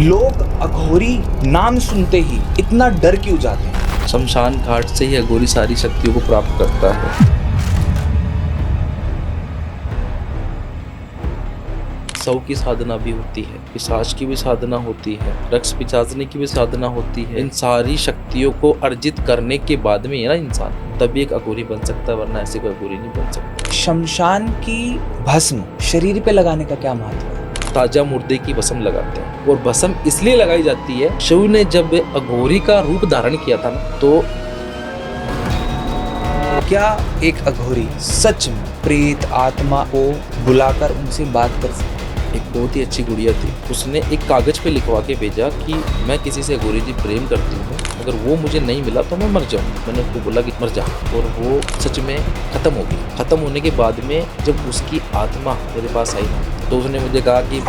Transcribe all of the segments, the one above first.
लोग अघोरी नाम सुनते ही इतना डर क्यों जाते हैं? शमशान घाट से ही अघोरी सारी शक्तियों को प्राप्त करता है। सौ की साधना भी होती है, पिशाच की भी साधना होती है, रक्स पिशाचनी की भी साधना होती है। इन सारी शक्तियों को अर्जित करने के बाद में ना इंसान तभी एक अघोरी बन सकता है, वरना ऐसे कोई अघोरी नहीं बन सकता। शमशान की भस्म शरीर पे लगाने का क्या महत्व है? ताजा मुर्दे की भस्म लगाते हैं, और भस्म इसलिए लगाई जाती है, शिव ने जब अघोरी का रूप धारण किया था ना, तो क्या एक अघोरी सच में प्रेत आत्मा को बुलाकर उनसे बात कर सकती है? एक बहुत ही अच्छी गुड़िया थी, उसने एक कागज पे लिखवा के भेजा कि मैं किसी से अघोरी जी प्रेम करती हूँ, अगर वो मुझे नहीं मिला तो मैं मर जाऊँ। मैंने उसको बोला कि मर जा, और वो सच में खत्म हो गई। खत्म होने के बाद में जब उसकी आत्मा मेरे पास आई तो उसने मुझे कहा कि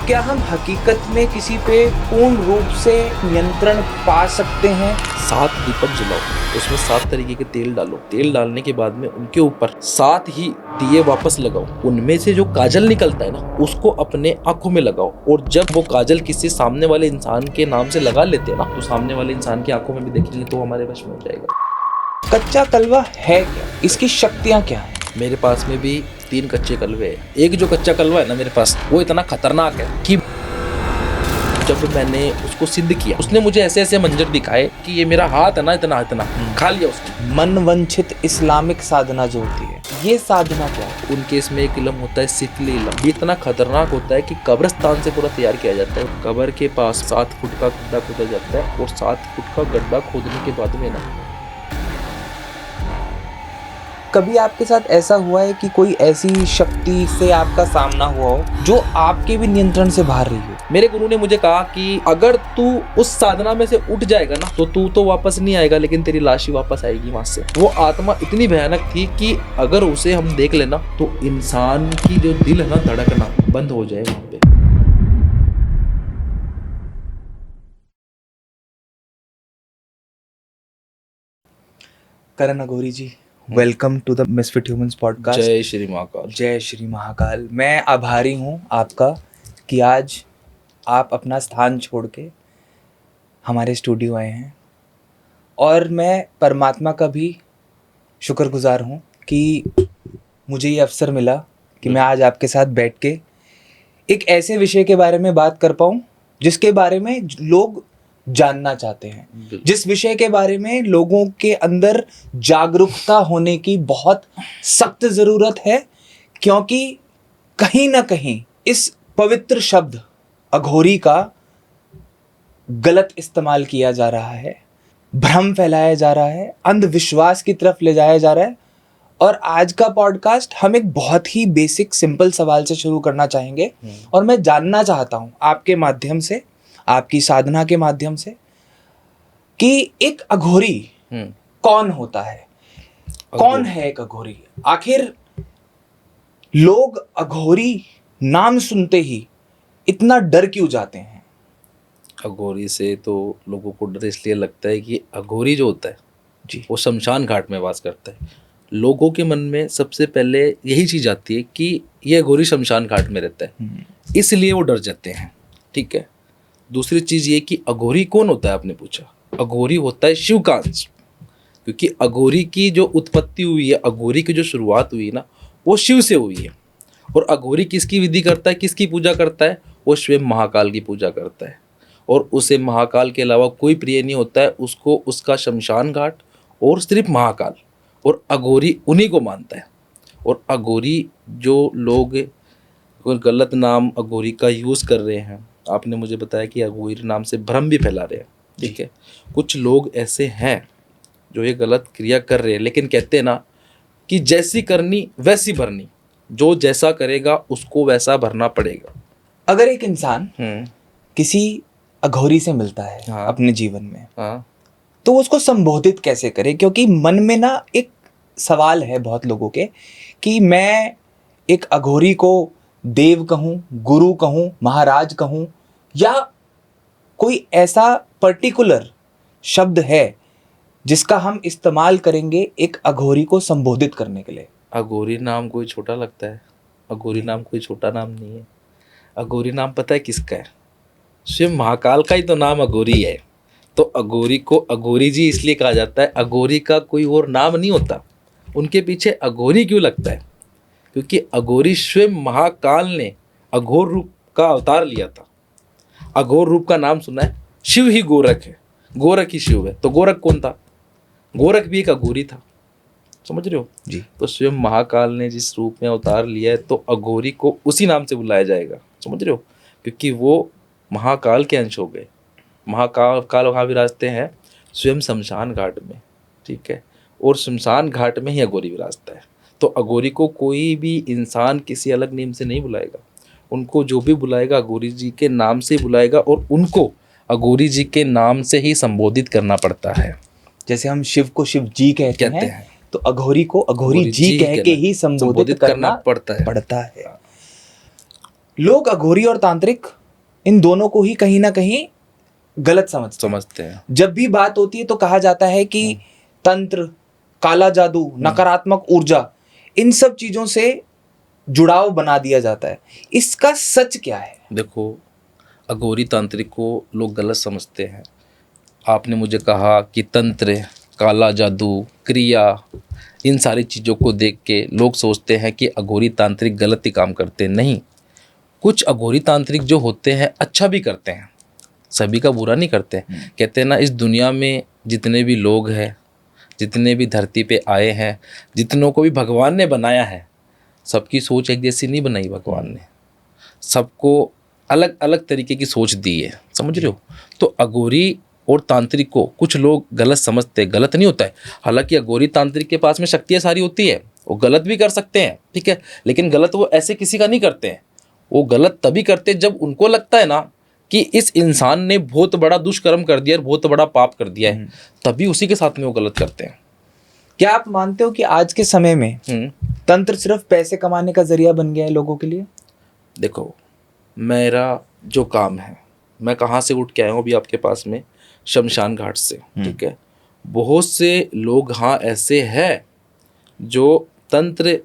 क्या हम हकीकत में किसी पे पूर्ण रूप से नियंत्रण पा सकते हैं? 7 दीपक जलाओ, उसमें 7 तरीके के तेल डालो। तेल डालने के बाद में उनके ऊपर 7 ही दिए वापस लगाओ। उनमें से जो काजल निकलता है ना, उसको अपने आंखों में लगाओ, और जब वो काजल किसी सामने वाले इंसान के नाम से लगा लेते हैं ना, तो सामने वाले इंसान की आंखों में भी देखेंगे तो हमारे वश में हो जाएगा। कच्चा कलवा है क्या? इसकी शक्तियां क्या है? मेरे पास में भी 3 कच्चे कलवे हैं। एक जो कच्चा कलवा है ना मेरे पास, वो इतना खतरनाक है कि जब मैंने उसको सिद्ध किया, उसने मुझे ऐसे ऐसे मंजर दिखाए कि ये मेरा हाथ है ना, इतना इतना खा लिया उसने। मन वांछित इस्लामिक साधना जो होती है, ये साधना क्या है? उनके इसमें एक इलम होता है, सिकली इलम। ये इतना खतरनाक होता है कि कब्रिस्तान से पूरा तैयार किया जाता है। कब्र के पास 7 फुट का गड्ढा खोदा जाता है, और 7 फुट का गड्ढा खोदने के बाद में ना, कभी आपके साथ ऐसा हुआ है कि कोई ऐसी शक्ति से आपका सामना हुआ हो जो आपके भी नियंत्रण से बाहर रही हो? मेरे गुरु ने मुझे कहा कि अगर तू उस साधना में से उठ जाएगा ना, तो तू तो वापस नहीं आएगा, लेकिन तेरी लाश ही वापस आएगी वहां से। वो आत्मा इतनी भयानक थी कि अगर उसे हम देख लेना तो इंसान की जो दिल है ना, धड़कना बंद हो जाए वहां पे। Karan Aghori ji, welcome to the misfit humans podcast. जय श्री महाकाल। जय श्री महाकाल। मैं आभारी हूँ आपका कि आज आप अपना स्थान छोड़ के हमारे स्टूडियो आए हैं, और मैं परमात्मा का भी शुक्रगुजार हूँ कि मुझे ये अवसर मिला कि मैं आज आपके साथ बैठ के एक ऐसे विषय के बारे में बात कर पाऊँ जिसके बारे में लोग जानना चाहते हैं, जिस विषय के बारे में लोगों के अंदर जागरूकता होने की बहुत सख्त ज़रूरत है, क्योंकि कहीं ना कहीं इस पवित्र शब्द अघोरी का गलत इस्तेमाल किया जा रहा है, भ्रम फैलाया जा रहा है, अंधविश्वास की तरफ ले जाया जा रहा है। और आज का पॉडकास्ट हम एक बहुत ही बेसिक सिंपल सवाल से शुरू करना चाहेंगे, और मैं जानना चाहता हूँ आपके माध्यम से, आपकी साधना के माध्यम से, कि एक अघोरी कौन होता है? कौन है एक अघोरी? आखिर लोग अघोरी नाम सुनते ही इतना डर क्यों जाते हैं? अघोरी से तो लोगों को डर इसलिए लगता है कि अघोरी जो होता है जी, वो शमशान घाट में वास करता है। लोगों के मन में सबसे पहले यही चीज आती है कि ये अघोरी शमशान घाट में रहता है, इसलिए वो डर जाते हैं। ठीक है। दूसरी चीज ये कि अघोरी कौन होता है, आपने पूछा। अघोरी होता है शिव का अंश, क्योंकि अघोरी की जो उत्पत्ति हुई है, अघोरी की जो शुरुआत हुई है ना, वो शिव से हुई है। और अघोरी किसकी विधि करता है, किसकी पूजा करता है? वो स्वयं महाकाल की पूजा करता है, और उसे महाकाल के अलावा कोई प्रिय नहीं होता है। उसको उसका शमशान घाट और सिर्फ महाकाल और अघोरी उन्हीं को मानता है। और अघोरी जो लोग कोई गलत नाम अघोरी का यूज़ कर रहे हैं, आपने मुझे बताया कि अघोरी नाम से भ्रम भी फैला रहे हैं। ठीक है। कुछ लोग ऐसे हैं जो ये गलत क्रिया कर रहे हैं, लेकिन कहते हैं ना कि जैसी करनी वैसी भरनी, जो जैसा करेगा उसको वैसा भरना पड़ेगा। अगर एक इंसान किसी अघोरी से मिलता है हाँ, अपने जीवन में, हाँ, तो उसको संबोधित कैसे करे? क्योंकि मन में ना एक सवाल है बहुत लोगों के कि मैं एक अघोरी को देव कहूँ, गुरु कहूँ, महाराज कहूँ, या कोई ऐसा पर्टिकुलर शब्द है जिसका हम इस्तेमाल करेंगे एक अघोरी को संबोधित करने के लिए? अघोरी नाम कोई छोटा लगता है? अघोरी नाम कोई छोटा नाम नहीं है। अघोरी नाम पता है किसका है? स्वयं महाकाल का ही तो नाम अघोरी है। तो अघोरी को अघोरी जी इसलिए कहा जाता है, अघोरी का कोई और नाम नहीं होता। उनके पीछे अघोरी क्यों लगता है? क्योंकि अघोरी स्वयं महाकाल ने अघोर रूप का अवतार लिया था। अघोर रूप का नाम सुना है? शिव ही गोरख है, गोरख ही शिव है। तो गोरख कौन था? गोरख भी एक अघोरी था, समझ रहे हो जी। तो स्वयं महाकाल ने जिस रूप में अवतार लिया है, तो अघोरी को उसी नाम से बुलाया जाएगा, समझ रहे हो, क्योंकि वो महाकाल के अंश हो गए। महाकाल काल वहाँ विराजते हैं स्वयं शमशान घाट में, ठीक है, और शमशान घाट में ही अघोरी विराजता है। तो अघोरी को कोई भी इंसान किसी अलग नेम से नहीं बुलाएगा, उनको जो भी बुलाएगा अघोरी जी के नाम से बुलाएगा, और उनको अघोरी जी के नाम से ही संबोधित करना पड़ता है। जैसे हम शिव को शिव जी कहते हैं, तो अघोरी को अघोरी जी कह के ही संबोधित करना पड़ता है। लोग अघोरी और तांत्रिक इन दोनों को ही कहीं ना कहीं गलत समझते हैं। जब भी बात होती है तो कहा जाता है कि तंत्र, काला जादू, नकारात्मक ऊर्जा, इन सब चीजों से जुड़ाव बना दिया जाता है। इसका सच क्या है? देखो, अघोरी तांत्रिक को लोग गलत समझते हैं। आपने मुझे कहा कि तंत्र, काला जादू, क्रिया, इन सारी चीज़ों को देख के लोग सोचते हैं कि अघोरी तांत्रिक गलत ही काम करते हैं। नहीं, कुछ अघोरी तांत्रिक जो होते हैं अच्छा भी करते हैं, सभी का बुरा नहीं करते। कहते हैं ना, इस दुनिया में जितने भी लोग हैं, जितने भी धरती पे आए हैं, जितनों को भी भगवान ने बनाया है, सबकी सोच एक जैसी नहीं बनाई भगवान ने, सबको अलग अलग तरीके की सोच दी है, समझ रहे हो। तो अघोरी और तांत्रिक को कुछ लोग गलत समझते हैं। गलत नहीं होता है, हालांकि अघोरी तांत्रिक के पास में शक्तियाँ सारी होती है, वो गलत भी कर सकते हैं, ठीक है, लेकिन गलत वो ऐसे किसी का नहीं करते हैं। वो गलत तभी करते हैं जब उनको लगता है ना कि इस इंसान ने बहुत बड़ा दुष्कर्म कर दिया है, बहुत बड़ा पाप कर दिया है, तभी उसी के साथ में वो गलत करते हैं। क्या आप मानते हो कि आज के समय में तंत्र सिर्फ पैसे कमाने का जरिया बन गया है लोगों के लिए? देखो, मेरा जो काम है, मैं कहाँ से उठ के आया हूँ अभी आपके पास में, शमशान घाट से, ठीक है। बहुत से लोग हाँ ऐसे हैं जो तंत्र,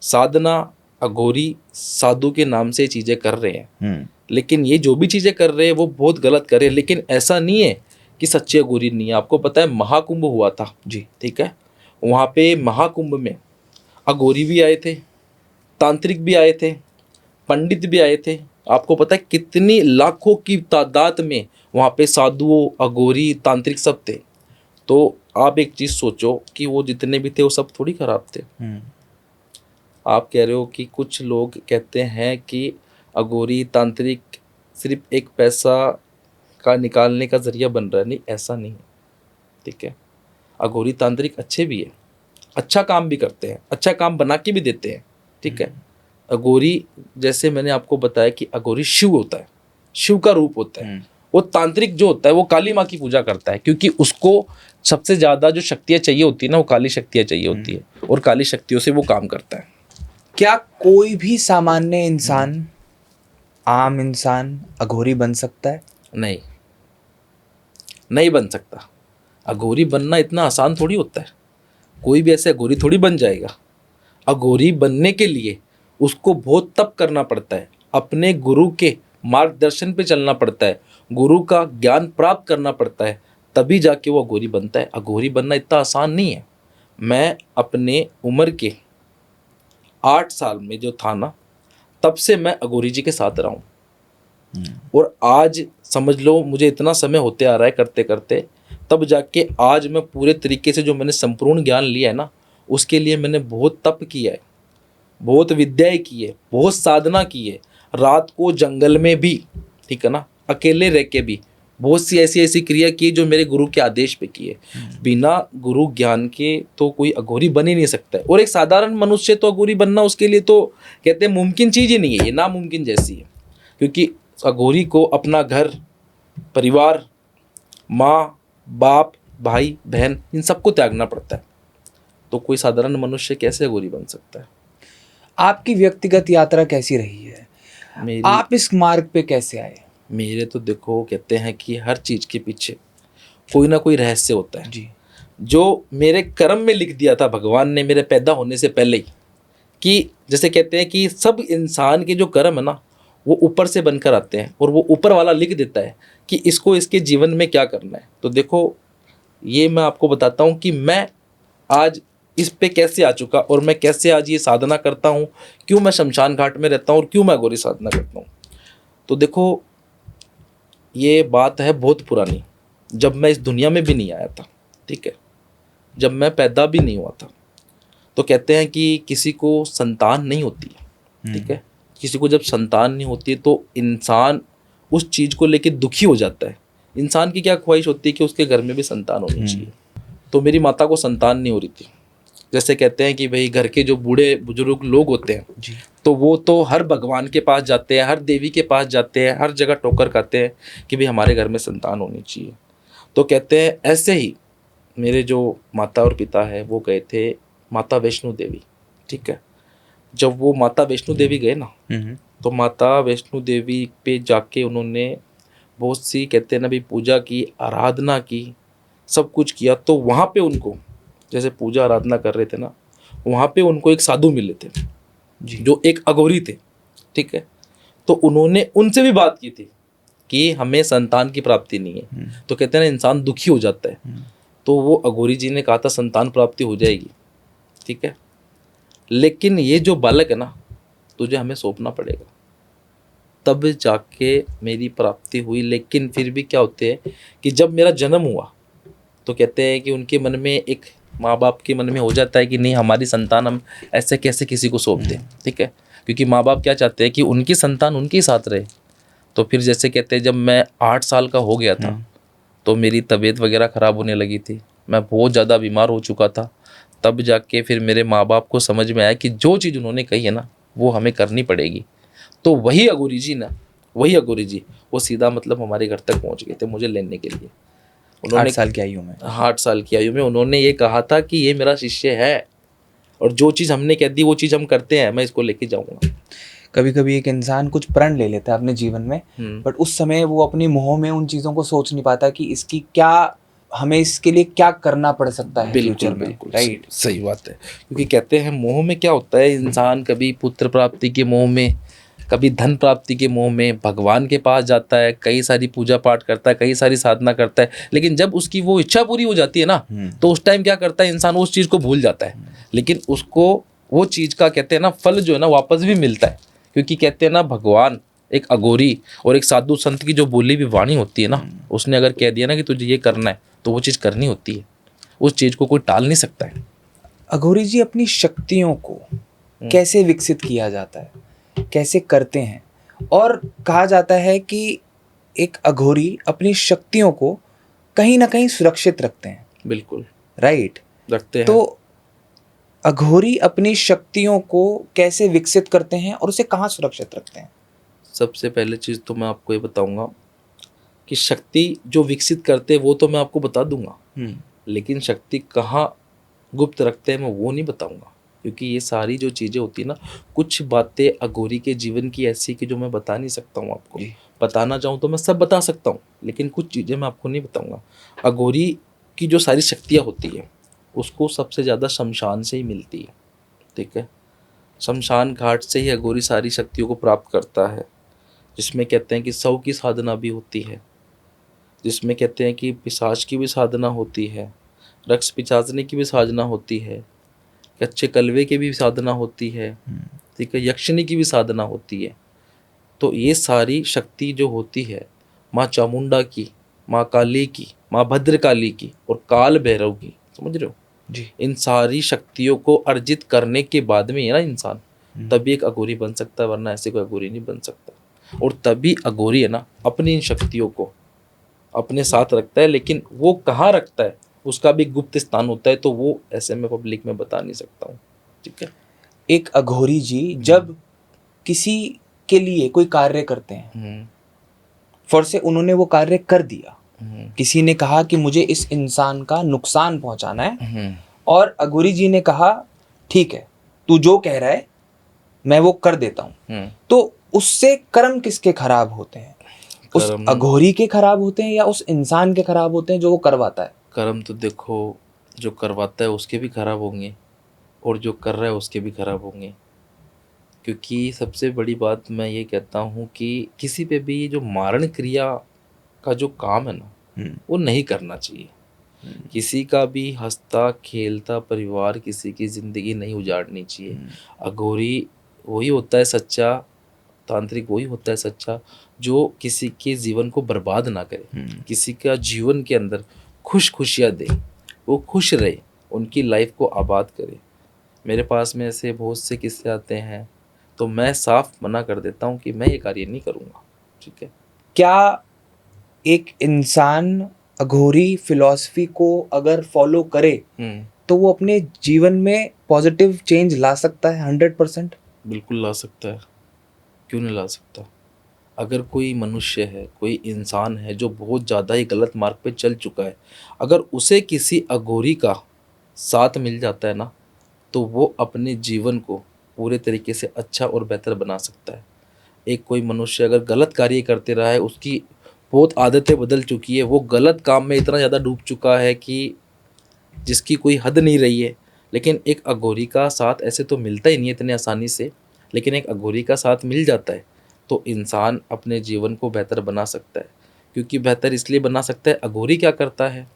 साधना, अघोरी, साधु के नाम से चीज़ें कर रहे हैं, लेकिन ये जो भी चीज़ें कर रहे हैं वो बहुत गलत कर रहे हैं। लेकिन ऐसा नहीं है कि सच्चे अघोरी नहीं है। आपको पता है महाकुंभ हुआ था जी, ठीक है, वहाँ पे महाकुंभ में अघोरी भी आए थे, तांत्रिक भी आए थे, पंडित भी आए थे। आपको पता है कितनी लाखों की तादाद में वहाँ पे साधुओं, अघोरी, तांत्रिक सब थे। तो आप एक चीज़ सोचो कि वो जितने भी थे वो सब थोड़ी खराब थे। आप कह रहे हो कि कुछ लोग कहते हैं कि अघोरी तांत्रिक सिर्फ एक पैसा का निकालने का जरिया बन रहा है। नहीं, ऐसा नहीं है, ठीक है। अघोरी तांत्रिक अच्छे भी है, अच्छा काम भी करते हैं, अच्छा काम बना के भी देते हैं, ठीक है। अघोरी, जैसे मैंने आपको बताया कि अघोरी शिव होता है, शिव का रूप होता है। वो तांत्रिक जो होता है वो काली माँ की पूजा करता है, क्योंकि उसको सबसे ज़्यादा जो शक्तियाँ चाहिए होती है ना, वो काली शक्तियाँ चाहिए होती है, और काली शक्तियों से वो काम करता है। क्या कोई भी सामान्य इंसान, आम इंसान अघोरी बन सकता है? नहीं, नहीं बन सकता। अघोरी बनना इतना आसान थोड़ी होता है। कोई भी ऐसे अघोरी थोड़ी बन जाएगा। अघोरी बनने के लिए उसको बहुत तप करना पड़ता है, अपने गुरु के मार्गदर्शन पे चलना पड़ता है, गुरु का ज्ञान प्राप्त करना पड़ता है, तभी जाके वो अघोरी बनता है। अघोरी बनना इतना आसान नहीं है। मैं अपने उम्र के 8 साल में जो था ना, तब से मैं अघोरी जी के साथ रहा हूँ, और आज समझ लो मुझे इतना समय होते आ रहा है करते करते, तब जाके आज मैं पूरे तरीके से जो मैंने संपूर्ण ज्ञान लिया है ना, उसके लिए मैंने बहुत तप किया है, बहुत विद्याएं की है, बहुत साधना की है, रात को जंगल में भी, ठीक है ना, अकेले रह के भी बहुत सी ऐसी ऐसी क्रिया की जो मेरे गुरु के आदेश पे की है। बिना गुरु ज्ञान के तो कोई अघोरी बन ही नहीं सकता है। और एक साधारण मनुष्य तो अघोरी बनना उसके लिए तो कहते हैं मुमकिन चीज़ ही नहीं है, ये नामुमकिन जैसी है। क्योंकि अघोरी को अपना घर, परिवार, माँ, बाप, भाई, बहन, इन सबको त्यागना पड़ता है। तो कोई साधारण मनुष्य कैसे अघोरी बन सकता है? आपकी व्यक्तिगत यात्रा कैसी रही है? आप इस मार्ग पे कैसे आए? मेरे तो देखो, कहते हैं कि हर चीज़ के पीछे कोई ना कोई रहस्य होता है जी, जो मेरे कर्म में लिख दिया था भगवान ने मेरे पैदा होने से पहले ही। कि जैसे कहते हैं कि सब इंसान के जो कर्म है ना, वो ऊपर से बनकर आते हैं और वो ऊपर वाला लिख देता है कि इसको इसके जीवन में क्या करना है। तो देखो, ये मैं आपको बताता हूँ कि मैं आज इस पे कैसे आ चुका और मैं कैसे आज ये साधना करता हूँ, क्यों मैं शमशान घाट में रहता हूँ और क्यों मैं अघोरी साधना करता हूँ। तो देखो, ये बात है बहुत पुरानी, जब मैं इस दुनिया में भी नहीं आया था, ठीक है, जब मैं पैदा भी नहीं हुआ था। तो कहते हैं कि किसी को संतान नहीं होती है, ठीक है, किसी को जब संतान नहीं होती है तो इंसान उस चीज़ को लेके दुखी हो जाता है। इंसान की क्या ख्वाहिश होती है कि उसके घर में भी संतान होनी चाहिए। तो मेरी माता को संतान नहीं हो रही थी। जैसे कहते हैं कि भाई घर के जो बूढ़े बुजुर्ग लोग होते हैं जी। तो वो तो हर भगवान के पास जाते हैं, हर देवी के पास जाते हैं, हर जगह ठोकर खाते हैं कि भाई हमारे घर में संतान होनी चाहिए। तो कहते हैं ऐसे ही मेरे जो माता और पिता है वो गए थे माता वैष्णो देवी, ठीक है। जब वो माता वैष्णो देवी गए ना, तो माता वैष्णो देवी पे जाके उन्होंने बहुत सी, कहते हैं ना भी, पूजा की, आराधना की, सब कुछ किया। तो वहाँ पे उनको, जैसे पूजा आराधना कर रहे थे ना, वहाँ पे उनको एक साधु मिले थे जी। जो एक अघोरी थे, ठीक है। तो उन्होंने उनसे भी बात की थी कि हमें संतान की प्राप्ति नहीं है। तो कहते हैं ना, इंसान दुखी हो जाता है। तो वो अघोरी जी ने कहा था संतान प्राप्ति हो जाएगी, ठीक है, लेकिन ये जो बालक है ना, तुझे हमें सौंपना पड़ेगा, तब जाके मेरी प्राप्ति हुई। लेकिन फिर भी क्या होते हैं कि जब मेरा जन्म हुआ तो कहते हैं कि उनके मन में, एक माँ बाप के मन में हो जाता है कि नहीं, हमारी संतान हम ऐसे कैसे किसी को सौंप दें, ठीक है, क्योंकि माँ बाप क्या चाहते हैं कि उनकी संतान उनके साथ रहे। तो फिर जैसे कहते हैं, जब मैं 8 साल का हो गया था तो मेरी तबीयत वगैरह ख़राब होने लगी थी, मैं बहुत ज़्यादा बीमार हो चुका था। तब जाके फिर मेरे माँ बाप को समझ में आया कि जो चीज़ उन्होंने कही है ना वो हमें करनी पड़ेगी। तो वही अघोरी जी ना, वही अघोरी जी वो सीधा मतलब हमारे घर तक पहुँच गए थे मुझे लेने के लिए। 8 साल की आयु में? 8 साल की आयु में उन्होंने ये कहा था कि ये मेरा शिष्य है और जो चीज़ हमने कह दी वो चीज़ हम करते हैं, मैं इसको लेके जाऊँगा। कभी कभी एक इंसान कुछ प्रण ले लेता है अपने जीवन में, बट उस समय वो अपनी मोह में उन चीज़ों को सोच नहीं पाता कि इसकी क्या, हमें इसके लिए क्या करना पड़ सकता है फ्यूचर में, राइट? सही बात है, क्योंकि कहते हैं मोह में क्या होता है, इंसान कभी पुत्र प्राप्ति के मोह में, कभी धन प्राप्ति के मोह में भगवान के पास जाता है, कई सारी पूजा पाठ करता है, कई सारी साधना करता है, लेकिन जब उसकी वो इच्छा पूरी हो जाती है ना, तो उस टाइम क्या करता है इंसान, उस चीज़ को भूल जाता है। लेकिन उसको वो चीज़ का, कहते हैं ना, फल जो है ना वापस भी मिलता है। क्योंकि कहते हैं ना, भगवान, एक अघोरी और एक साधु संत की जो बोली भी वाणी होती है ना, उसने अगर कह दिया ना कि तुझे ये करना है तो वो चीज़ करनी होती है, उस चीज़ को कोई टाल नहीं सकता है। अघोरी जी, अपनी शक्तियों को कैसे विकसित किया जाता है, कैसे करते हैं? और कहा जाता है कि एक अघोरी अपनी शक्तियों को कहीं ना कहीं सुरक्षित रखते हैं। बिल्कुल राइट, रखते हैं। तो अघोरी अपनी शक्तियों को कैसे विकसित करते हैं और उसे कहाँ सुरक्षित रखते हैं? सबसे पहले चीज़ तो मैं आपको ये बताऊंगा कि शक्ति जो विकसित करते हैं वो तो मैं आपको बता दूंगा, लेकिन शक्ति कहाँ गुप्त रखते हैं मैं वो नहीं बताऊंगा। क्योंकि ये सारी जो चीज़ें होती है ना, कुछ बातें अघोरी के जीवन की ऐसी कि जो मैं बता नहीं सकता हूँ आपको। बताना चाहूँ तो मैं सब बता सकता हूँ, लेकिन कुछ चीज़ें मैं आपको नहीं बताऊंगा। अघोरी की जो सारी शक्तियाँ होती है उसको सबसे ज़्यादा शमशान से ही मिलती है, ठीक है। शमशान घाट से ही अघोरी सारी शक्तियों को प्राप्त करता है, जिसमें कहते हैं कि सौ की साधना भी होती है, जिसमें कहते हैं कि पिशाच की भी साधना होती है, रक्स पिशाचने की भी साधना होती है, कच्चे कलवे की भी साधना होती है, ठीक है, यक्षिणी की भी साधना होती है। तो ये सारी शक्ति जो होती है, माँ चामुंडा की, माँ काली की, माँ भद्रकाली की और काल भैरव की, समझ रहे हो जी। इन सारी शक्तियों को अर्जित करने के बाद में है ना इंसान तभी एक अघोरी बन सकता है, वरना ऐसे कोई अघोरी नहीं बन सकता। और तभी अघोरी है ना अपनी इन शक्तियों को अपने साथ रखता है, लेकिन वो कहाँ रखता है उसका भी गुप्त स्थान होता है, तो वो ऐसे में पब्लिक में बता नहीं सकता हूँ, ठीक है। एक अघोरी जी जब किसी के लिए कोई कार्य करते हैं, फॉर से उन्होंने वो कार्य कर दिया, किसी ने कहा कि मुझे इस इंसान का नुकसान पहुंचाना है, और अघोरी जी ने कहा ठीक है तू जो कह रहा है मैं वो कर देता हूँ, तो उससे कर्म किसके खराब होते हैं? उस अघोरी के खराब होते हैं या उस इंसान के खराब होते हैं जो वो करवाता है? कर्म तो देखो, जो करवाता है उसके भी खराब होंगे और जो कर रहा है उसके भी खराब होंगे। क्योंकि सबसे बड़ी बात मैं ये कहता हूँ कि किसी पे भी जो मारण क्रिया का जो काम है ना, वो नहीं करना चाहिए। किसी का भी हंसता खेलता परिवार, किसी की ज़िंदगी नहीं उजाड़नी चाहिए। अघोरी वही होता है सच्चा, तांत्रिक वही होता है सच्चा जो किसी के जीवन को बर्बाद ना करे, किसी का जीवन के अंदर खुशियाँ दे, वो खुश रहे, उनकी लाइफ को आबाद करे। मेरे पास में ऐसे बहुत से किस्से आते हैं, तो मैं साफ मना कर देता हूँ कि मैं ये कार्य नहीं करूँगा। ठीक है। क्या एक इंसान अघोरी फिलॉसफी को अगर फॉलो करे तो वो अपने जीवन में पॉजिटिव चेंज ला सकता है 100%? बिल्कुल ला सकता है, क्यों नहीं ला सकता। अगर कोई मनुष्य है, कोई इंसान है जो बहुत ज़्यादा ही गलत मार्ग पे चल चुका है, अगर उसे किसी अघोरी का साथ मिल जाता है ना, तो वो अपने जीवन को पूरे तरीके से अच्छा और बेहतर बना सकता है। एक कोई मनुष्य अगर गलत कार्य करते रहा है, उसकी बहुत आदतें बदल चुकी है, वो गलत काम में इतना ज़्यादा डूब चुका है कि जिसकी कोई हद नहीं रही है, लेकिन एक अघोरी का साथ ऐसे तो मिलता ही नहीं है इतने आसानी से, लेकिन एक अघोरी का साथ मिल जाता है तो इंसान अपने जीवन को बेहतर बना सकता है। क्योंकि बेहतर इसलिए बना सकता है, अघोरी क्या करता है,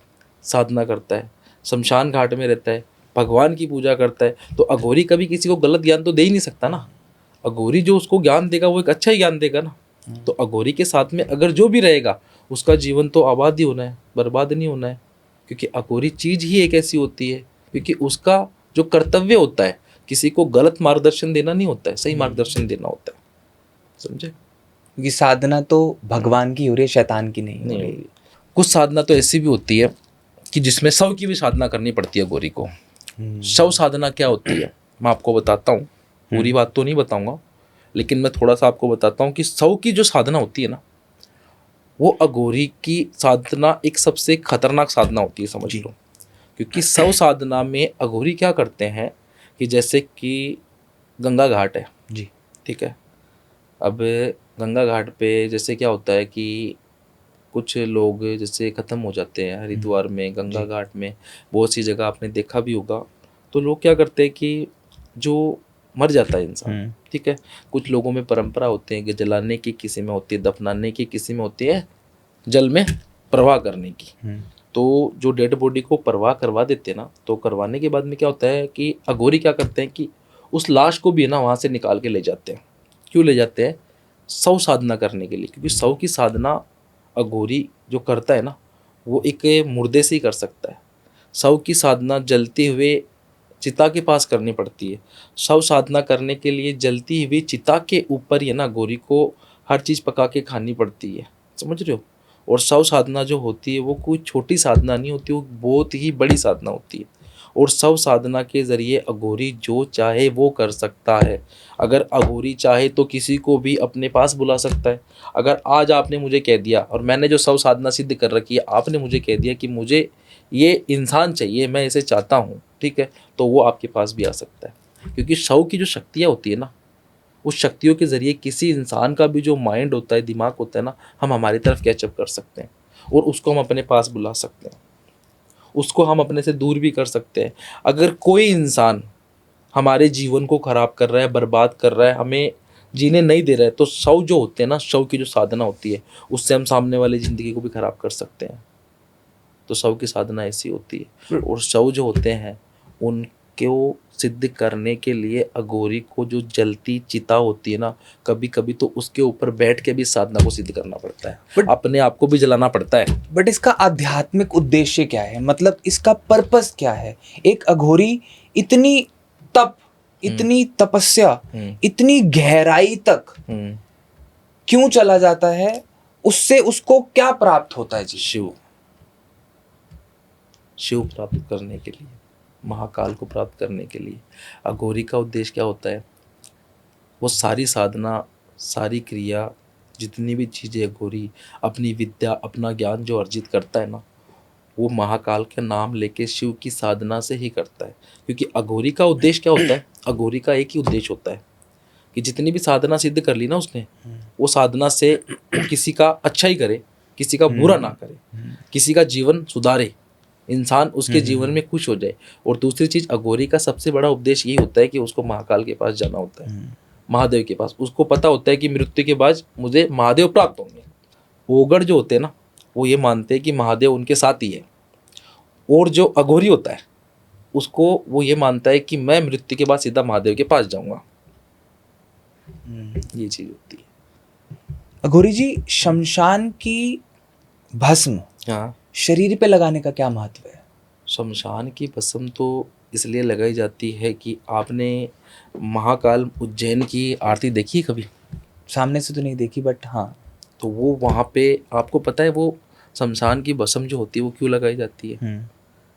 साधना करता है, शमशान घाट में रहता है, भगवान की पूजा करता है, तो अघोरी कभी किसी को गलत ज्ञान तो दे ही नहीं सकता ना। अघोरी जो उसको ज्ञान देगा वो एक अच्छा ही ज्ञान देगा ना। तो अघोरी के साथ में अगर जो भी रहेगा उसका जीवन तो आबाद ही होना है, बर्बाद नहीं होना है। क्योंकि अघोरी चीज़ ही एक ऐसी होती है, क्योंकि उसका जो कर्तव्य होता है किसी को गलत मार्गदर्शन देना नहीं होता है, सही मार्गदर्शन देना होता है। समझे? क्योंकि साधना तो भगवान की हो रही है, शैतान की नहीं हो रही। कुछ साधना तो ऐसी भी होती है कि जिसमें शव की भी साधना करनी पड़ती है गौरी को। शव साधना क्या होती है मैं आपको बताता हूँ, पूरी बात तो नहीं बताऊंगा, लेकिन मैं थोड़ा सा आपको बताता हूँ कि शव की जो साधना होती है ना, वो अघोरी की साधना एक सबसे खतरनाक साधना होती है, समझ लो। क्योंकि शव साधना में अघोरी क्या करते हैं कि जैसे कि गंगा घाट है जी, ठीक है। अब गंगा घाट पे जैसे क्या होता है कि कुछ लोग जैसे ख़त्म हो जाते हैं हरिद्वार में, गंगा घाट में, बहुत सी जगह आपने देखा भी होगा। तो लोग क्या करते हैं कि जो मर जाता है इंसान, ठीक है, कुछ लोगों में परंपरा होती है कि जलाने की, किसी में होती है दफनाने की, किसी में होती है जल में प्रवाह करने की। तो जो डेड बॉडी को प्रवाह करवा देते हैं ना, तो करवाने के बाद में क्या होता है कि अघोरी क्या करते हैं कि उस लाश को भी ना वहाँ से निकाल के ले जाते हैं। क्यों ले जाते हैं? शव साधना करने के लिए। क्योंकि शव की साधना अघोरी जो करता है ना, वो एक मुर्दे से ही कर सकता है। शव की साधना जलते हुए चिता के पास करनी पड़ती है। शव साधना करने के लिए जलती हुई चिता के ऊपर ही है ना अघोरी को हर चीज़ पका के खानी पड़ती है, समझ रहे हो। और शव साधना जो होती है वो कोई छोटी साधना नहीं होती, वो बहुत ही बड़ी साधना होती है। और शव साधना के ज़रिए अघोरी जो चाहे वो कर सकता है। अगर अघोरी चाहे तो किसी को भी अपने पास बुला सकता है। अगर आज आपने मुझे कह दिया, और मैंने जो शव साधना सिद्ध कर रखी है, आपने मुझे कह दिया कि मुझे ये इंसान चाहिए, मैं इसे चाहता हूँ, ठीक है, तो वो आपके पास भी आ सकता है। क्योंकि शव की जो शक्तियाँ होती है ना, उस शक्तियों के ज़रिए किसी इंसान का भी जो माइंड होता है, दिमाग होता है ना, हम हमारी तरफ कैचअप कर सकते हैं और उसको हम अपने पास बुला सकते हैं, उसको हम अपने से दूर भी कर सकते हैं। अगर कोई इंसान हमारे जीवन को ख़राब कर रहा है, बर्बाद कर रहा है, हमें जीने नहीं दे रहा है, तो शव जो होते हैं ना, शव की जो साधना होती है, उससे हम सामने वाली ज़िंदगी को भी ख़राब कर सकते हैं। तो शव की साधना ऐसी होती है। और शव जो होते हैं उनको सिद्ध करने के लिए अघोरी को जो जलती चिता होती है ना, कभी कभी तो उसके ऊपर बैठ के भी साधना को सिद्ध करना पड़ता है, अपने आप को भी जलाना पड़ता है। बट इसका आध्यात्मिक उद्देश्य क्या है? मतलब इसका पर्पस क्या है? एक अघोरी इतनी तप, इतनी तपस्या, इतनी गहराई तक क्यों चला जाता है? उससे उसको क्या प्राप्त होता है जी? शिव प्राप्त करने के लिए, महाकाल को प्राप्त करने के लिए अघोरी का उद्देश्य क्या होता है? वो सारी साधना, सारी क्रिया, जितनी भी चीज़ें अघोरी अपनी विद्या, अपना ज्ञान जो अर्जित करता है ना, वो महाकाल का नाम लेके शिव की साधना से ही करता है। क्योंकि अघोरी का उद्देश्य क्या होता है? अघोरी का एक ही उद्देश्य होता है कि जितनी भी साधना सिद्ध कर ली ना उसने, वो साधना से वो किसी का अच्छा ही करे, किसी का बुरा ना करे, किसी का जीवन सुधारे, इंसान उसके जीवन में खुश हो जाए। और दूसरी चीज़, अघोरी का सबसे बड़ा उद्देश्य यही होता है कि उसको महाकाल के पास जाना होता है। महादेव के पास। उसको पता होता है कि मृत्यु के बाद मुझे महादेव प्राप्त होंगे। ओगड़ जो होते हैं ना, वो ये मानते हैं कि महादेव उनके साथ ही है। और जो अघोरी होता है उसको वो ये मानता है कि मैं मृत्यु के बाद सीधा महादेव के पास जाऊंगा। ये चीज होती है। अघोरी जी, शमशान की भस्म हाँ, शरीर पे लगाने का क्या महत्व है? शमशान की भस्म तो इसलिए लगाई जाती है कि आपने महाकाल उज्जैन की आरती देखी है कभी? सामने से तो नहीं देखी, बट हाँ। तो वो वहाँ पे आपको पता है वो शमशान की भस्म जो होती है वो क्यों लगाई जाती है?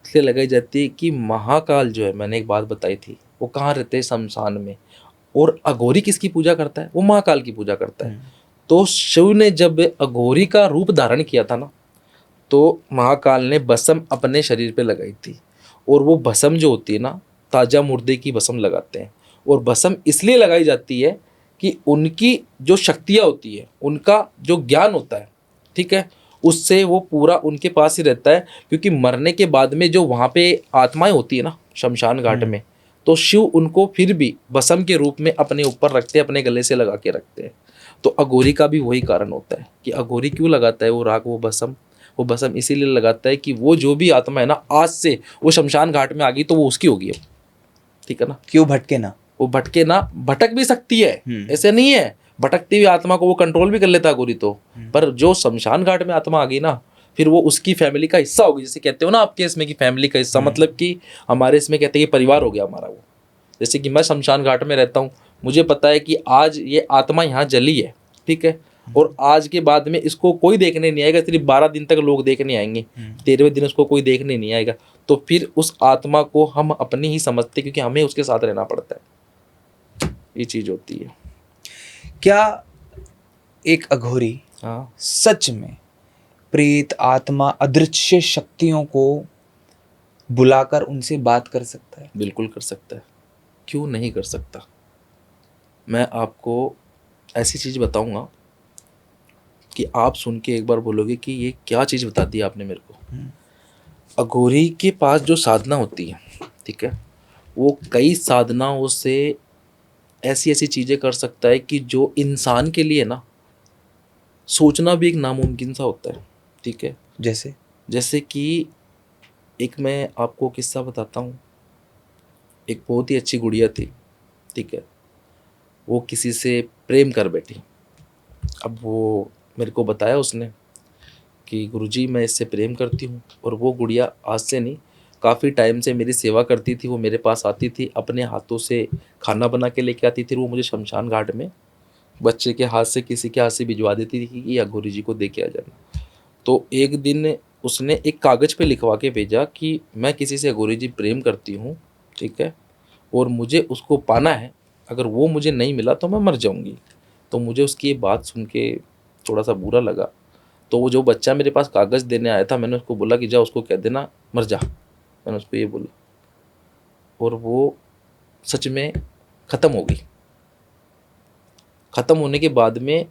इसलिए लगाई जाती है कि महाकाल जो है, मैंने एक बात बताई थी, वो कहाँ रहते हैं? शमशान में। और अघोरी किसकी पूजा करता है? वो महाकाल की पूजा करता है। तो शिव ने जब अघोरी का रूप धारण किया था ना, तो महाकाल ने भस्म अपने शरीर पे लगाई थी। और वो भस्म जो होती है ना, ताजा मुर्दे की भस्म लगाते हैं। और भस्म इसलिए लगाई जाती है कि उनकी जो शक्तियाँ होती है, उनका जो ज्ञान होता है, ठीक है, उससे वो पूरा उनके पास ही रहता है। क्योंकि मरने के बाद में जो वहाँ पे आत्माएं होती है ना शमशान घाट में, तो शिव उनको फिर भी भस्म के रूप में अपने ऊपर रखते हैं, अपने गले से लगा के रखते हैं। तो अघोरी का भी वही कारण होता है कि अघोरी क्यों लगाता है वो राख, वो भस्म इसीलिए लगाता है कि वो जो भी आत्मा है ना, आज से वो शमशान घाट में आ गई तो वो उसकी होगी अब, ठीक है ना। क्यों भटके ना? वो भटके ना, भटक भी सकती है, ऐसे नहीं है। भटकती हुई आत्मा को वो कंट्रोल भी कर लेता है अघोरी तो। पर जो शमशान घाट में आत्मा आ गई ना, फिर वो उसकी फैमिली का हिस्सा होगी। जैसे कहते हो ना आपके इसमें कि फैमिली का हिस्सा, मतलब कि हमारे इसमें कहते हैं कि परिवार हो गया हमारा वो। जैसे कि मैं शमशान घाट में रहता हूँ, मुझे पता है कि आज ये आत्मा यहाँ जली है, ठीक है, और आज के बाद में इसको कोई देखने नहीं आएगा। सिर्फ 12 दिन तक लोग देखने आएंगे, 13वें दिन उसको कोई देखने नहीं आएगा। तो फिर उस आत्मा को हम अपनी ही समझते, क्योंकि हमें उसके साथ रहना पड़ता है। ये चीज होती है। क्या एक अघोरी हाँ, सच में प्रेत, आत्मा, अदृश्य शक्तियों को बुलाकर उनसे बात कर सकता है? बिल्कुल कर सकता है, क्यों नहीं कर सकता। मैं आपको ऐसी चीज़ बताऊंगा कि आप सुन के एक बार बोलोगे कि ये क्या चीज़ बता दी आपने मेरे को। अघोरी के पास जो साधना होती है, ठीक है, वो कई साधनाओं से ऐसी ऐसी चीज़ें कर सकता है कि जो इंसान के लिए ना सोचना भी एक नामुमकिन सा होता है, ठीक है। जैसे कि एक मैं आपको किस्सा बताता हूँ। एक बहुत ही अच्छी गुड़िया थी, ठीक है, वो किसी से प्रेम कर बैठी। अब वो मेरे को बताया उसने कि गुरुजी मैं इससे प्रेम करती हूँ। और वो गुड़िया आज से नहीं, काफ़ी टाइम से मेरी सेवा करती थी। वो मेरे पास आती थी, अपने हाथों से खाना बना के लेके आती थी। वो मुझे शमशान घाट में बच्चे के हाथ से, किसी के हाथ से भिजवा देती थी कि ये अघोरी जी को दे के आ जाना। तो एक दिन उसने एक कागज़ पे लिखवा के भेजा कि मैं किसी से अघोरी जी प्रेम करती हूँ, ठीक है, और मुझे उसको पाना है। अगर वो मुझे नहीं मिला तो मैं मर जाऊँगी। तो मुझे उसकी ये बात सुन के थोड़ा सा बुरा लगा। तो वो जो बच्चा मेरे पास कागज़ देने आया था, मैंने उसको बोला कि जा उसको कह देना मर जा, मैंने उसको ये बोला। और वो सच में ख़त्म हो गई। ख़त्म होने के बाद में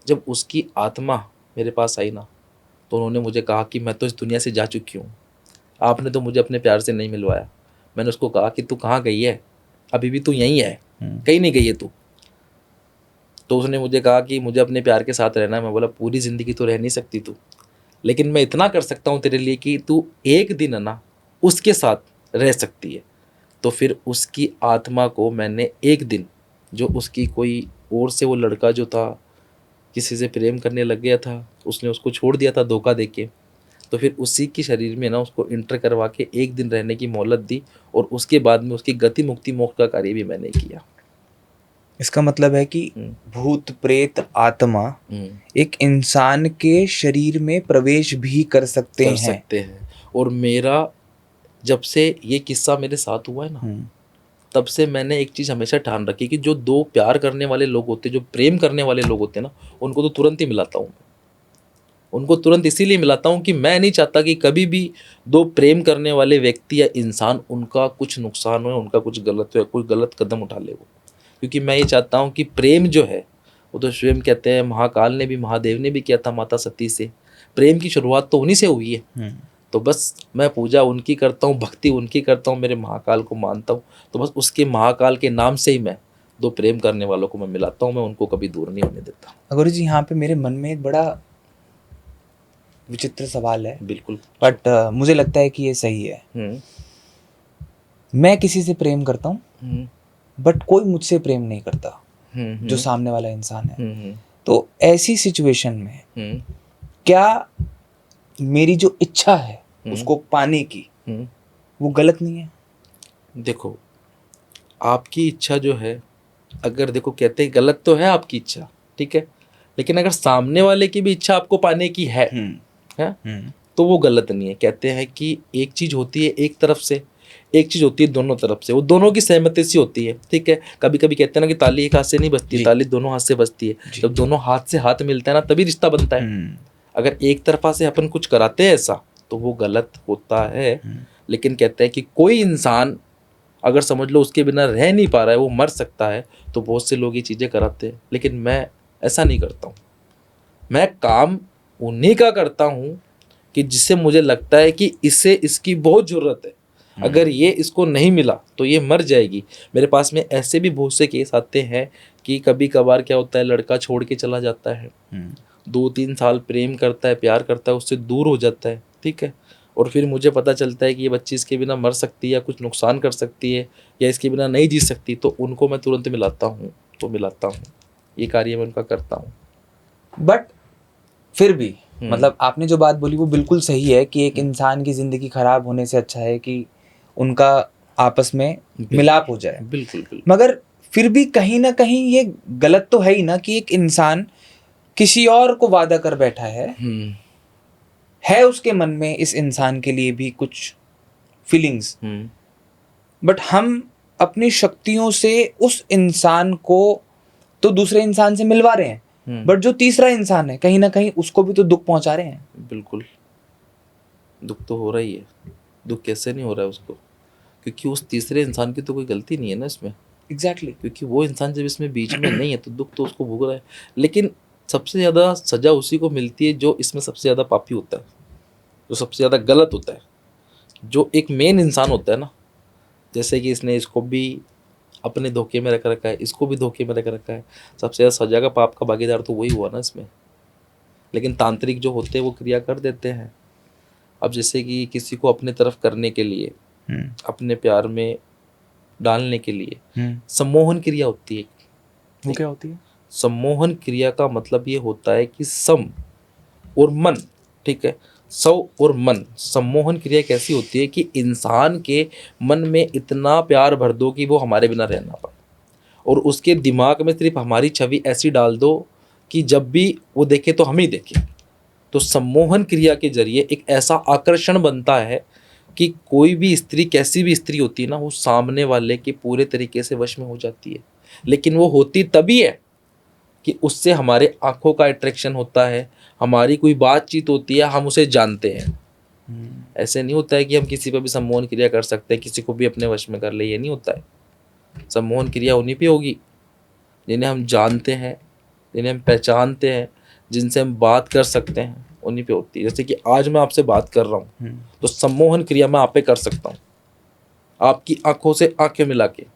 जब उसकी आत्मा मेरे पास आई ना, तो उन्होंने मुझे कहा कि मैं तो इस दुनिया से जा चुकी हूँ, आपने तो मुझे अपने प्यार से नहीं मिलवाया। मैंने उसको कहा कि तू कहाँ गई है, अभी भी तू यहीं है, कहीं नहीं गई है तू। तो उसने मुझे कहा कि मुझे अपने प्यार के साथ रहना है। मैं बोला पूरी ज़िंदगी तो रह नहीं सकती तू, लेकिन मैं इतना कर सकता हूँ तेरे लिए कि तू एक दिन है ना उसके साथ रह सकती है। तो फिर उसकी आत्मा को मैंने एक दिन, जो उसकी कोई और से वो लड़का जो था किसी से प्रेम करने लग गया था, उसने उसको छोड़ दिया था धोखा दे के, तो फिर उसी के शरीर में ना उसको इंटर करवा के एक दिन रहने की मोहलत दी। और उसके बाद में उसकी गति मुक्ति मोक्ष का कार्य भी मैंने किया। इसका मतलब है कि भूत, प्रेत, आत्मा एक इंसान के शरीर में प्रवेश भी कर सकते हैं। और मेरा जब से ये किस्सा मेरे साथ हुआ है ना, तब से मैंने एक चीज़ हमेशा ठान रखी कि जो दो प्यार करने वाले लोग होते हैं, जो प्रेम करने वाले लोग होते हैं ना, उनको तो तुरंत ही मिलाता हूँ। उनको तुरंत इसीलिए मिलाता हूँ कि मैं नहीं चाहता कि कभी भी दो प्रेम करने वाले व्यक्ति या इंसान, उनका कुछ नुकसान हो, उनका कुछ गलत हो, कोई गलत कदम उठा ले वो। क्योंकि मैं ये चाहता हूँ कि प्रेम जो है वो तो स्वयं कहते हैं, महाकाल ने भी, महादेव ने भी किया था माता सती से। प्रेम की शुरुआत तो उन्हीं से हुई है। तो बस मैं पूजा उनकी करता हूँ, भक्ति उनकी करता हूँ, मेरे महाकाल को मानता हूँ। तो बस उसके महाकाल के नाम से ही मैं दो प्रेम करने वालों को मैं मिलाता हूँ, मैं उनको कभी दूर नहीं होने देता। गुरु जी, यहाँ पे मेरे मन में एक बड़ा विचित्र सवाल है, बिल्कुल। बट मुझे लगता है कि ये सही है। हम्म, मैं किसी से प्रेम करता हूँ, हम्म, बट कोई मुझसे प्रेम नहीं करता, हम्म, जो सामने वाला इंसान है। हम्म, तो ऐसी सिचुएशन में हम्म, क्या मेरी जो इच्छा है हम्म, उसको पाने की, हम्म। वो गलत नहीं है? देखो, आपकी इच्छा जो है, अगर देखो कहते हैं गलत तो है आपकी इच्छा, ठीक है, लेकिन अगर सामने वाले की भी इच्छा आपको पाने की है तो वो गलत नहीं है। कहते हैं कि एक चीज होती है एक तरफ से, एक चीज होती है दोनों तरफ से, वो दोनों की सहमति से होती है, ठीक है। कभी कभी कहते हैं ना कि ताली एक हाथ से नहीं बजती, जी। ताली दोनों हाथ से बजती है। जी। जब दोनों हाथ से हाथ मिलता है ना, तभी रिश्ता बनता है। अगर एक तरफा से अपन कुछ कराते हैं ऐसा, तो वो गलत होता है। लेकिन कहते हैं कि कोई इंसान अगर समझ लो उसके बिना रह नहीं पा रहा है, वो मर सकता है, तो बहुत से लोग ये चीज़ें कराते हैं। लेकिन मैं ऐसा नहीं करता हूँ। मैं काम उन्हीं का करता हूँ कि जिससे मुझे लगता है कि इससे इसकी बहुत ज़रूरत है। अगर ये इसको नहीं मिला तो ये मर जाएगी। मेरे पास में ऐसे भी बहुत से केस आते हैं कि कभी कभार क्या होता है, लड़का छोड़ के चला जाता है, 2-3 साल प्रेम करता है, प्यार करता है, उससे दूर हो जाता है, ठीक है, और फिर मुझे पता चलता है कि ये बच्ची इसके बिना मर सकती है या कुछ नुकसान कर सकती है या इसके बिना नहीं जी सकती, तो उनको मैं तुरंत मिलाता हूँ, तो मिलाता हूँ। ये कार्य मैं उनका करता हूँ। बट फिर भी मतलब आपने जो बात बोली वो बिल्कुल सही है कि एक इंसान की ज़िंदगी खराब होने से अच्छा है कि उनका आपस में मिलाप हो जाए। बिल्कुल बिल्कुल। मगर फिर भी कहीं ना कहीं ये गलत तो है ही ना कि एक इंसान किसी और को वादा कर बैठा है उसके मन में इस इंसान के लिए भी कुछ फीलिंग्स, बट हम अपनी शक्तियों से उस इंसान को तो दूसरे इंसान से मिलवा रहे हैं, बट जो तीसरा इंसान है कहीं ना कहीं उसको भी तो दुख पहुंचा रहे हैं। बिल्कुल, दुख तो हो रहा ही है। दुख कैसे नहीं हो रहा है उसको, क्योंकि उस तीसरे इंसान की तो कोई गलती नहीं है ना इसमें। एग्जैक्टली। क्योंकि वो इंसान जब इसमें बीच में नहीं है तो दुख तो उसको भोग रहा है। लेकिन सबसे ज़्यादा सज़ा उसी को मिलती है जो इसमें सबसे ज़्यादा पापी होता है, जो सबसे ज़्यादा गलत होता है, जो एक मेन इंसान होता है ना। जैसे कि इसने इसको भी अपने धोखे में रख रखा है, इसको भी धोखे में रख रखा है, सबसे ज़्यादा सजा का पाप का भागीदार तो वही हुआ ना इसमें। लेकिन तांत्रिक जो होते हैं वो क्रिया कर देते हैं। अब जैसे कि किसी को अपने तरफ करने के लिए, अपने प्यार में डालने के लिए सम्मोहन क्रिया होती है। वो क्या होती है? सम्मोहन क्रिया का मतलब ये होता है कि सम और मन, ठीक है, सौ और मन। सम्मोहन क्रिया कैसी होती है कि इंसान के मन में इतना प्यार भर दो कि वो हमारे बिना रह ना पाए, और उसके दिमाग में सिर्फ हमारी छवि ऐसी डाल दो कि जब भी वो देखे तो हम ही देखें। तो सम्मोहन क्रिया के जरिए एक ऐसा आकर्षण बनता है कि कोई भी स्त्री, कैसी भी स्त्री होती है ना, वो सामने वाले के पूरे तरीके से वश में हो जाती है। लेकिन वो होती तभी है कि उससे हमारे आंखों का अट्रैक्शन होता है, हमारी कोई बातचीत होती है, हम उसे जानते हैं। ऐसे नहीं होता है कि हम किसी पर भी सम्मोहन क्रिया कर सकते हैं, किसी को भी अपने वश में कर ले, ये नहीं होता है। सम्मोहन क्रिया उन्हीं पे होगी जिन्हें हम जानते हैं, जिन्हें हम पहचानते हैं, जिनसे हम बात कर सकते हैं, उन्हीं पे होती है। जैसे कि आज मैं आपसे बात कर रहा हूँ तो सम्मोहन क्रिया मैं आप पे कर सकता हूँ, आपकी आंखों से आंखें मिला के।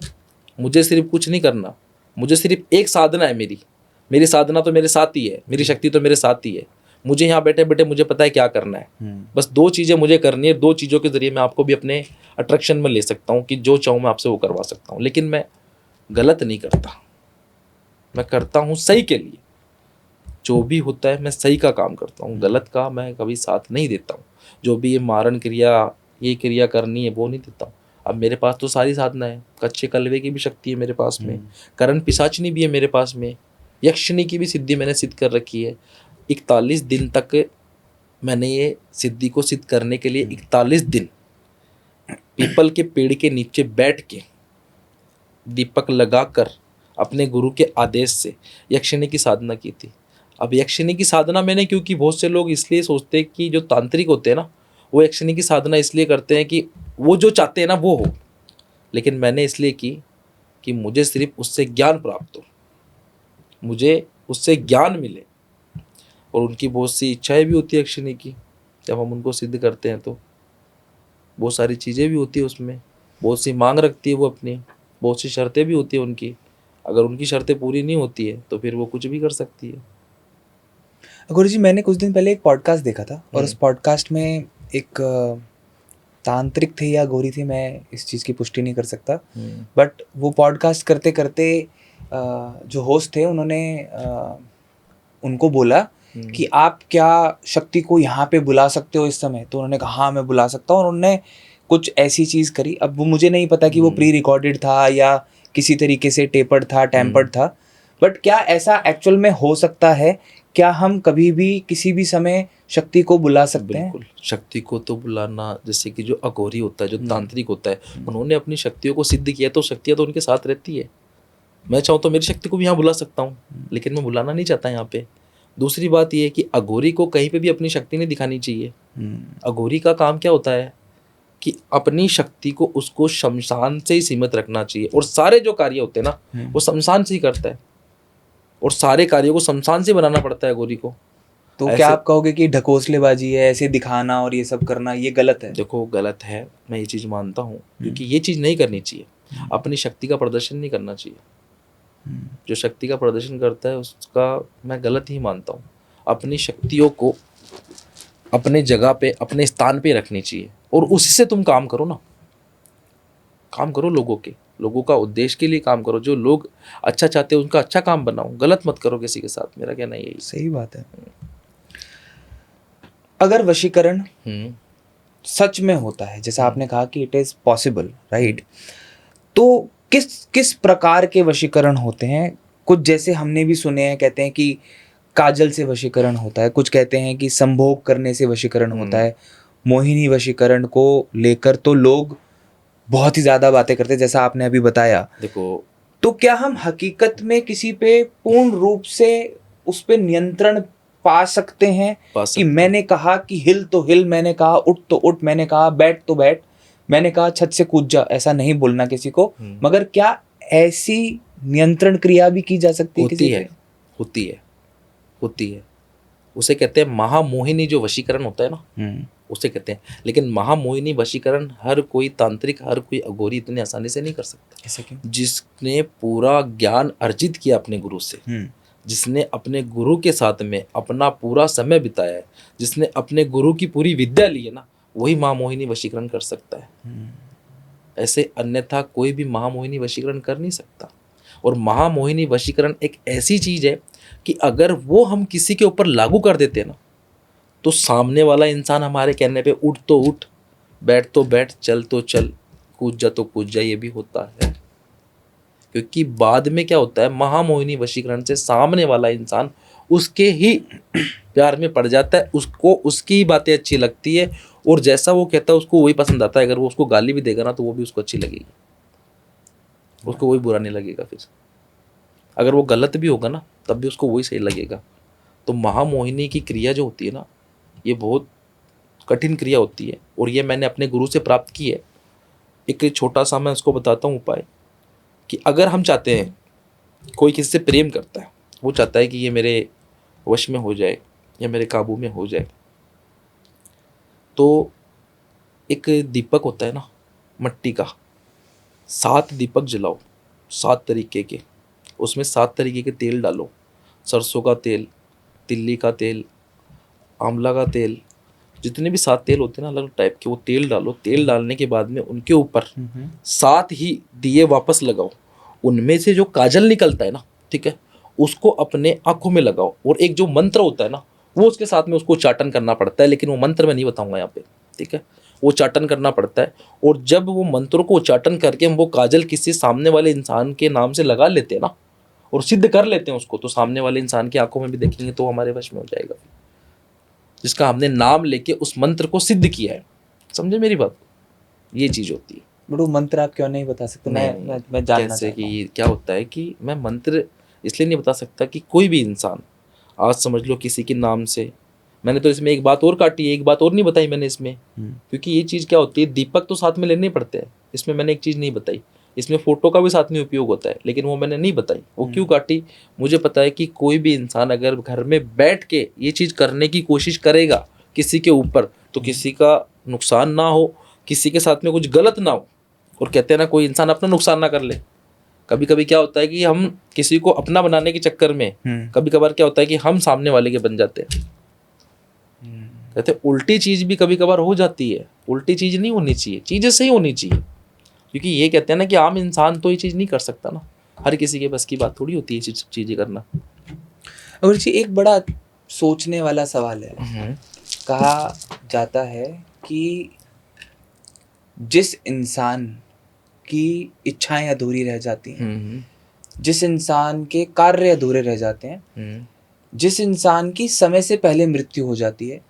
मुझे सिर्फ कुछ नहीं करना, मुझे सिर्फ एक साधना है, मेरी साधना तो मेरे साथ ही है, मेरी शक्ति तो मेरे साथ ही है। मुझे यहाँ बैठे बैठे मुझे पता है क्या करना है। बस 2 चीज़ें मुझे करनी है, 2 चीज़ों के जरिए मैं आपको भी अपने अट्रैक्शन में ले सकता हूँ कि जो चाहूँ मैं आपसे वो करवा सकता हूँ। लेकिन मैं गलत नहीं करता, मैं करता हूँ सही के लिए। जो भी होता है मैं सही का काम करता हूँ, गलत का मैं कभी साथ नहीं देता हूँ। जो भी ये मारण क्रिया, ये क्रिया करनी है, वो नहीं देता हूँ। अब मेरे पास तो सारी साधना है, कच्चे कलवे की भी शक्ति है मेरे पास में, करण पिशाचनी भी है मेरे पास में, यक्षिणी की भी सिद्धि मैंने सिद्ध कर रखी है। 41 दिन तक मैंने ये सिद्धि को सिद्ध करने के लिए 41 दिन पीपल के पेड़ के नीचे बैठ के दीपक लगाकर अपने गुरु के आदेश से यक्षिणी की साधना की थी। अब यक्षिणी की साधना मैंने, क्योंकि बहुत से लोग इसलिए सोचते हैं कि जो तांत्रिक होते हैं ना, वो यक्षिणी की साधना इसलिए करते हैं कि वो जो चाहते हैं ना वो हो। लेकिन मैंने इसलिए की कि मुझे सिर्फ उससे ज्ञान प्राप्त हो, मुझे उससे ज्ञान मिले। और उनकी बहुत सी इच्छाएं भी होती है यक्षिणी की, जब हम उनको सिद्ध करते हैं तो बहुत सारी चीज़ें भी होती है उसमें, बहुत सी मांग रखती है वो अपनी, बहुत सी शर्तें भी होती है उनकी। अगर उनकी शर्तें पूरी नहीं होती है तो फिर वो कुछ भी कर सकती है। गुरुजी, मैंने कुछ दिन पहले एक पॉडकास्ट देखा था और उस पॉडकास्ट में एक तांत्रिक थे या गौरी थे, मैं इस चीज़ की पुष्टि नहीं कर सकता, बट वो पॉडकास्ट करते करते जो होस्ट थे उन्होंने उनको बोला कि आप क्या शक्ति को यहाँ पे बुला सकते हो इस समय? तो उन्होंने कहा हाँ मैं बुला सकता हूँ, और उन्होंने कुछ ऐसी चीज़ करी। अब वो मुझे नहीं पता कि वो प्री रिकॉर्डेड था या किसी तरीके से टेपर्ड था, टेम्पर्ड था, बट क्या ऐसा एक्चुअल में हो सकता है? क्या हम कभी भी किसी भी समय शक्ति को बुला सकते हैं? बिल्कुल, शक्ति को तो बुलाना, जैसे कि जो अघोरी होता है, जो तांत्रिक होता है, उन्होंने अपनी शक्तियों को सिद्ध किया तो शक्तियाँ तो उनके साथ रहती है। मैं चाहूँ तो मेरी शक्ति को भी यहाँ बुला सकता हूँ, लेकिन मैं बुलाना नहीं चाहता यहाँ पे। दूसरी बात ये है कि अघोरी को कहीं पे भी अपनी शक्ति नहीं दिखानी चाहिए। अघोरी का काम क्या होता है कि अपनी शक्ति को उसको शमशान से ही सीमित रखना चाहिए, और सारे जो कार्य होते हैं ना वो शमशान से ही करता है, और सारे कार्यों को शमशान से बनाना पड़ता है अघोरी को। तो क्या आप कहोगे कि ढकोसलेबाजी है, ऐसे दिखाना और ये सब करना, ये गलत है? देखो, गलत है, मैं ये चीज़ मानता हूँ, क्योंकि ये चीज़ नहीं करनी चाहिए। अपनी शक्ति का प्रदर्शन नहीं करना चाहिए। जो शक्ति का प्रदर्शन करता है उसका मैं गलत ही मानता हूँ। अपनी शक्तियों को अपने जगह पे, अपने स्थान पे रखनी चाहिए, और उसी से तुम काम करो ना। काम करो लोगों का उद्देश्य के लिए काम करो। जो लोग अच्छा चाहते हैं उनका अच्छा काम बनाओ, गलत मत करो किसी के साथ। मेरा कहना यही। सही बात है। अगर वशीकरण सच में होता है, जैसा आपने कहा कि इट इज पॉसिबल, राइट, तो किस प्रकार के वशीकरण होते हैं? कुछ जैसे हमने भी सुने हैं, कहते हैं कि काजल से वशीकरण होता है, कुछ कहते हैं कि संभोग करने से वशीकरण होता है। मोहिनी वशीकरण को लेकर तो लोग बहुत ही ज्यादा बातें करते हैं, जैसा आपने अभी बताया। देखो, तो क्या हम हकीकत में किसी पे पूर्ण रूप से उस पे नियंत्रण पा सकते हैं? कि मैंने कहा कि हिल तो हिल, मैंने कहा उठ तो उठ, मैंने कहा बैठ तो बैठ, मैंने कहा छत से कूद जा, ऐसा नहीं बोलना किसी को, मगर क्या ऐसी नियंत्रण क्रिया भी की जा सकती है किसी पे? होती है। उसे कहते हैं महामोहिनी जो वशीकरण होता है ना, उसे कहते हैं। लेकिन महामोहिनी वशीकरण हर कोई तांत्रिक, हर कोई अघोरी इतनी आसानी से नहीं कर सकता। ऐसे क्यों? जिसने पूरा ज्ञान अर्जित किया अपने गुरु से, जिसने अपने गुरु के साथ में अपना पूरा समय बिताया है, जिसने अपने गुरु की पूरी विद्या ली है ना, वही महामोहिनी वशीकरण कर सकता है। ऐसे अन्यथा कोई भी महामोहिनी वशीकरण कर नहीं सकता। और महामोहिनी वशीकरण एक ऐसी चीज है कि अगर वो हम किसी के ऊपर लागू कर देते हैं ना, तो सामने वाला इंसान हमारे कहने पे उठ तो उठ, बैठ तो बैठ, चल तो चल, कूद जा तो कूद जा, ये भी होता है। क्योंकि बाद में क्या होता है, महामोहिनी वशीकरण से सामने वाला इंसान उसके ही प्यार में पड़ जाता है, उसको उसकी ही बातें अच्छी लगती है, और जैसा वो कहता है उसको वही पसंद आता है। अगर वो उसको गाली भी देगा ना तो वो भी उसको अच्छी लगेगी, उसको वही बुरा नहीं लगेगा। फिर अगर वो गलत भी होगा ना तब भी उसको वही सही लगेगा। तो महामोहिनी की क्रिया जो होती है ना, ये बहुत कठिन क्रिया होती है, और ये मैंने अपने गुरु से प्राप्त की है। एक छोटा सा मैं उसको बताता हूँ उपाय, कि अगर हम चाहते हैं, कोई किसी से प्रेम करता है, वो चाहता है कि ये मेरे वश में हो जाए या मेरे काबू में हो जाए, तो एक दीपक होता है ना मट्टी का, 7 दीपक जलाओ, 7 तरीके के, उसमें 7 तरीके के तेल डालो, सरसों का तेल, तिल्ली का तेल, आंवला का तेल, जितने भी 7 तेल होते हैं ना अलग टाइप के, वो तेल डालो। तेल डालने के बाद में उनके ऊपर 7 ही दिए वापस लगाओ। उनमें से जो काजल निकलता है ना, ठीक है, उसको अपने आंखों में लगाओ, और एक जो मंत्र होता है ना वो उसके साथ में उसको उच्चाटन करना पड़ता है, लेकिन वो मंत्र मैं नहीं बताऊंगा यहाँ पे, ठीक है, वो उच्चाटन करना पड़ता है। और जब वो मंत्रों को उच्चाटन करके हम वो काजल किसी सामने वाले इंसान के नाम से लगा लेते हैं ना, और सिद्ध कर लेते हैं उसको, तो सामने वाले इंसान की आंखों में भी देखेंगे तो हमारे वश में हो जाएगा, जिसका हमने नाम लेके उस मंत्र को सिद्ध किया है। समझे मेरी बात? ये चीज होती है। बड़ो मंत्र आप क्यों नहीं बता सकते? मैं जानना चाहता हूं। कि क्या होता है कि मैं मंत्र इसलिए नहीं बता सकता कि कोई भी इंसान, आज समझ लो किसी के नाम से, मैंने तो इसमें एक बात और काटी है, एक बात और नहीं बताई मैंने इसमें, क्योंकि ये चीज़ क्या होती है, दीपक तो साथ में लेने पड़ते हैं, इसमें मैंने एक चीज़ नहीं बताई, इसमें फोटो का भी साथ में उपयोग होता है, लेकिन वो मैंने नहीं बताई। वो क्यों काटी? मुझे पता है कि कोई भी इंसान अगर घर में बैठ के ये चीज़ करने की कोशिश करेगा किसी के ऊपर, तो किसी का नुकसान ना हो, किसी के साथ में कुछ गलत ना हो। और कहते हैं ना, कोई इंसान अपना नुकसान ना कर ले, कभी कभी क्या होता है कि हम किसी को अपना बनाने के चक्कर में कभी कभार क्या होता है कि हम सामने वाले के बन जाते हैं। कहते हैं उल्टी चीज भी कभी कभार हो जाती है, उल्टी चीज नहीं होनी चाहिए, चीजें सही होनी चाहिए। क्योंकि ये कहते हैं ना कि आम इंसान तो ये चीज नहीं कर सकता ना, हर किसी के बस की बात थोड़ी होती है ये सब चीजें करना। और जी एक बड़ा सोचने वाला सवाल है। कहा जाता है कि जिस इंसान की इच्छाएं अधूरी रह जाती हैं, जिस इंसान के कार्य अधूरे रह जाते हैं, जिस इंसान की समय से पहले मृत्यु हो जाती है,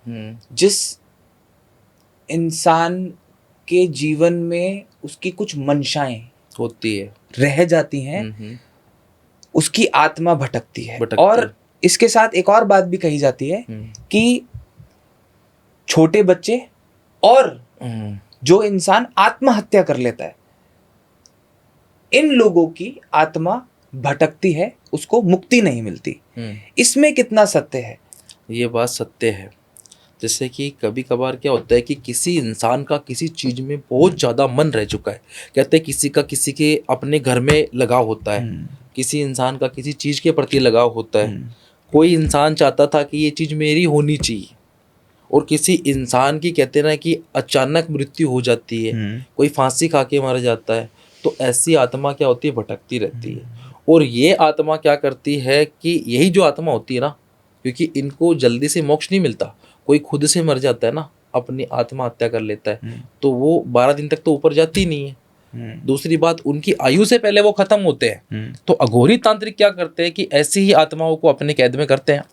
जिस इंसान के जीवन में उसकी कुछ मंशाएं होती है, रह जाती हैं, उसकी आत्मा भटकती है। और है। इसके साथ एक और बात भी कही जाती है कि छोटे बच्चे और जो इंसान आत्महत्या कर लेता है, इन लोगों की आत्मा भटकती है, उसको मुक्ति नहीं मिलती। इसमें कितना सत्य है? ये बात सत्य है। जैसे कि कभी कभार क्या होता है कि किसी इंसान का किसी चीज में बहुत ज्यादा मन रह चुका है, कहते हैं किसी का किसी के अपने घर में लगाव होता है, किसी इंसान का किसी चीज के प्रति लगाव होता है। कोई इंसान चाहता था कि ये चीज मेरी होनी चाहिए, और किसी इंसान की कहते हैं ना कि अचानक मृत्यु हो जाती है, कोई फांसी खा के मर जाता है, तो ऐसी आत्मा क्या होती है, भटकती रहती है। और ये आत्मा क्या करती है कि यही जो आत्मा होती है ना, क्योंकि इनको जल्दी से मोक्ष नहीं मिलता, कोई खुद से मर जाता है ना, अपनी आत्महत्या कर लेता है, तो वो 12 दिन तक तो ऊपर जाती नहीं है। दूसरी बात, उनकी आयु से पहले वो खत्म होते हैं। तो अघोरी तांत्रिक क्या करते हैं कि ऐसी ही आत्माओं को अपने कैद में करते हैं,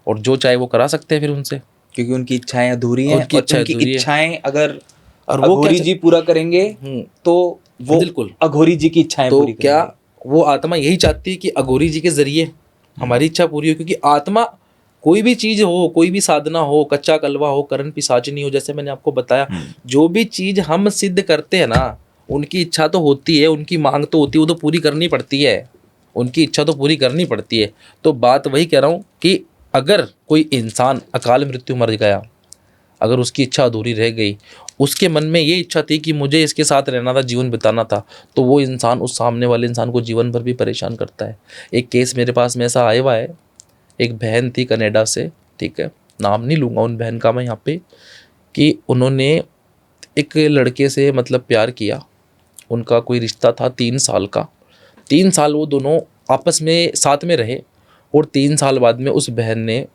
और जो चाहे वो करा सकते हैं फिर उनसे, क्योंकि उनकी इच्छाएं अधूरी हैं। उनकी इच्छाएं अगर और वो अघोरी जी पूरा करेंगे तो वो बिल्कुल अघोरी जी की इच्छाएं तो पूरी करेंगे। क्या वो आत्मा यही चाहती है कि अघोरी जी के जरिए हमारी इच्छा पूरी हो। क्योंकि आत्मा कोई भी चीज हो, कोई भी साधना हो, कच्चा कलवा हो, करण पिशाचिनी हो, जैसे मैंने आपको बताया, जो भी चीज हम सिद्ध करते हैं ना, उनकी इच्छा तो होती है, उनकी मांग तो होती है, वो तो पूरी करनी पड़ती है, उनकी इच्छा तो पूरी करनी पड़ती है। तो बात वही कह रहा हूँ कि अगर कोई इंसान अकाल मृत्यु मर गया, अगर उसकी इच्छा अधूरी रह गई, उसके मन में ये इच्छा थी कि मुझे इसके साथ रहना था, जीवन बिताना था, तो वो इंसान उस सामने वाले इंसान को जीवन भर भी परेशान करता है। एक केस मेरे पास में ऐसा आया हुआ है, एक बहन थी कनाडा से, ठीक है, नाम नहीं लूँगा उन बहन का मैं यहाँ पे, कि उन्होंने एक लड़के से मतलब प्यार किया, उनका कोई रिश्ता था 3 साल का, 3 साल वो दोनों आपस में साथ में रहे, और 3 साल बाद में उस बहन ने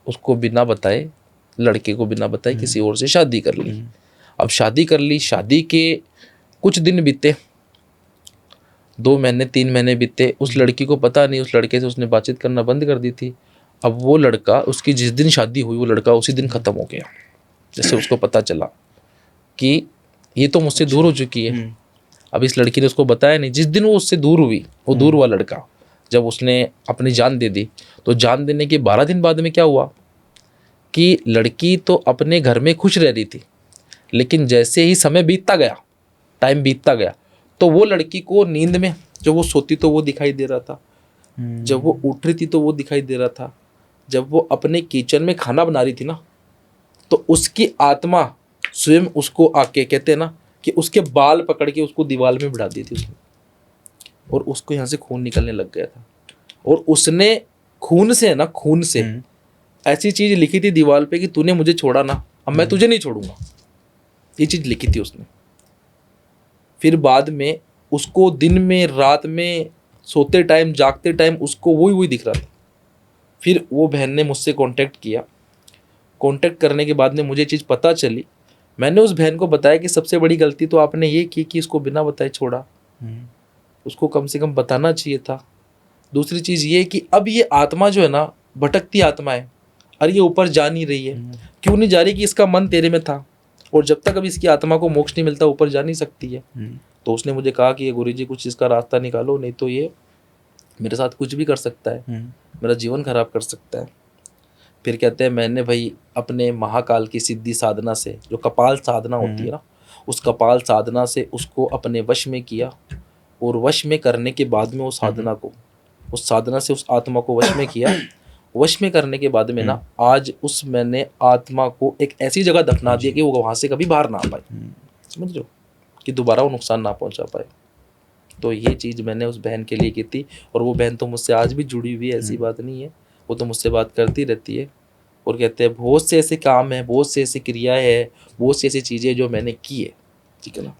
उसको बिना बताए, लड़के को बिना बताए किसी और से शादी कर ली। अब शादी कर ली, शादी के कुछ दिन बीते, 2 महीने 3 महीने बीते, उस लड़की को पता नहीं, उस लड़के से उसने बातचीत करना बंद कर दी थी। अब वो लड़का, उसकी जिस दिन शादी हुई, वो लड़का उसी दिन ख़त्म हो गया। जैसे उसको पता चला कि ये तो मुझसे दूर हो चुकी है। अब इस लड़की ने उसको बताया नहीं, जिस दिन वो उससे दूर हुई, वो दूर हुआ लड़का, जब उसने अपनी जान दे दी, तो जान देने के 12 दिन बाद में क्या हुआ कि लड़की तो अपने घर में खुश रह रही थी, लेकिन जैसे ही समय बीतता गया, टाइम बीतता गया, तो वो लड़की को नींद में जब वो सोती तो वो दिखाई दे रहा था, जब वो उठ रही थी तो वो दिखाई दे रहा था, जब वो अपने किचन में खाना बना रही थी ना, तो उसकी आत्मा स्वयं उसको आके, कहते हैं ना कि उसके बाल पकड़ के उसको दीवार में बिठा दी थी उसने, और उसको यहाँ से खून निकलने लग गया था, और उसने खून से ना, खून से ऐसी चीज लिखी थी दीवार पे कि तूने मुझे छोड़ा ना, अब मैं तुझे नहीं छोड़ूंगा, ये चीज लिखी थी उसने। फिर बाद में उसको दिन में, रात में, सोते टाइम, जागते टाइम उसको वही दिख रहा था। फिर वो बहन ने मुझसे कांटेक्ट किया, कांटेक्ट करने के बाद में मुझे चीज़ पता चली। मैंने उस बहन को बताया कि सबसे बड़ी गलती तो आपने ये की कि इसको बिना बताए छोड़ा, उसको कम से कम बताना चाहिए था। दूसरी चीज़ ये कि अब ये आत्मा जो है ना, भटकती आत्मा है, और ये ऊपर जा नहीं रही है। क्यों नहीं जा रही? कि इसका मन तेरे में था, और जब तक अब इसकी आत्मा को मोक्ष नहीं मिलता, ऊपर जा नहीं सकती है। तो उसने मुझे कहा कि ये गुरुजी कुछ इसका रास्ता निकालो, नहीं तो ये मेरे साथ कुछ भी कर सकता है, मेरा जीवन खराब कर सकता है। फिर कहते हैं मैंने भाई अपने महाकाल की सिद्धि साधना से, जो कपाल साधना होती है ना, उस कपाल साधना से उसको अपने वश में किया, और वश में करने के बाद में उस साधना से उस आत्मा को वश में किया। वश में करने के बाद में ना, आज उस मैंने आत्मा को एक ऐसी जगह दफना दिया कि वो वहाँ से कभी बाहर ना आ पाए, समझ लो, कि दोबारा वो नुकसान ना पहुँचा पाए। तो ये चीज़ मैंने उस बहन के लिए की थी, और वो बहन तो मुझसे आज भी जुड़ी हुई है, ऐसी बात नहीं है, वो तो मुझसे बात करती रहती है और कहते हैं बहुत से ऐसे काम हैं, बहुत से ऐसी क्रियाएं हैं, बहुत सी ऐसी चीज़ें जो मैंने की है, ठीक है ना।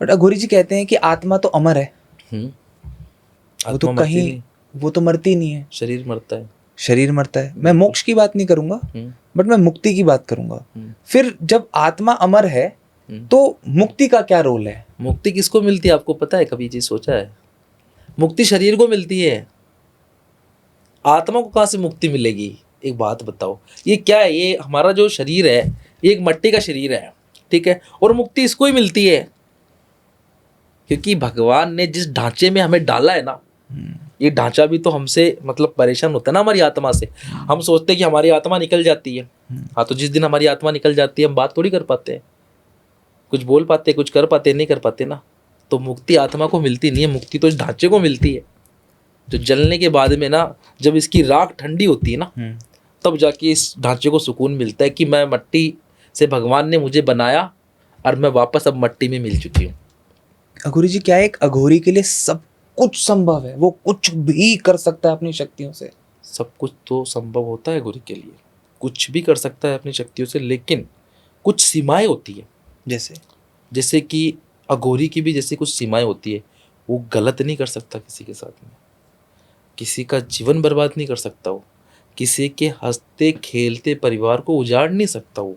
बट अघोरी जी कहते हैं कि आत्मा तो अमर है, हम्म। वो तो आत्मा मरती कहीं, नहीं, वो तो मरती नहीं है, शरीर मरता है। शरीर मरता है। मैं मोक्ष की बात नहीं करूंगा, हम्म, बट मैं मुक्ति की बात करूंगा। हम्म, फिर जब आत्मा अमर है हम्म। तो मुक्ति का क्या रोल है? मुक्ति किसको मिलती है आपको पता है? कभी चीज सोचा है? मुक्ति शरीर को मिलती है, आत्मा को कहाँ से मुक्ति मिलेगी? एक बात बताओ, ये क्या है? ये हमारा जो शरीर है ये एक मिट्टी का शरीर है, ठीक है, और मुक्ति इसको ही मिलती है, क्योंकि भगवान ने जिस ढांचे में हमें डाला है ना, ये ढांचा भी तो हमसे मतलब परेशान होता है ना हमारी आत्मा से। हम सोचते हैं कि हमारी आत्मा निकल जाती है, हाँ, तो जिस दिन हमारी आत्मा निकल जाती है हम बात थोड़ी कर पाते हैं, कुछ बोल पाते, कुछ कर पाते, नहीं कर पाते ना। तो मुक्ति आत्मा को मिलती नहीं है, मुक्ति तो इस ढांचे को मिलती है। जो जलने के बाद में ना, जब इसकी राख ठंडी होती है ना, तब जाके इस ढांचे को सुकून मिलता है कि मैं मिट्टी से भगवान ने मुझे बनाया और मैं वापस अब मिट्टी में मिल चुकी हूँ। अघोरी जी, क्या एक अघोरी के लिए सब कुछ संभव है? वो कुछ भी कर सकता है अपनी शक्तियों से? सब कुछ तो संभव होता है गुरु के लिए, कुछ भी कर सकता है अपनी शक्तियों से, लेकिन कुछ सीमाएं होती है। जैसे कि अघोरी की भी जैसे कुछ सीमाएं होती है। वो गलत नहीं कर सकता किसी के साथ में, किसी का जीवन बर्बाद नहीं कर सकता, वो किसी के हंसते खेलते परिवार को उजाड़ नहीं सकता। वो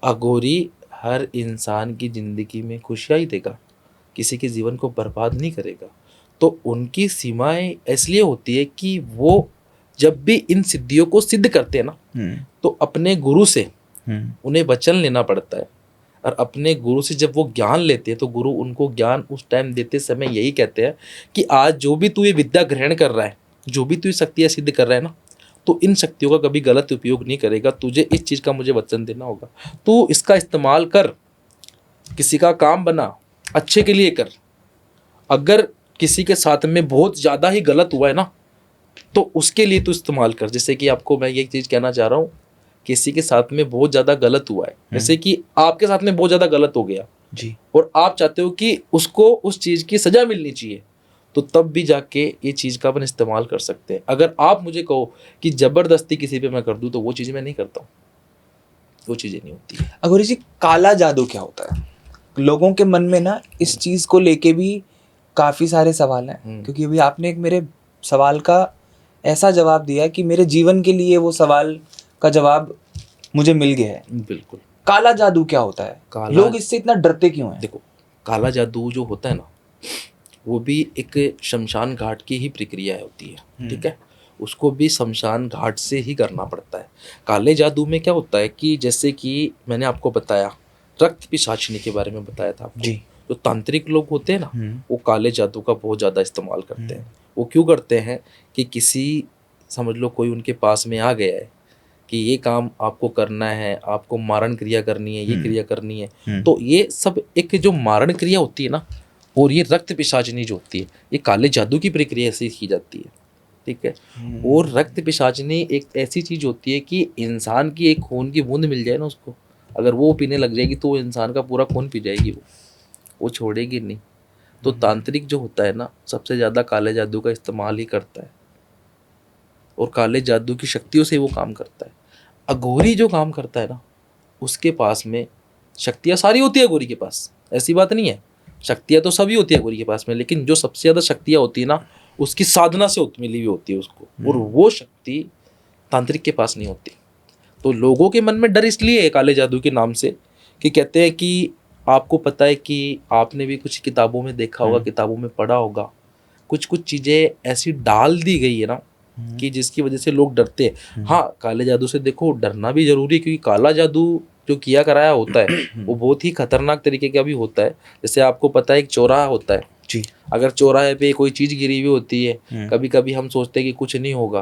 अघोरी हर इंसान की जिंदगी में खुशियाँ ही देगा, किसी के जीवन को बर्बाद नहीं करेगा। तो उनकी सीमाएं इसलिए होती है कि वो जब भी इन सिद्धियों को सिद्ध करते हैं ना, तो अपने गुरु से उन्हें वचन लेना पड़ता है, और अपने गुरु से जब वो ज्ञान लेते हैं तो गुरु उनको ज्ञान उस टाइम देते समय यही कहते हैं कि आज जो भी तू ये विद्या ग्रहण कर रहा है, जो भी तू ये शक्तियाँ सिद्ध कर रहा है ना, तो इन शक्तियों का कभी गलत उपयोग नहीं करेगा, तुझे इस चीज़ का मुझे वचन देना होगा, तू इसका इस्तेमाल कर, किसी का काम बना, अच्छे के लिए कर। अगर किसी के साथ में बहुत ज़्यादा ही गलत हुआ है ना, तो उसके लिए तू इस्तेमाल कर। जैसे कि आपको मैं ये चीज़ कहना चाह रहा हूँ, किसी के साथ में बहुत ज़्यादा गलत हुआ है, जैसे कि आपके साथ में बहुत ज़्यादा गलत हो गया जी, और आप चाहते हो कि उसको उस चीज़ की सज़ा मिलनी चाहिए, तो तब भी जाके ये चीज़ का अपन इस्तेमाल कर सकते हैं। अगर आप मुझे कहो कि ज़बरदस्ती किसी पे मैं कर दूँ, तो वो चीज़ मैं नहीं करता हूँ, वो चीज़ें नहीं होती। अघोरी जी, काला जादू क्या होता है? लोगों के मन में ना इस चीज को लेके भी काफी सारे सवाल हैं, क्योंकि अभी आपने एक मेरे सवाल का ऐसा जवाब दिया कि मेरे जीवन के लिए वो सवाल का जवाब मुझे मिल गया है। बिल्कुल। काला जादू क्या होता है? लोग इससे इतना डरते क्यों हैं? देखो, काला जादू जो होता है ना, वो भी एक शमशान घाट की ही प्रक्रिया होती है, ठीक है, उसको भी शमशान घाट से ही करना पड़ता है। काले जादू में क्या होता है कि जैसे कि मैंने आपको बताया, रक्त पिशाचिनी के बारे में बताया था आपको जी। जो तांत्रिक लोग होते हैं ना, वो काले जादू का बहुत ज़्यादा इस्तेमाल करते हैं। वो क्यों करते हैं कि किसी, समझ लो कोई उनके पास में आ गया है कि ये काम आपको करना है, आपको मारण क्रिया करनी है, ये क्रिया करनी है, तो ये सब एक जो मारण क्रिया होती है ना, और ये रक्त पिशाचिनी जो होती है, ये काले जादू की प्रक्रिया से की जाती है, ठीक है। और रक्त पिशाचिनी एक ऐसी चीज़ होती है कि इंसान की एक खून की बूंद मिल जाए ना उसको, अगर वो पीने लग जाएगी तो इंसान का पूरा खून पी जाएगी, वो छोड़ेगी नहीं। तो तांत्रिक जो होता है ना, सबसे ज़्यादा काले जादू का इस्तेमाल ही करता है, और काले जादू की शक्तियों से वो काम करता है। अघोरी जो काम करता है ना, उसके पास में शक्तियाँ सारी होती है अघोरी के पास, ऐसी बात नहीं है, शक्तियाँ तो सभी होती है अघोरी के पास में, लेकिन जो सबसे ज़्यादा शक्तियाँ होती है ना, उसकी साधना से मिली हुई होती है उसको, और वो शक्ति तांत्रिक के पास नहीं होती। तो लोगों के मन में डर इसलिए है काले जादू के नाम से कि कहते हैं कि आपको पता है कि आपने भी कुछ किताबों में देखा होगा, किताबों में पढ़ा होगा, कुछ कुछ चीज़ें ऐसी डाल दी गई है ना कि जिसकी वजह से लोग डरते हैं। हाँ, काले जादू से देखो डरना भी जरूरी है, क्योंकि काला जादू जो किया कराया होता है वो बहुत ही खतरनाक तरीके का भी होता है। जैसे आपको पता है एक चौराहा होता है जी, अगर चौराहे पे कोई चीज़ गिरी हुई होती है, कभी कभी हम सोचते हैं कि कुछ नहीं होगा,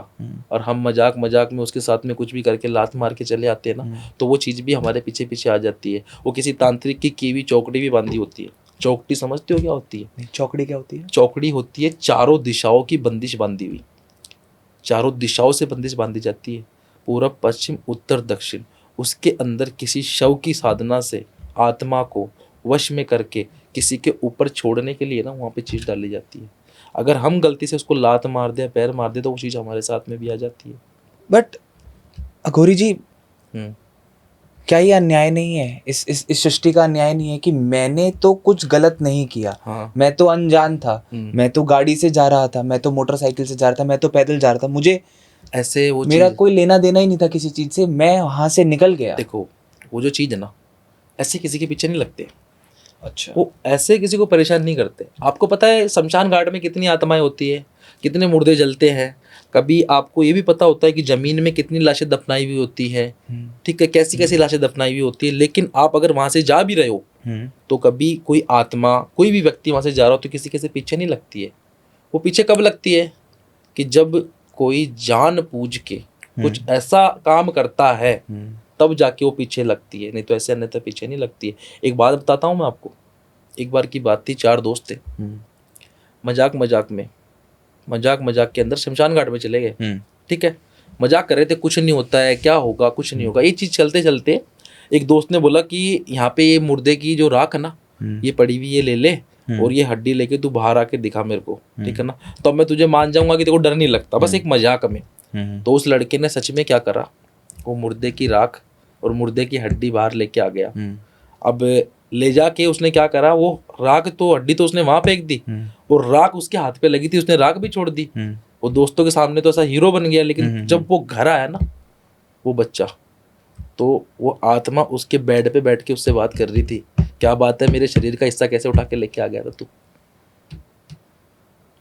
और हम मजाक मजाक में उसके साथ में कुछ भी करके लात मार के चले आते हैं ना, तो वो चीज़ भी हमारे पीछे पीछे आ जाती है। वो किसी तांत्रिक की हुई चौकड़ी भी बांधी होती है। चौकड़ी समझते हो क्या होती है? चौकड़ी क्या होती है? चौकड़ी होती है चारों दिशाओं की बंदिश बांधी हुई, चारों दिशाओं से बंदिश बांधी जाती है, पूरब पश्चिम उत्तर दक्षिण। उसके अंदर किसी शव की साधना से आत्मा को वश में करके किसी के ऊपर छोड़ने के लिए ना वहाँ पे चीज़ डाली जाती है। अगर हम गलती से उसको लात मार दे, पैर मार दे, तो वो चीज़ हमारे साथ में भी आ जाती है। बट अघोरी जी, हम्म, क्या ये अन्याय नहीं है? इस सृष्टि का अन्याय नहीं है कि मैंने तो कुछ गलत नहीं किया, हाँ। मैं तो अनजान था, मैं तो गाड़ी से जा रहा था, मैं तो मोटरसाइकिल से जा रहा था, मैं तो पैदल जा रहा था, मुझे ऐसे वो मेरा चीज़, कोई लेना देना ही नहीं था किसी चीज से, मैं वहां से निकल गया। देखो वो जो चीज़ है ना, ऐसे किसी के पीछे नहीं लगते, अच्छा। वो ऐसे किसी को परेशान नहीं करते। आपको पता है शमशान घाट में कितनी आत्माएं होती है, कितने मुर्दे जलते हैं। कभी आपको ये भी पता होता है कि ज़मीन में कितनी लाशें दफनाई हुई होती है, ठीक है, कैसी कैसी लाशें दफनाई हुई होती है। लेकिन आप अगर वहाँ से जा भी रहे हो तो कभी कोई आत्मा, कोई भी व्यक्ति वहाँ से जा रहा हो तो किसी के से पीछे नहीं लगती है। वो पीछे कब लगती है कि जब कोई जान बूझ के कुछ ऐसा काम करता है, तब जाके वो पीछे लगती है, नहीं तो ऐसे अन्यथा पीछे नहीं लगती है। एक बात बताता हूँ मैं आपको। एक बार की बात थी, 4 दोस्त थे, मजाक मजाक के अंदर शमशान घाट में चले गए। ठीक है, मजाक कर रहे थे, कुछ नहीं होता है, क्या होगा, कुछ नहीं होगा। ये चीज़ चलते चलते एक दोस्त ने बोला कि यहाँ पे ये मुर्दे की जो राख है ना, ये पड़ी हुई, ये ले ले और ये हड्डी लेके तू बाहर आके दिखा मेरे को, ठीक है ना, तो अब मैं तुझे मान जाऊंगा कि तेरे को डर नहीं लगता, बस एक मजाक में। तो उस लड़के ने सच में क्या करा, वो मुर्दे की राख और मुर्दे की हड्डी बाहर लेके आ गया। अब ले जाके उसने क्या करा, वो राख तो, हड्डी तो उसने वहां फेंक दी और राख उसके हाथ पे लगी थी, उसने राख भी छोड़ दी। वो दोस्तों के सामने तो ऐसा हीरो बन गया, लेकिन जब वो घर आया ना वो बच्चा, तो वो आत्मा उसके बेड पे बैठ के उससे बात कर रही थी, क्या बात है, मेरे शरीर का हिस्सा कैसे उठा के लेके आ गया था तू,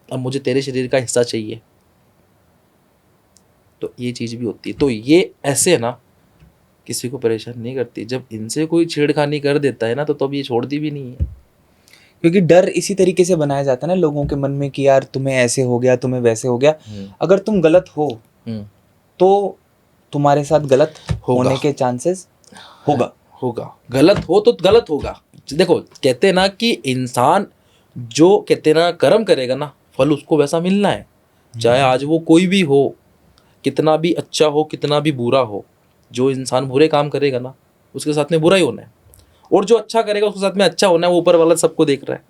अब मुझे तेरे शरीर का हिस्सा चाहिए। तो ये चीज़ भी होती है। तो ये ऐसे है ना, किसी को परेशान नहीं करती। जब इनसे कोई छेड़खानी कर देता है ना, तो अब ये छोड़ती भी नहीं है। क्योंकि डर इसी तरीके से बनाया जाता है ना लोगों के मन में कि यार तुम्हें ऐसे हो गया, तुम्हें वैसे हो गया, अगर तुम गलत हो तो तुम्हारे साथ गलत होने के चांसेस होगा। गलत हो तो गलत होगा। देखो कहते हैं ना कि इंसान जो कहते हैं ना कर्म करेगा ना, फल उसको वैसा मिलना है। चाहे आज वो कोई भी हो, कितना भी अच्छा हो, कितना भी बुरा हो, जो इंसान बुरे काम करेगा ना उसके साथ में बुरा ही होना है, और जो अच्छा करेगा उसके साथ में अच्छा होना है। वो ऊपर वाला सबको देख रहा है।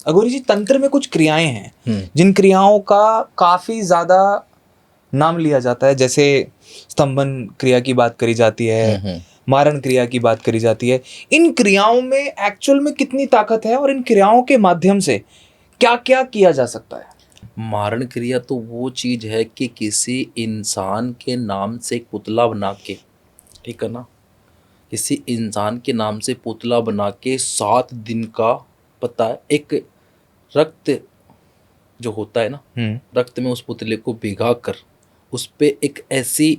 अघोरी जी, तंत्र में कुछ क्रियाएं हैं जिन क्रियाओं का काफी ज्यादा नाम लिया जाता है, जैसे स्तंभन क्रिया की बात करी जाती है, मारण क्रिया की बात करी जाती है। इन क्रियाओं में एक्चुअल में कितनी ताकत है और इन क्रियाओं के माध्यम से क्या क्या किया जा सकता है? मारण क्रिया तो वो चीज़ है कि किसी इंसान के नाम से एक पुतला बना के, ठीक है ना, किसी इंसान के नाम से पुतला बना के 7 दिन का, पता है, एक रक्त जो होता है ना, रक्त में उस पुतले को भिगा कर उस पे एक ऐसी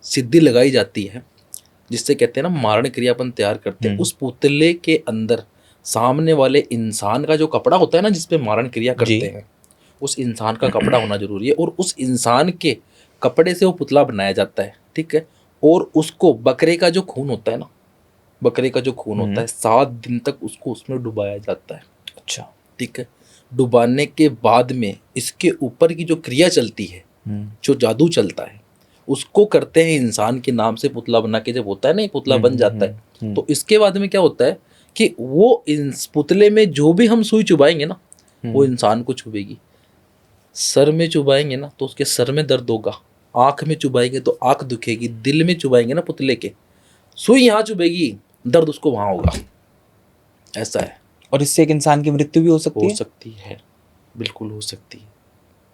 सिद्धि लगाई जाती है जिससे कहते हैं ना मारण क्रिया अपन तैयार करते हैं। उस पुतले के अंदर सामने वाले इंसान का जो कपड़ा होता है ना जिसपे मारण क्रिया करते हैं, उस इंसान का कपड़ा होना जरूरी है, और उस इंसान के कपड़े से वो पुतला बनाया जाता है, ठीक है। और उसको बकरे का जो खून होता है ना, बकरे का जो खून होता है, 7 दिन तक उसको उसमें डुबाया जाता है। अच्छा, ठीक है। डुबाने के बाद में इसके ऊपर की जो क्रिया चलती है, जो जादू चलता है, उसको करते हैं इंसान के नाम से पुतला बना के। जब होता है ना ये पुतला बन जाता है, तो इसके बाद में क्या होता है कि वो इस पुतले में जो भी हम सुई चुभाएंगे ना, वो इंसान को चुभेगी। सर में चुभाएंगे ना तो उसके सर में दर्द होगा, आँख में चुभाएंगे तो आँख दुखेगी, दिल में चुभाएंगे ना पुतले के, सुई यहाँ चुभेगी, दर्द उसको वहाँ होगा। ऐसा है। और इससे एक इंसान की मृत्यु भी हो सकती है। बिल्कुल हो सकती है,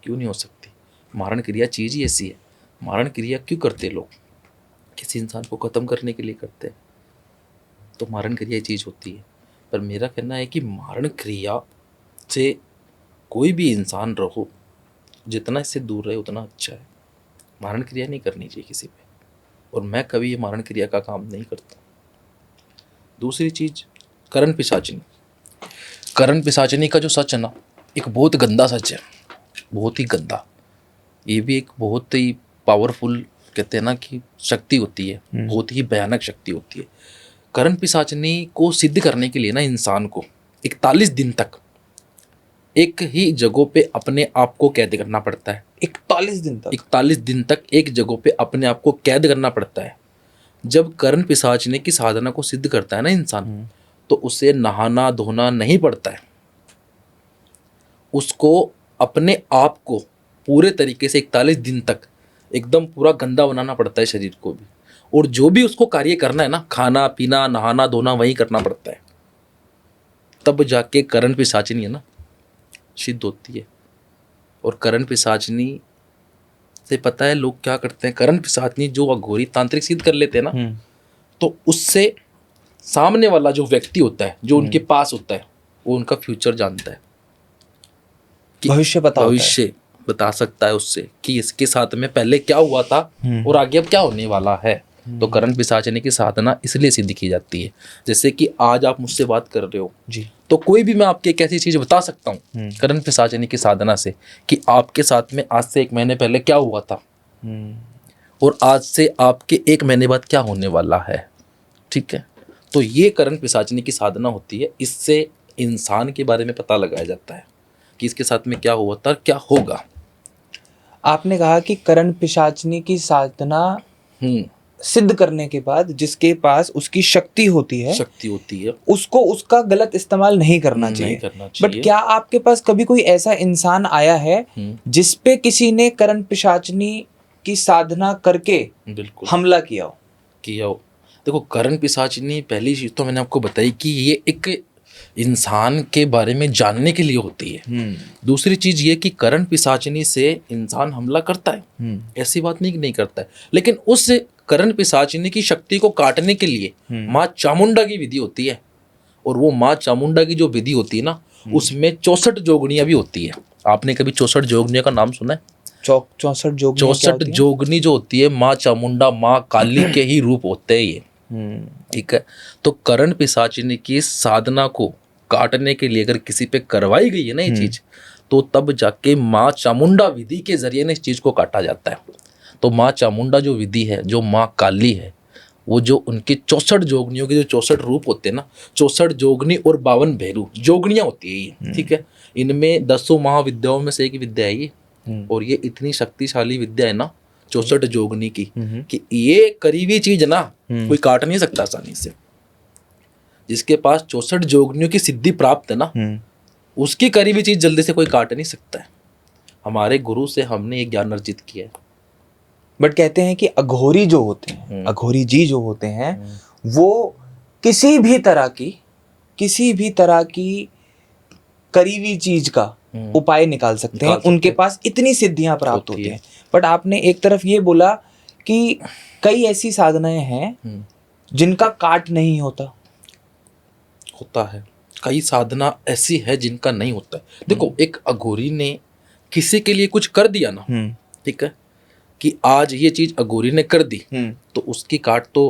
क्यों नहीं हो सकती। मारण क्रिया चीज़ ही ऐसी है। मारण क्रिया क्यों करते लोग, किसी इंसान को ख़त्म करने के लिए करते हैं, तो मारण क्रिया चीज़ होती है। पर मेरा कहना है कि मारण क्रिया से कोई भी इंसान रहो, जितना इससे दूर रहे उतना अच्छा है। मारण क्रिया नहीं करनी चाहिए किसी पे, और मैं कभी ये मारण क्रिया का काम नहीं करता। दूसरी चीज़, करण पिशाचनी। करण पिशाचनी का जो सच है ना, एक बहुत गंदा सच है, बहुत ही गंदा। ये भी एक बहुत ही पावरफुल, कहते हैं ना कि शक्ति होती है, बहुत ही भयानक शक्ति होती है। करण पिशाचनी को सिद्ध करने के लिए ना इंसान को 41 दिन तक एक ही जगह पे अपने आप को कैद करना पड़ता है। 41 दिन तक? 41 दिन तक एक जगह पे अपने आप को कैद करना पड़ता है। जब करण पिशाचनी की साधना को सिद्ध करता है ना इंसान, तो उसे नहाना धोना नहीं पड़ता है, उसको अपने आप को पूरे तरीके से 41 दिन तक एकदम पूरा गंदा बनाना पड़ता है शरीर को भी, और जो भी उसको कार्य करना है ना, खाना पीना नहाना धोना वही करना पड़ता है, तब जाके करण पिशाचिनी है ना सिद्ध होती है। और करण पिशाचिनी से पता है लोग क्या करते हैं, करण पिशाचिनी जो अघोरी तांत्रिक सिद्ध कर लेते हैं ना, तो उससे सामने वाला जो व्यक्ति होता है, जो उनके पास होता है, वो उनका फ्यूचर जानता है, कि भविष्य पता होता है। भविष्य बता सकता है उससे कि इसके साथ में पहले क्या हुआ था और आगे अब क्या होने वाला है। तो करण पिशाचिनी की साधना इसलिए सिद्ध की जाती है। जैसे कि आज आप मुझसे बात कर रहे हो जी। तो कोई भी मैं आपकी एक ऐसी चीज बता सकता हूँ करण पिशाचिनी की साधना से कि आपके साथ में आज से 1 महीने पहले क्या हुआ था और आज से आपके 1 महीने बाद क्या होने वाला है। ठीक है, तो ये करण पिशाचिनी की साधना होती है। इससे इंसान के बारे में पता लगाया जाता है कि इसके साथ में क्या हुआ था, क्या होगा। आपने कहा कि करण पिशाचिनी की साधना सिद्ध करने के बाद जिसके पास उसकी शक्ति होती है उसको उसका गलत इस्तेमाल नहीं करना चाहिए। बट क्या आपके पास कभी कोई ऐसा इंसान आया है जिस पे किसी ने करण पिशाचिनी की साधना करके बिल्कुल हमला किया हो? देखो, करण पिशाचिनी पहली चीज तो मैंने आपको बताई कि ये एक इंसान के बारे में जानने के लिए होती है। दूसरी चीज ये कि करण पिशाचिनी से इंसान हमला करता है, ऐसी बात नहीं करता है, लेकिन उस करण पिशाचिनी की शक्ति को काटने के लिए माँ चामुंडा की विधि होती है। और वो माँ चामुंडा की जो विधि होती है ना, उसमें 64 जोगनियां भी होती है। आपने कभी 64 जोगनियों का नाम सुना है? 64 जोगनी जो होती है माँ चामुंडा, माँ काली के ही रूप होते हैं ये। ठीक है, तो करण पिशाचिनी की साधना को काटने के लिए अगर किसी पे करवाई गई है ना ये चीज, तो तब जाके माँ चामुंडा विधि के जरिए ना इस चीज को काटा जाता है। तो माँ चामुंडा जो विधि है, जो माँ काली है, वो जो उनके 64 जोगनियों के जो 64 रूप होते हैं ना, 64 जोगनी और 52 भैरू जोगनियां होती है ये। ठीक है, इनमें 10 महाविद्याओं में से एक विद्या है ये। और ये इतनी शक्तिशाली विद्या है ना 64 जोगनी की, कि ये करीबी चीज ना कोई काट नहीं सकता आसानी से। जिसके पास 64 जोगनियों की सिद्धि प्राप्त है ना, उसकी करीबी चीज जल्दी से कोई काट नहीं सकता है। हमारे गुरु से हमने ये ज्ञान अर्जित किया है। बट कहते हैं कि अघोरी जो होते हैं, अघोरी जी जो होते हैं, वो किसी भी तरह की करीबी चीज का उपाय निकाल सकते हैं। उनके पास इतनी सिद्धियां प्राप्त होती हैं। बट आपने एक तरफ ये बोला कि कई ऐसी साधनाएं हैं जिनका काट नहीं होता है। कई साधना ऐसी है जिनका नहीं होता है। देखो, एक अघोरी ने किसी के लिए कुछ कर दिया ना, ठीक है, कि आज ये चीज अघोरी ने कर दी, तो उसकी काट तो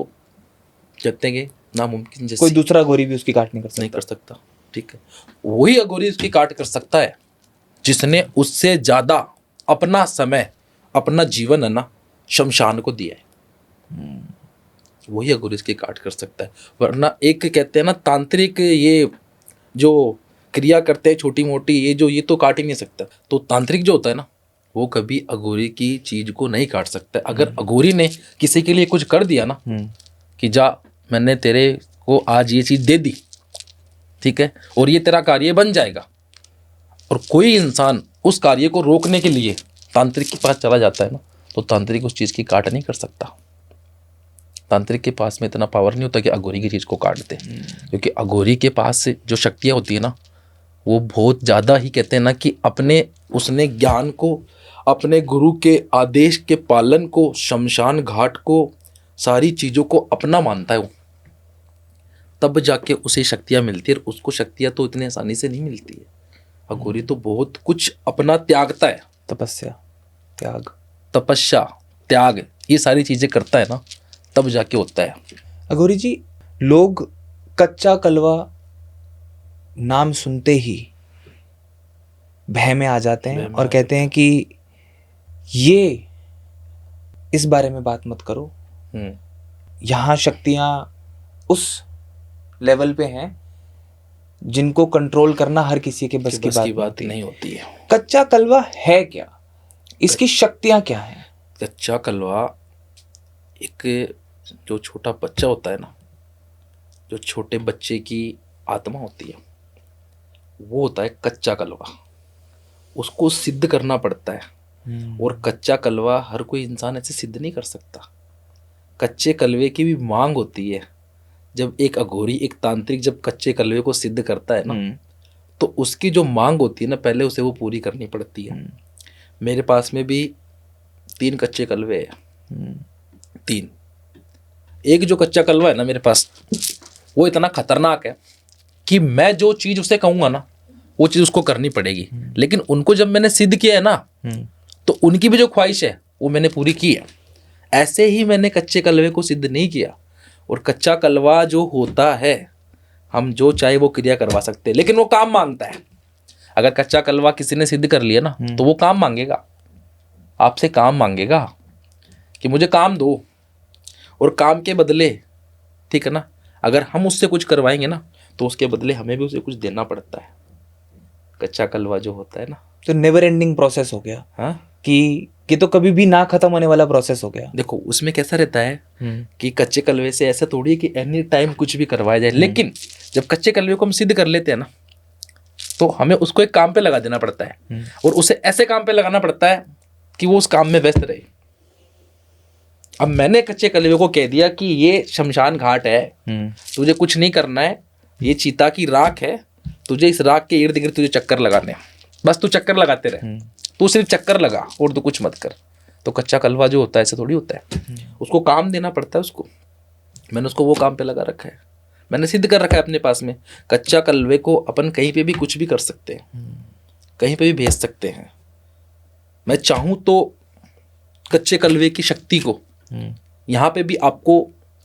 कहते हैं नामुमकिन, जैसे कोई दूसरा अघोरी भी उसकी काट नहीं कर सकता। ठीक है, वही अघोरी उसकी काट कर सकता है जिसने उससे ज्यादा अपना समय, अपना जीवन है ना शमशान को दिया है। वही अघोरी इसकी काट कर सकता है। वरना एक कहते हैं ना तांत्रिक, ये जो क्रिया करते हैं छोटी मोटी, ये तो काट ही नहीं सकता। तो तांत्रिक जो होता है ना, वो कभी अघोरी की चीज को नहीं काट सकता। अगर अघोरी ने किसी के लिए कुछ कर दिया ना, कि जा मैंने तेरे को आज ये चीज दे दी, ठीक है, और ये तेरा कार्य बन जाएगा, और कोई इंसान उस कार्य को रोकने के लिए तांत्रिक के पास चला जाता है ना, तो तांत्रिक उस चीज की काट नहीं कर सकता। तांत्रिक के पास में इतना पावर नहीं होता कि अघोरी की चीज को काट दे, क्योंकि अघोरी के पास से जो शक्तियां होती है ना, वो बहुत ज्यादा ही कहते हैं ना कि उसने ज्ञान को, अपने गुरु के आदेश के पालन को, शमशान घाट को, सारी चीजों को अपना मानता है वो, तब जाके उसे शक्तियां मिलती है। और उसको शक्तियां तो इतनी आसानी से नहीं मिलती है। अघोरी तो बहुत कुछ अपना त्यागता है। तपस्या, त्याग, ये सारी चीजें करता है ना, तब जाके होता है। अघोरी जी, लोग कच्चा कलवा नाम सुनते ही भय में आ जाते हैं और कहते हैं कि ये इस बारे में बात मत करो, यहाँ शक्तियां उस लेवल पे हैं जिनको कंट्रोल करना हर किसी के बस की बात नहीं होती है। कच्चा कलवा है क्या? इसकी शक्तियां क्या हैं? कच्चा कलवा एक जो छोटा बच्चा होता है ना, जो छोटे बच्चे की आत्मा होती है वो होता है कच्चा कलवा, उसको सिद्ध करना पड़ता है। और कच्चा कलवा हर कोई इंसान ऐसे सिद्ध नहीं कर सकता। कच्चे कलवे की भी मांग होती है। जब एक अघोरी, एक तांत्रिक जब कच्चे कलवे को सिद्ध करता है ना, तो उसकी जो मांग होती है ना, पहले उसे वो पूरी करनी पड़ती है। मेरे पास में भी 3 कच्चे कलवे हैं, 3। एक जो कच्चा कलवा है ना मेरे पास, वो इतना खतरनाक है कि मैं जो चीज़ उसे कहूँगा ना, वो चीज़ उसको करनी पड़ेगी। लेकिन उनको जब मैंने सिद्ध किया है ना, तो उनकी भी जो ख्वाहिश है वो मैंने पूरी की है। ऐसे ही मैंने कच्चे कलवे को सिद्ध नहीं किया। और कच्चा कलवा जो होता है, हम जो चाहे वो क्रिया करवा सकते हैं, लेकिन वो काम मांगता है। अगर कच्चा कलवा किसी ने सिद्ध कर लिया ना, तो वो काम मांगेगा, आपसे काम मांगेगा कि मुझे काम दो, और काम के बदले, ठीक है ना, अगर हम उससे कुछ करवाएंगे ना, तो उसके बदले हमें भी उसे कुछ देना पड़ता है। कच्चा कलवा जो होता है ना, तो नेवर एंडिंग प्रोसेस हो गया। हाँ, कि तो कभी भी ना खत्म होने वाला प्रोसेस हो गया। देखो उसमें कैसा रहता है कि कच्चे कलवे से ऐसा थोड़ी है कि एनी टाइम कुछ भी करवाया जाए। लेकिन जब कच्चे कलवे को हम सिद्ध कर लेते हैं ना, तो हमें उसको एक काम पे लगा देना पड़ता है, और उसे ऐसे काम पे लगाना पड़ता है कि वो उस काम में व्यस्त रहे। अब मैंने कच्चे कलवे को कह दिया कि ये शमशान घाट है, तुझे कुछ नहीं करना है, ये चीता की राख है, तुझे इस राख के इर्द गिर्द तुझे चक्कर लगाने हैं, बस तू चक्कर लगाते रहे, तू सिर्फ चक्कर लगा और तू कुछ मत कर। तो कच्चा कलवा जो होता है ऐसा थोड़ी होता है, उसको काम देना पड़ता है उसको। मैंने उसको वो काम पे लगा रखा है, मैंने सिद्ध कर रखा है अपने पास में। कच्चा कलवे को अपन कहीं पे भी कुछ भी कर सकते हैं, कहीं पे भी भेज सकते हैं। मैं चाहूँ तो कच्चे कलवे की शक्ति को यहाँ पे भी आपको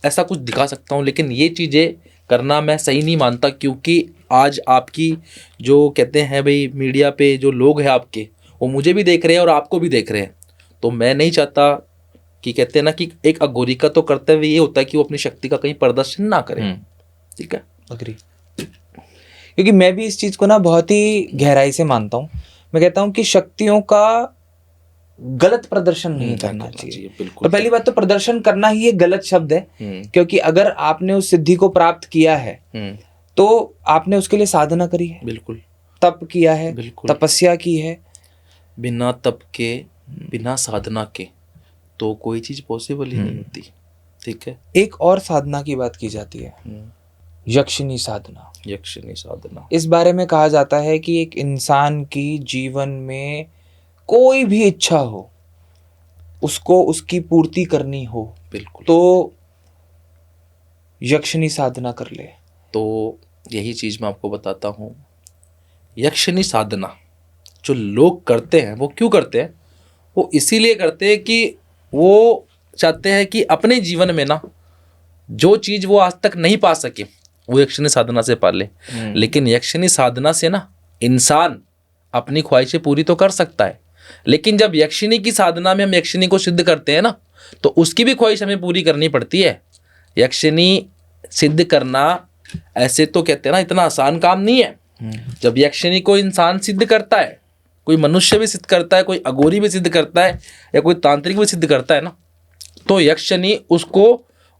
ऐसा कुछ दिखा सकता हूँ, लेकिन ये चीज़ें करना मैं सही नहीं मानता, क्योंकि आज आपकी जो कहते हैं भाई मीडिया पे जो लोग हैं आपके, वो मुझे भी देख रहे हैं और आपको भी देख रहे हैं। तो मैं नहीं चाहता कि कहते हैं ना कि एक अघोरी का तो कर्तव्य ये होता है कि वो अपनी शक्ति का कहीं प्रदर्शन ना करे। ठीक है, अग्री। क्योंकि मैं भी इस चीज़ को ना बहुत ही गहराई से मानता हूँ। मैं कहता हूँ कि शक्तियों का गलत प्रदर्शन नहीं करना चाहिए। बिल्कुल। तो पहली बात तो प्रदर्शन करना ही एक गलत शब्द है, क्योंकि अगर आपने उस सिद्धि को प्राप्त किया है तो आपने उसके लिए साधना करी है, बिल्कुल, तप किया है, बिल्कुल, तपस्या की है। बिना तप के, बिना साधना के तो कोई चीज पॉसिबल ही नहीं होती। ठीक है, एक और साधना की बात की जाती है, यक्षिणी साधना। यक्षिणी साधना, इस बारे में कहा जाता है कि एक इंसान की जीवन में कोई भी इच्छा हो, उसको उसकी पूर्ति करनी हो, बिल्कुल, तो यक्षिणी साधना कर ले। तो यही चीज मैं आपको बताता हूँ। यक्षिणी साधना जो लोग करते हैं, वो क्यों करते हैं? वो इसीलिए करते हैं कि वो चाहते हैं कि अपने जीवन में ना जो चीज वो आज तक नहीं पा सके, वो यक्षिणी साधना से पा ले। लेकिन यक्षिणी साधना से ना इंसान अपनी ख्वाहिशें पूरी तो कर सकता है, लेकिन जब यक्षिणी की साधना में हम यक्षिणी को सिद्ध करते हैं ना, तो उसकी भी ख्वाहिश हमें पूरी करनी पड़ती है। यक्षिणी सिद्ध करना ऐसे तो कहते हैं ना इतना आसान काम नहीं है। जब यक्षिणी को इंसान सिद्ध करता है, कोई मनुष्य भी सिद्ध करता है, कोई अघोरी भी सिद्ध करता है, या कोई तांत्रिक भी सिद्ध करता है ना, तो यक्षिणी उसको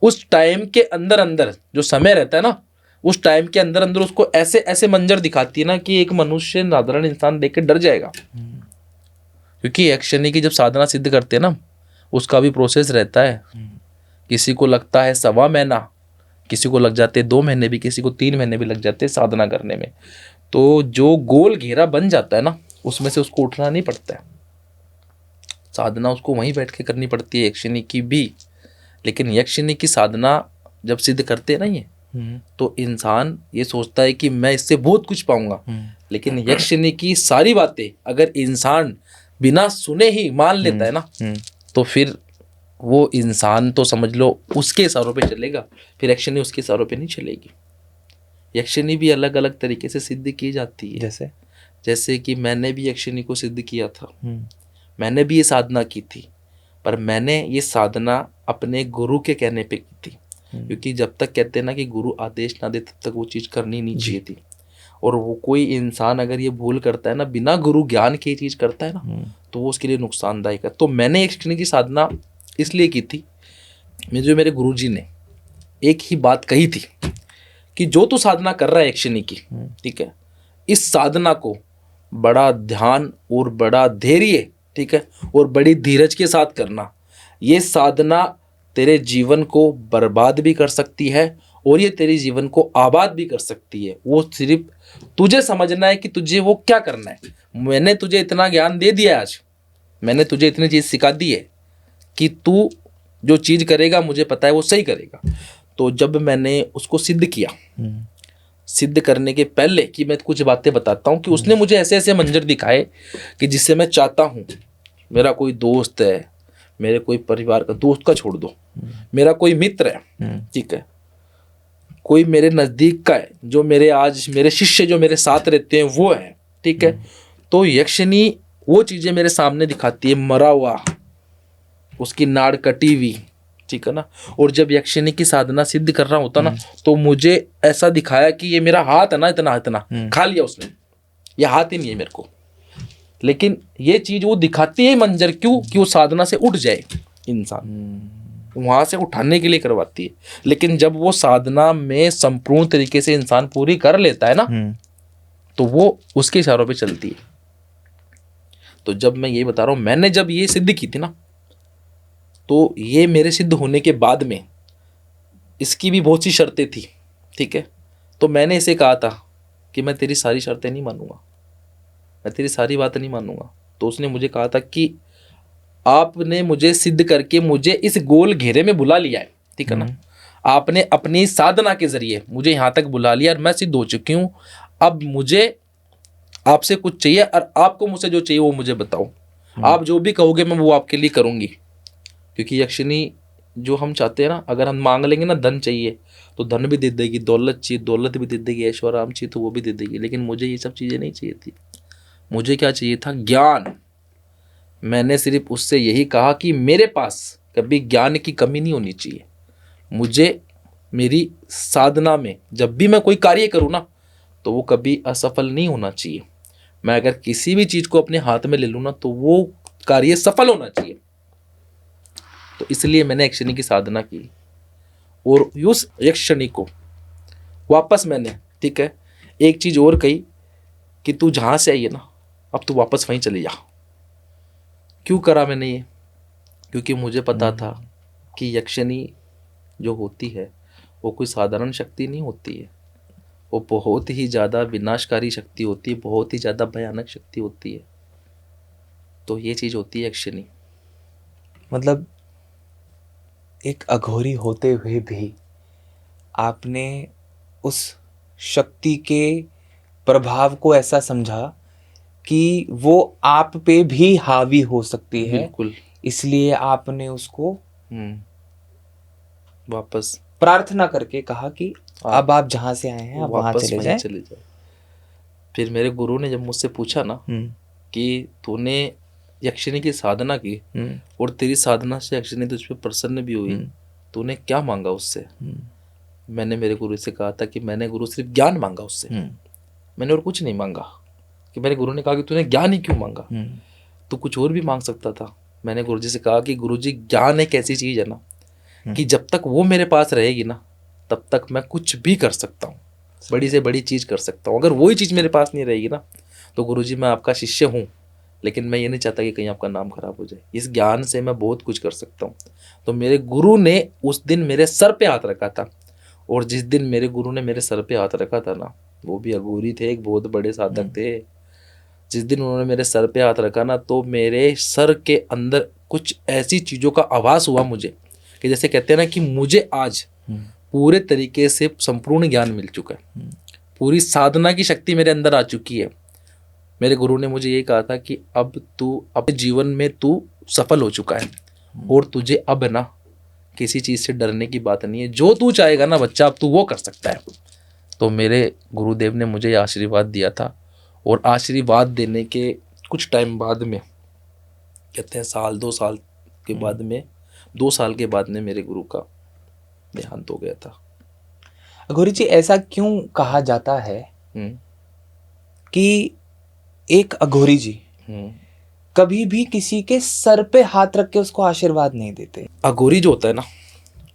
उस टाइम के अंदर अंदर जो समय रहता है ना, उस टाइम के अंदर अंदर उसको ऐसे ऐसे मंजर दिखाती है ना कि एक मनुष्य साधारण इंसान देख के डर जाएगा। क्योंकि यक्षिणी की जब साधना सिद्ध करते हैं ना, उसका भी प्रोसेस रहता है। किसी को लगता है 1.25 महीना, किसी को लग जाते 2 महीने भी, किसी को 3 महीने भी लग जाते हैं साधना करने में। तो जो गोल घेरा बन जाता है ना, उसमें से उसको उठना नहीं पड़ता है। साधना उसको वहीं बैठ के करनी पड़ती है, यक्षिणी की भी। लेकिन यक्षिणी की साधना जब सिद्ध करते हैं ना ये, तो इंसान ये सोचता है कि मैं इससे बहुत कुछ पाऊंगा। लेकिन यक्षिणी की सारी बातें अगर इंसान बिना सुने ही मान लेता है ना, तो फिर वो इंसान तो समझ लो उसके इशारों पे चलेगा, फिर यक्षिणी उसके इशारों पे नहीं चलेगी। यक्षिणी भी अलग अलग तरीके से सिद्ध की जाती है। जैसे कि मैंने भी यक्षिणी को सिद्ध किया था, मैंने भी ये साधना की थी, पर मैंने ये साधना अपने गुरु के कहने पे की थी। क्योंकि जब तक कहते हैं ना कि गुरु आदेश ना दे, तब तक वो चीज़ करनी नहीं चाहिए थी। और वो कोई इंसान अगर ये भूल करता है ना, बिना गुरु ज्ञान की चीज़ करता है ना, तो वो उसके लिए नुकसानदायक है। तो मैंने यक्षिणी की साधना इसलिए की थी, मेरे गुरुजी ने एक ही बात कही थी कि जो तू साधना कर रहा है यक्षिणी की, ठीक है, इस साधना को बड़ा ध्यान और बड़ा धैर्य, ठीक है, और बड़ी धीरज के साथ करना। ये साधना तेरे जीवन को बर्बाद भी कर सकती है और ये तेरे जीवन को आबाद भी कर सकती है। वो सिर्फ तुझे समझना है कि तुझे वो क्या करना है। मैंने तुझे इतना ज्ञान दे दिया है, आज मैंने तुझे इतनी चीज़ सिखा दी है कि तू जो चीज़ करेगा मुझे पता है वो सही करेगा। तो जब मैंने उसको सिद्ध किया, सिद्ध करने के पहले कि मैं कुछ बातें बताता हूँ कि उसने मुझे ऐसे ऐसे मंजर दिखाए कि जिससे मैं चाहता हूँ, मेरा कोई दोस्त है, मेरे कोई परिवार का दोस्त का छोड़ दो, मेरा कोई मित्र है, ठीक है, कोई मेरे नज़दीक का है, जो मेरे आज मेरे शिष्य जो मेरे साथ रहते हैं वो है, ठीक है, तो यक्षिणी वो चीज़ें मेरे सामने दिखाती है, मरा हुआ, उसकी नाड़ कटी हुई, ठीक है ना। और जब यक्षिणी की साधना सिद्ध कर रहा होता ना, तो मुझे ऐसा दिखाया कि ये मेरा हाथ है ना, इतना इतना खा लिया उसने, ये हाथ ही नहीं है मेरे को। लेकिन ये चीज वो दिखाती है मंजर, क्यों कि वो साधना से उठ जाए इंसान, वहां से उठाने के लिए करवाती है। लेकिन जब वो साधना में संपूर्ण तरीके से इंसान पूरी कर लेता है ना, तो वो उसके इशारों पे चलती है। तो जब मैं ये बता रहा हूं, मैंने जब ये सिद्ध की थी ना, तो ये मेरे सिद्ध होने के बाद में इसकी भी बहुत सी शर्तें थी, ठीक है। तो मैंने इसे कहा था कि मैं तेरी सारी शर्तें नहीं मानूंगा, मैं तेरी सारी बातें नहीं मानूंगा। तो उसने मुझे कहा था कि आपने मुझे सिद्ध करके मुझे इस गोल घेरे में बुला लिया है, ठीक है ना, आपने अपनी साधना के जरिए मुझे यहाँ तक बुला लिया और मैं सिद्ध हो चुकी हूँ। अब मुझे आपसे कुछ चाहिए और आपको मुझसे जो चाहिए वो मुझे बताओ, आप जो भी कहोगे मैं वो आपके लिए करूँगी। क्योंकि यक्षिणी जो हम चाहते हैं ना, अगर हम मांग लेंगे ना धन चाहिए तो धन भी दे देगी, दौलत चाहिए दौलत भी दे देगी, ऐश्वर्य चाहिए तो वो भी दे देगी। लेकिन मुझे ये सब चीज़ें नहीं चाहिए थी, मुझे क्या चाहिए था, ज्ञान। मैंने सिर्फ उससे यही कहा कि मेरे पास कभी ज्ञान की कमी नहीं होनी चाहिए। मुझे मेरी साधना में जब भी मैं कोई कार्य करूँ ना, तो वो कभी असफल नहीं होना चाहिए। मैं अगर किसी भी चीज़ को अपने हाथ में ले लूँ ना, तो वो कार्य सफल होना चाहिए। तो इसलिए मैंने यक्षिणी की साधना की और उस यक्षिणी को वापस मैंने, ठीक है, एक चीज़ और कही कि तू जहाँ से आई है ना, अब तू वापस वहीं चली जा। क्यों करा मैंने ये? क्योंकि मुझे पता था कि यक्षिणी जो होती है वो कोई साधारण शक्ति नहीं होती है, वो बहुत ही ज़्यादा विनाशकारी शक्ति होती है, बहुत ही ज़्यादा भयानक शक्ति होती है। तो ये चीज़ होती है यक्षिणी। मतलब एक अघोरी होते हुए भी आपने उस शक्ति के प्रभाव को ऐसा समझा कि वो आप पे भी हावी हो सकती है, बिल्कुल। इसलिए आपने उसको वापस प्रार्थना करके कहा कि अब आप जहाँ से आए हैं आप वहाँ वापस चले वहीं जाएं। चले जाए। फिर मेरे गुरु ने जब मुझसे पूछा ना कि तूने यक्षिणी की साधना की और तेरी साधना से यक्षिणी तुझ पे प्रसन्न भी हुई, तूने क्या मांगा उससे? मैंने मेरे गुरु से कहा था कि मैंने गुरु सिर्फ ज्ञान मांगा उससे, मैंने और कुछ नहीं मांगा। कि मेरे गुरु ने कहा कि तूने ज्ञान ही क्यों मांगा, तू कुछ और भी मांग सकता था। मैंने गुरु जी से कहा कि गुरु जी ज्ञान एक ऐसी चीज़ है ना कि जब तक वो मेरे पास रहेगी ना तब तक मैं कुछ भी कर सकता हूँ, बड़ी से बड़ी चीज़ कर सकता हूँ। अगर वही चीज़ मेरे पास नहीं रहेगी ना तो गुरु जी मैं आपका शिष्य हूँ, लेकिन मैं ये नहीं चाहता कि कहीं आपका नाम खराब हो जाए। इस ज्ञान से मैं बहुत कुछ कर सकता हूँ। तो मेरे गुरु ने उस दिन मेरे सर पे हाथ रखा था, और जिस दिन मेरे गुरु ने मेरे सर पे हाथ रखा था ना, वो भी अघोरी थे, एक बहुत बड़े साधक थे। जिस दिन उन्होंने मेरे सर पे हाथ रखा ना, तो मेरे सर के अंदर कुछ ऐसी चीज़ों का आभास हुआ मुझे कि जैसे कहते हैं ना कि मुझे आज पूरे तरीके से संपूर्ण ज्ञान मिल चुका है, पूरी साधना की शक्ति मेरे अंदर आ चुकी है। मेरे गुरु ने मुझे ये कहा था कि अब तू अपने जीवन में तू सफल हो चुका है और तुझे अब ना किसी चीज़ से डरने की बात नहीं है, जो तू चाहेगा ना बच्चा अब तू वो कर सकता है। तो मेरे गुरुदेव ने मुझे आशीर्वाद दिया था, और आशीर्वाद देने के कुछ टाइम बाद में, कहते हैं साल 2 साल के बाद में, 2 साल के बाद में मेरे गुरु का देहांत हो गया था। अघोरी जी, ऐसा क्यों कहा जाता है कि एक अघोरी जी कभी भी किसी के सर पे हाथ रख के उसको आशीर्वाद नहीं देते? अघोरी जो होता है ना,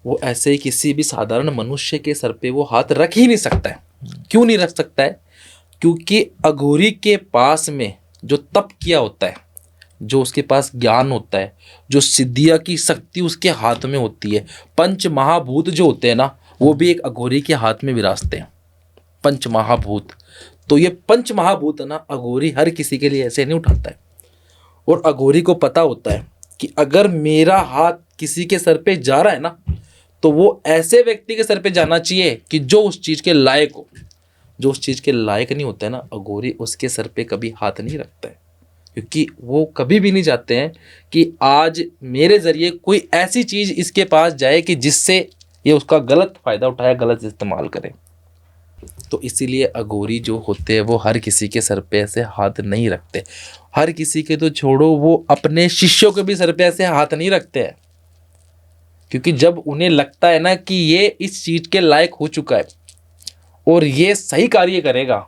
वो ऐसे ही किसी भी साधारण मनुष्य के सर पे वो हाथ रख ही नहीं सकता है। क्यों नहीं रख सकता है? क्योंकि अघोरी के पास में जो तप किया होता है, जो उसके पास ज्ञान होता है, जो सिद्धियाँ की शक्ति उसके हाथ में होती है, पंच महाभूत जो होते हैं ना, वो भी एक अघोरी के हाथ में विराजते हैं, पंच महाभूत। तो ये पंच महाभूत है ना, अघोरी हर किसी के लिए ऐसे नहीं उठाता है। और अघोरी को पता होता है कि अगर मेरा हाथ किसी के सर पे जा रहा है ना, तो वो ऐसे व्यक्ति के सर पे जाना चाहिए कि जो उस चीज़ के लायक हो। जो उस चीज़ के लायक नहीं होता है ना, अघोरी उसके सर पे कभी हाथ नहीं रखता है, क्योंकि वो कभी भी नहीं चाहते हैं कि आज मेरे ज़रिए कोई ऐसी चीज़ इसके पास जाए कि जिससे ये उसका गलत फ़ायदा उठाए, गलत इस्तेमाल करे। तो इसीलिए अघोरी जो होते हैं वो हर किसी के सर पे ऐसे हाथ नहीं रखते। हर किसी के तो छोड़ो, वो अपने शिष्यों के भी सर पे ऐसे हाथ नहीं रखते हैं, क्योंकि जब उन्हें लगता है ना कि ये इस चीज़ के लायक हो चुका है और ये सही कार्य करेगा,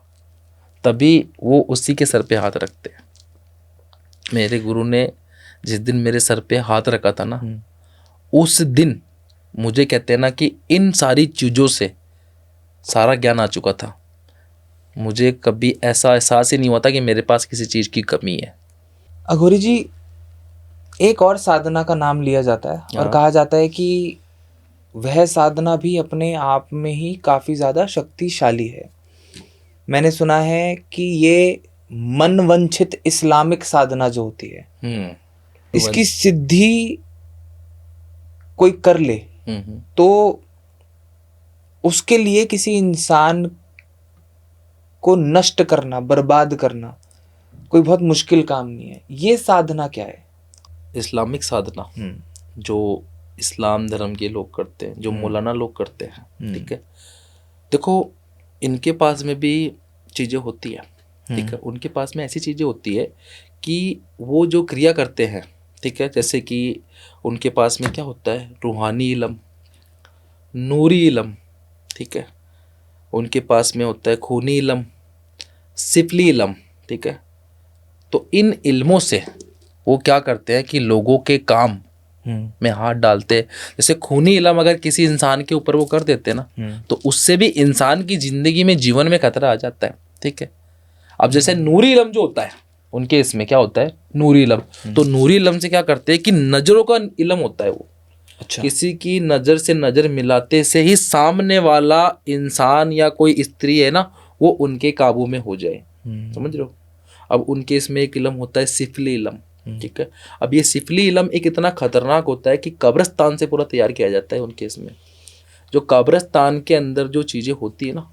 तभी वो उसी के सर पे हाथ रखते हैं। मेरे गुरु ने जिस दिन मेरे सर पे हाथ रखा था ना, उस दिन मुझे कहते हैं ना कि इन सारी चीज़ों से सारा ज्ञान आ चुका था। मुझे कभी ऐसा एहसास ही नहीं हुआ था कि मेरे पास किसी चीज़ की कमी है। अघोरी जी, एक और साधना का नाम लिया जाता है और हाँ। कहा जाता है कि वह साधना भी अपने आप में ही काफ़ी ज़्यादा शक्तिशाली है। मैंने सुना है कि ये मनवंचित इस्लामिक साधना जो होती है, इसकी सिद्धि कोई कर ले तो उसके लिए किसी इंसान को नष्ट करना, बर्बाद करना कोई बहुत मुश्किल काम नहीं है। ये साधना क्या है? इस्लामिक साधना जो इस्लाम धर्म के लोग करते हैं, जो मौलाना लोग करते हैं, ठीक है। देखो, इनके पास में भी चीज़ें होती है, ठीक है। उनके पास में ऐसी चीज़ें होती है कि वो जो क्रिया करते हैं, ठीक है, जैसे कि उनके पास में क्या होता है, रूहानी इल्म, नूरी इल्म, ठीक है। उनके पास में होता है खूनी इल्म, सिफली इल्म, ठीक है। तो इन इल्मों से वो क्या करते हैं कि लोगों के काम में हाथ डालते हैं। जैसे खूनी इल्म अगर किसी इंसान के ऊपर वो कर देते हैं ना, तो उससे भी इंसान की जिंदगी में, जीवन में खतरा आ जाता है, ठीक है। अब जैसे नूरी इल्म जो होता है, उनके इसमें क्या होता है, नूरी इल्म। तो नूरी इल्म से क्या करते हैं कि नजरों का इल्म होता है वो। अच्छा। किसी की नज़र से नज़र मिलाते से ही सामने वाला इंसान या कोई स्त्री है ना, वो उनके काबू में हो जाए। समझ रहे हो? अब उनके इसमें एक इल्म होता है सिफली इल्म, ठीक है। अब ये सिफली इल्म एक इतना खतरनाक होता है कि कब्रिस्तान से पूरा तैयार किया जाता है उनके इसमें। जो कब्रिस्तान के अंदर जो चीज़ें होती है ना,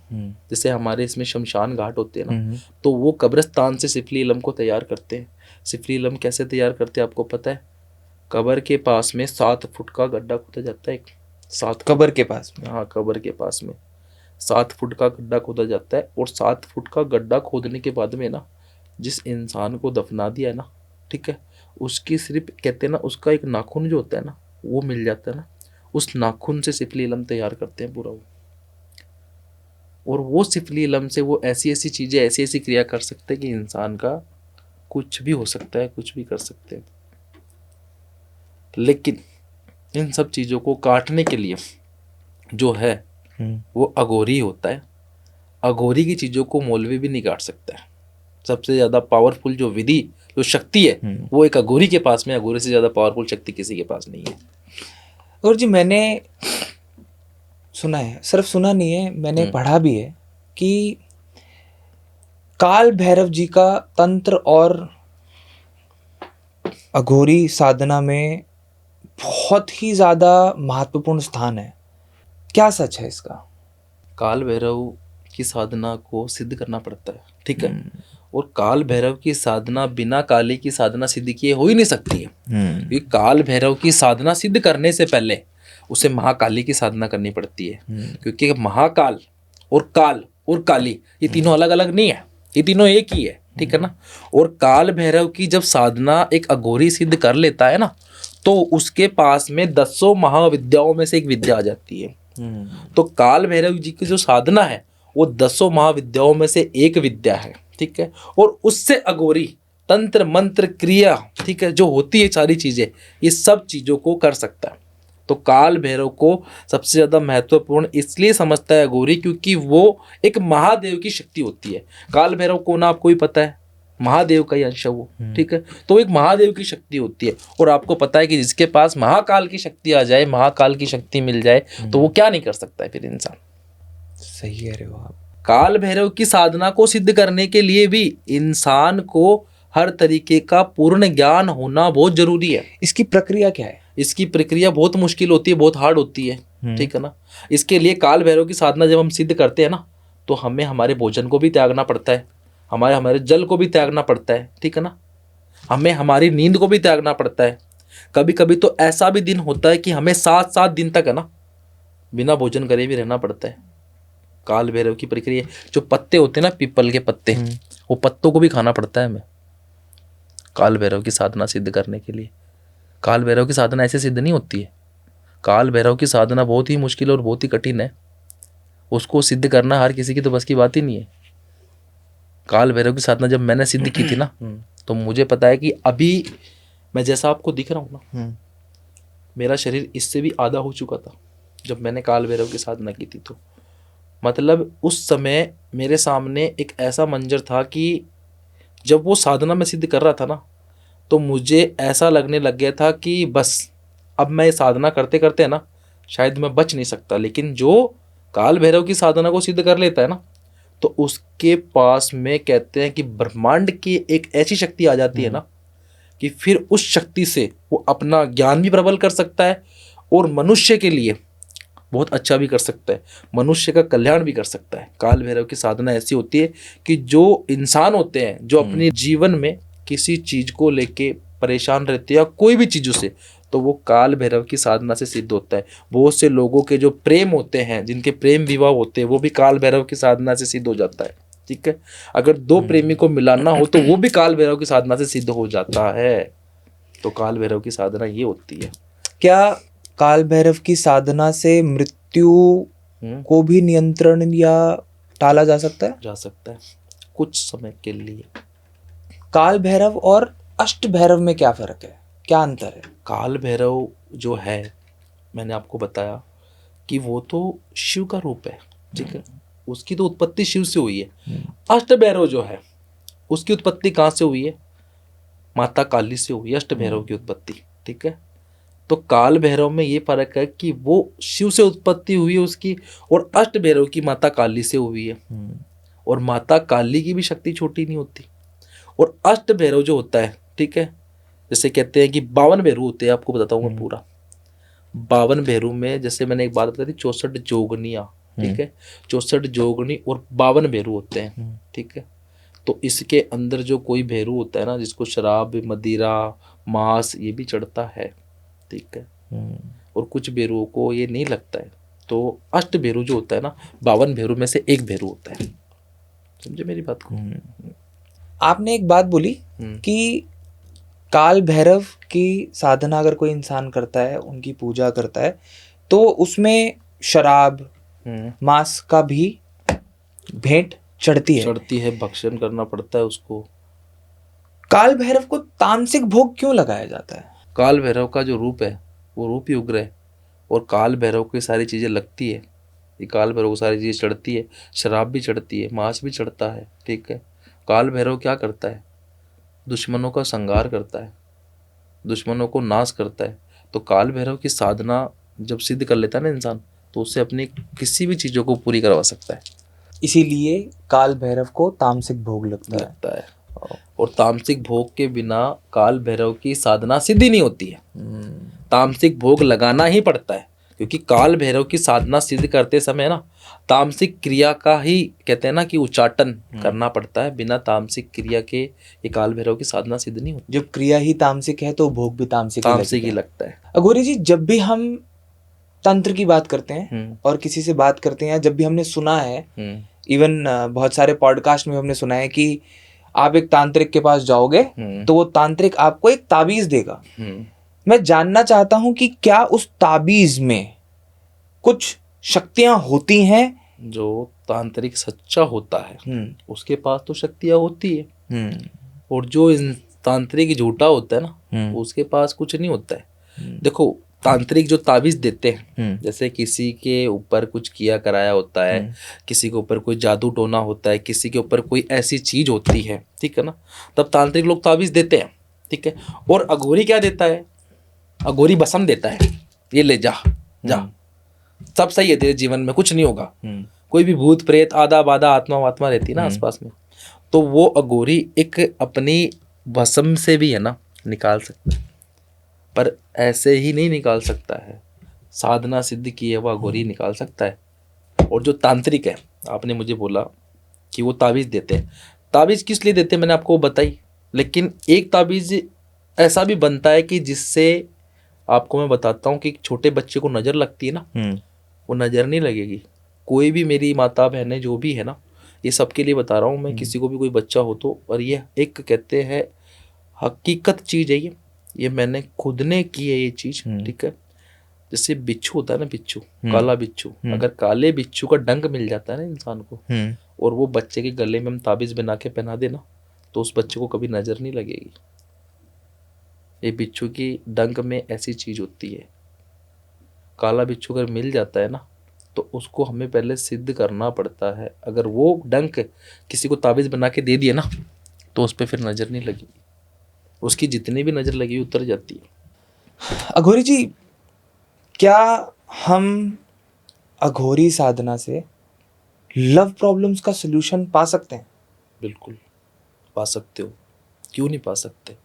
जैसे हमारे इसमें शमशान घाट होते हैं ना, तो वो कब्रिस्तान से सिफली इल्म को तैयार करते हैं। सिफली इल्म कैसे तैयार करते हैं आपको पता है? कब्र के पास में 7 फुट का गड्ढा खोदा जाता है। 7 कब्र के पास में? हाँ, कब्र के पास में 7 फुट का गड्ढा खोदा जाता है। और 7 फुट का गड्ढा खोदने के बाद में ना, जिस इंसान को दफना दिया है ना, ठीक है, उसकी सिर्फ कहते हैं ना, उसका एक नाखून जो होता है ना, वो मिल जाता है ना, उस नाखून से सिफली इल्म तैयार करते हैं पूरा वो। और वो सिफली इल्म से वो ऐसी ऐसी चीज़ें, ऐसी ऐसी क्रिया कर सकते हैं कि इंसान का कुछ भी हो सकता है, कुछ भी कर सकते हैं। लेकिन इन सब चीज़ों को काटने के लिए जो है वो अघोरी होता है। अघोरी की चीज़ों को मौलवी भी नहीं काट सकता है। सबसे ज़्यादा पावरफुल जो विधि, जो शक्ति है, वो एक अघोरी के पास में। अघोरी से ज़्यादा पावरफुल शक्ति किसी के पास नहीं है। और जी, मैंने सुना है, सिर्फ सुना नहीं है, मैंने पढ़ा भी है कि काल भैरव जी का तंत्र और अघोरी साधना में बहुत ही ज़्यादा महत्वपूर्ण स्थान है। क्या सच है इसका? काल भैरव की साधना को सिद्ध करना पड़ता है, ठीक है। और काल भैरव की साधना बिना काली की साधना सिद्ध किए हो ही नहीं सकती है। क्योंकि काल भैरव की साधना सिद्ध करने से पहले उसे महाकाली की साधना करनी पड़ती है। क्योंकि महाकाल और काल और काली ये तीनों अलग अलग नहीं है, ये तीनों एक ही है, ठीक है ना। और काल भैरव की जब साधना एक अघोरी सिद्ध कर लेता है ना, तो उसके पास में 10 महाविद्याओं में से एक विद्या आ जाती है। तो काल भैरव जी की जो साधना है वो 10 महाविद्याओं में से एक विद्या है, ठीक है। और उससे अघोरी तंत्र मंत्र क्रिया, ठीक है, जो होती है सारी चीज़ें, ये सब चीज़ों को कर सकता है। तो काल भैरव को सबसे ज़्यादा महत्वपूर्ण इसलिए समझता है अघोरी क्योंकि वो एक महादेव की शक्ति होती है। काल भैरव को ना आपको ही पता है, महादेव का ही अंश है वो, ठीक है। तो एक महादेव की शक्ति होती है और आपको पता है कि जिसके पास महाकाल की शक्ति आ जाए, महाकाल की शक्ति मिल जाए तो वो क्या नहीं कर सकता है फिर इंसान। सही कह रहे हो आप। काल भैरव की साधना को सिद्ध करने के लिए भी इंसान को हर तरीके का पूर्ण ज्ञान होना बहुत जरूरी है। इसकी प्रक्रिया क्या है? इसकी प्रक्रिया बहुत मुश्किल होती है, बहुत हार्ड होती है, ठीक है ना। इसके लिए काल भैरव की साधना जब हम सिद्ध करते हैं ना, तो हमें हमारे भोजन को भी त्यागना पड़ता है, हमारे जल को भी त्यागना पड़ता है, ठीक है ना। हमें हमारी नींद को भी त्यागना पड़ता है। कभी कभी तो ऐसा भी दिन होता है कि हमें 7-7 दिन तक है ना बिना भोजन करे भी रहना पड़ता है। काल भैरव की प्रक्रिया, जो पत्ते होते हैं ना, पीपल के पत्ते, वो पत्तों को भी खाना पड़ता है हमें काल भैरव की साधना सिद्ध करने के लिए। काल भैरव की साधना ऐसे सिद्ध नहीं होती है। काल भैरव की साधना बहुत ही मुश्किल और बहुत ही कठिन है। उसको सिद्ध करना हर किसी की तो बस की बात ही नहीं है। काल भैरव की साधना जब मैंने सिद्ध की थी ना, तो मुझे पता है कि अभी मैं जैसा आपको दिख रहा हूँ ना, मेरा शरीर इससे भी आधा हो चुका था जब मैंने काल भैरव की साधना की थी। तो मतलब उस समय मेरे सामने एक ऐसा मंजर था कि जब वो साधना में सिद्ध कर रहा था ना, तो मुझे ऐसा लगने लग गया था कि बस अब मैं साधना करते करते है ना शायद मैं बच नहीं सकता। लेकिन जो काल भैरव की साधना को सिद्ध कर लेता है ना, तो उसके पास में कहते हैं कि ब्रह्मांड की एक ऐसी शक्ति आ जाती है ना कि फिर उस शक्ति से वो अपना ज्ञान भी प्रबल कर सकता है और मनुष्य के लिए बहुत अच्छा भी कर सकता है, मनुष्य का कल्याण भी कर सकता है। काल भैरव की साधना ऐसी होती है कि जो इंसान होते हैं जो अपने जीवन में किसी चीज को लेके परेशान रहते हैं या कोई भी चीजों से, तो वो काल भैरव की साधना से सिद्ध होता है। बहुत से लोगों के जो प्रेम होते हैं, जिनके प्रेम विवाह होते हैं, वो भी काल भैरव की साधना से सिद्ध हो जाता है, ठीक है। अगर दो प्रेमी को मिलाना हो तो वो भी काल भैरव की साधना से सिद्ध हो जाता है। तो काल भैरव की साधना ये होती है। क्या काल भैरव की साधना से मृत्यु को भी नियंत्रण या टाला जा सकता है? जा सकता है कुछ समय के लिए। काल भैरव और अष्ट भैरव में क्या फर्क है, क्या अंतर है? काल भैरव जो है, मैंने आपको बताया कि वो तो शिव का रूप है, ठीक है। उसकी तो उत्पत्ति शिव से हुई है। अष्ट भैरव जो है उसकी उत्पत्ति कहाँ से हुई है? माता काली से हुई है अष्ट भैरव की उत्पत्ति, ठीक है। तो काल भैरव में ये फर्क है कि वो शिव से उत्पत्ति हुई है उसकी, और अष्ट भैरव की माता काली से हुई है। और माता काली की भी शक्ति छोटी नहीं होती। और अष्ट भैरव जो होता है, ठीक है, जैसे कहते हैं कि 52 भैरू होते हैं, आपको बताता हूँ मैं पूरा। 52 भैरू में जैसे मैंने एक बात बताई थी 64 जोगनियाँ, ठीक है। 64 जोगनी और 52 भैरू होते हैं, ठीक है। तो इसके अंदर जो कोई भैरू होता है ना, जिसको शराब, मदिरा, मांस ये भी चढ़ता है, ठीक है। और कुछ भैरुओं को ये नहीं लगता है। तो अष्ट भैरू जो होता है ना, 52 भैरू में से एक भैरू होता है। समझे मेरी बात को? आपने एक बात बोली कि काल भैरव की साधना अगर कोई इंसान करता है, उनकी पूजा करता है, तो उसमें शराब, मांस का भी भेंट चढ़ती है, भक्षण करना पड़ता है उसको। काल भैरव को तामसिक भोग क्यों लगाया जाता है? काल भैरव का जो रूप है वो रूप ही उग्र है, और काल भैरव को सारी चीज़ें लगती है। ये काल भैरव को सारी चीज़ें चढ़ती है, शराब भी चढ़ती है, मांस भी चढ़ता है, ठीक है। काल भैरव क्या करता है? दुश्मनों का संहार करता है, दुश्मनों को नाश करता है। तो काल भैरव की साधना जब सिद्ध कर लेता है ना इंसान, तो उससे अपनी किसी भी चीज़ों को पूरी करवा सकता है। इसीलिए काल भैरव को तामसिक भोग लगता है। और तामसिक भोग के बिना काल भैरव की साधना सिद्धि नहीं होती है। तामसिक भोग लगाना ही पड़ता है, क्योंकि काल भैरव की साधना सिद्ध करते समय ना तामसिक क्रिया का ही कहते हैं ना कि उच्चाटन करना पड़ता है। बिना तामसिक क्रिया के ये काल भैरव की साधना सिद्ध नहीं होती। जब क्रिया ही तामसिक है तो भोग भी तामसिक ही लगता है। अघोरी जी, जब भी हम तंत्र की बात करते हैं और किसी से बात करते हैं, जब भी हमने सुना है, इवन बहुत सारे पॉडकास्ट में हमने सुना है कि आप एक तांत्रिक के पास जाओगे तो वो तांत्रिक आपको एक ताबीज देगा। मैं जानना चाहता हूं कि क्या उस ताबीज में कुछ शक्तियां होती हैं? जो तांत्रिक सच्चा होता है उसके पास तो शक्तियां होती है, और जो तांत्रिक झूठा होता है ना उसके पास कुछ नहीं होता है। देखो, तांत्रिक जो ताबीज देते हैं, जैसे किसी के ऊपर कुछ किया कराया होता है, किसी के ऊपर कोई जादू टोना होता है, किसी के ऊपर कोई ऐसी चीज होती है, ठीक है ना, तब तांत्रिक लोग ताबीज देते हैं, ठीक है। और अघोरी क्या देता है? अघोरी बसम देता है, ये ले जा जा, सब सही है तेरे जीवन में, कुछ नहीं होगा। कोई भी भूत प्रेत आधा बाधा आत्मा वात्मा रहती है ना आसपास में, तो वो अघोरी एक अपनी भस्म से भी है ना निकाल सकता है, पर ऐसे ही नहीं निकाल सकता है, साधना सिद्ध की है वो अघोरी निकाल सकता है। और जो तांत्रिक है, आपने मुझे बोला कि वो ताबीज़ देते हैं, ताबीज़ किस लिए देते हैं मैंने आपको बताई, लेकिन एक ताबीज़ ऐसा भी बनता है कि जिससे आपको मैं बताता हूँ कि एक छोटे बच्चे को नज़र लगती है ना, वो नज़र नहीं लगेगी। कोई भी मेरी माता बहनें जो भी है ना, ये सबके लिए बता रहा हूँ मैं, किसी को भी कोई बच्चा हो तो, और ये एक कहते हैं हकीकत चीज़ है ये मैंने खुद ने की है ये चीज़, ठीक है। जैसे बिच्छू होता है ना, बिच्छू, काला बिच्छू, अगर काले बिच्छू का डंक मिल जाता है ना इंसान को, और वो बच्चे के गले में हम ताबीज़ बना के पहना देना, तो उस बच्चे को कभी नज़र नहीं लगेगी। ये बिच्छू की डंक में ऐसी चीज़ होती है। काला बिच्छू अगर मिल जाता है ना, तो उसको हमें पहले सिद्ध करना पड़ता है। अगर वो डंक किसी को ताबीज़ बना के दे दिए ना, तो उस पर फिर नज़र नहीं लगेगी, उसकी जितनी भी नज़र लगी उतर जाती है। अघोरी जी, क्या हम अघोरी साधना से लव प्रॉब्लम्स का सलूशन पा सकते हैं? बिल्कुल पा सकते हो, क्यों नहीं पा सकते।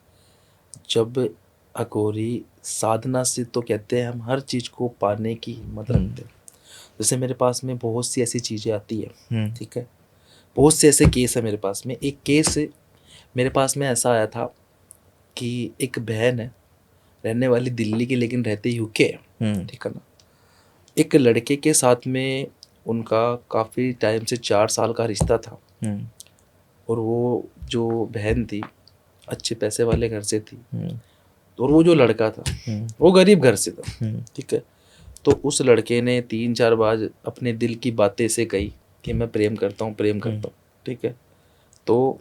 जब अघोरी साधना से, तो कहते हैं हम हर चीज़ को पाने की हिम्मत रखते हैं। जैसे मेरे पास में बहुत सी ऐसी चीज़ें आती है, ठीक है, बहुत से ऐसे केस है मेरे पास में। एक केस मेरे पास में ऐसा आया था कि एक बहन है, रहने वाली दिल्ली की लेकिन रहते यूके है, ठीक है ना। एक लड़के के साथ में उनका काफ़ी टाइम से 4 साल का रिश्ता था, और वो जो बहन थी अच्छे पैसे वाले घर से थी, और वो जो लड़का था वो गरीब घर से था, ठीक है। तो उस लड़के ने 3-4 बार अपने दिल की बातें से कही कि मैं प्रेम करता हूँ, प्रेम करता हूँ, ठीक है। तो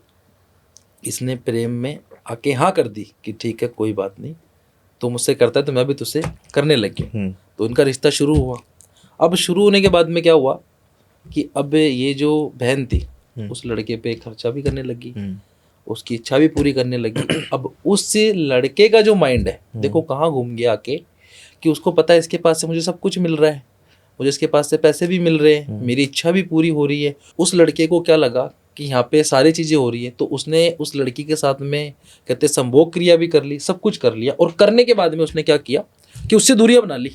इसने प्रेम में आके हाँ कर दी कि ठीक है कोई बात नहीं, तो मुझसे करता है तो मैं भी तुझसे करने लगी। तो उनका रिश्ता शुरू हुआ। अब शुरू होने के बाद में क्या हुआ कि अब ये जो बहन थी उस लड़के पे खर्चा भी करने लगी, उसकी इच्छा भी पूरी करने लगी। अब उस लड़के का जो माइंड है, देखो कहाँ घूम गया आके, कि उसको पता है इसके पास से मुझे सब कुछ मिल रहा है, मुझे इसके पास से पैसे भी मिल रहे हैं, मेरी इच्छा भी पूरी हो रही है। उस लड़के को क्या लगा कि यहाँ पे सारी चीज़ें हो रही है, तो उसने उस लड़की के साथ में कहते संभोग क्रिया भी कर ली, सब कुछ कर लिया। और करने के बाद में उसने क्या किया कि उससे दूरियां बना ली।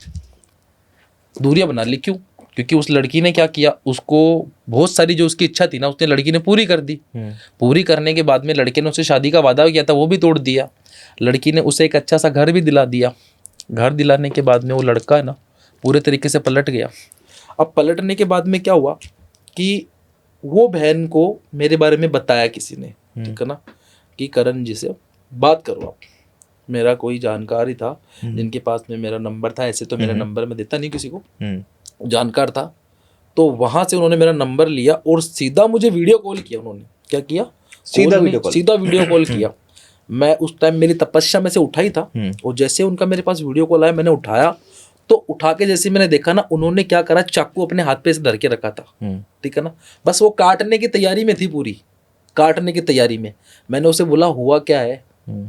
दूरियां बना ली क्यों? क्योंकि उस लड़की ने क्या किया, उसको बहुत सारी जो उसकी इच्छा थी ना, उसने लड़की ने पूरी कर दी। पूरी करने के बाद में लड़के ने उससे शादी का वादा किया था, वो भी तोड़ दिया। लड़की ने उसे एक अच्छा सा घर भी दिला दिया। घर दिलाने के बाद में वो लड़का है ना पूरे तरीके से पलट गया। अब पलटने के बाद में क्या हुआ कि वो बहन को मेरे बारे में बताया किसी ने, ठीक है ना, कि करण जी से बात करो आप। मेरा कोई जानकार ही था जिनके पास में मेरा नंबर था। ऐसे तो मेरा नंबर मैं देता नहीं किसी को, जानकार था। तो वहाँ से उन्होंने मेरा नंबर लिया और सीधा मुझे वीडियो कॉल किया। उन्होंने क्या किया? सीधा वीडियो कॉल किया। मैं उस टाइम मेरी तपस्या में से उठा ही था, और जैसे उनका मेरे पास वीडियो कॉल आया, मैंने उठाया, तो उठा के जैसे मैंने देखा ना, उन्होंने क्या करा, चाकू अपने हाथ पे से धर के रखा था, ठीक है ना। बस वो काटने की तैयारी में थी, पूरी काटने की तैयारी में। मैंने उसे बोला हुआ क्या है,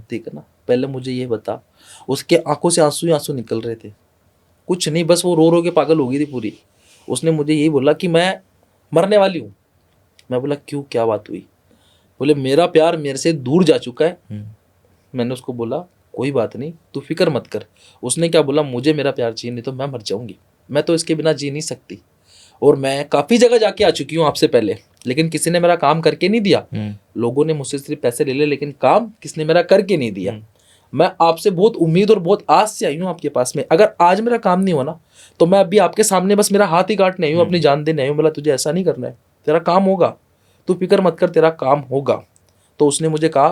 ठीक है ना, पहले मुझे ये बता। उसके आंखों से आंसू ही आंसू निकल रहे थे, कुछ नहीं, बस वो रो रो के पागल हो गई थी पूरी। उसने मुझे यही बोला कि मैं मरने वाली हूँ। मैं बोला क्यों, क्या बात हुई? बोले मेरा प्यार मेरे से दूर जा चुका है। मैंने उसको बोला कोई बात नहीं, तू फिक्र मत कर। उसने क्या बोला, मुझे मेरा प्यार चाहिए, नहीं तो मैं मर जाऊंगी, मैं तो इसके बिना जी नहीं सकती। और मैं काफ़ी जगह जाके आ चुकी हूँ आपसे पहले, लेकिन किसी ने मेरा काम करके नहीं दिया। लोगों ने मुझसे सिर्फ पैसे ले ले, लेकिन काम किसने मेरा करके नहीं दिया। मैं आपसे बहुत उम्मीद और बहुत आस से आई हूँ आपके पास में। अगर आज मेरा काम नहीं हुआ ना, तो मैं अभी आपके सामने बस मेरा हाथ ही काटने आई हूँ, अपनी जान देने आई हूँ। बोला तुझे ऐसा नहीं करना है, तेरा काम होगा, तू फिक्र मत कर, तेरा काम होगा। तो उसने मुझे कहा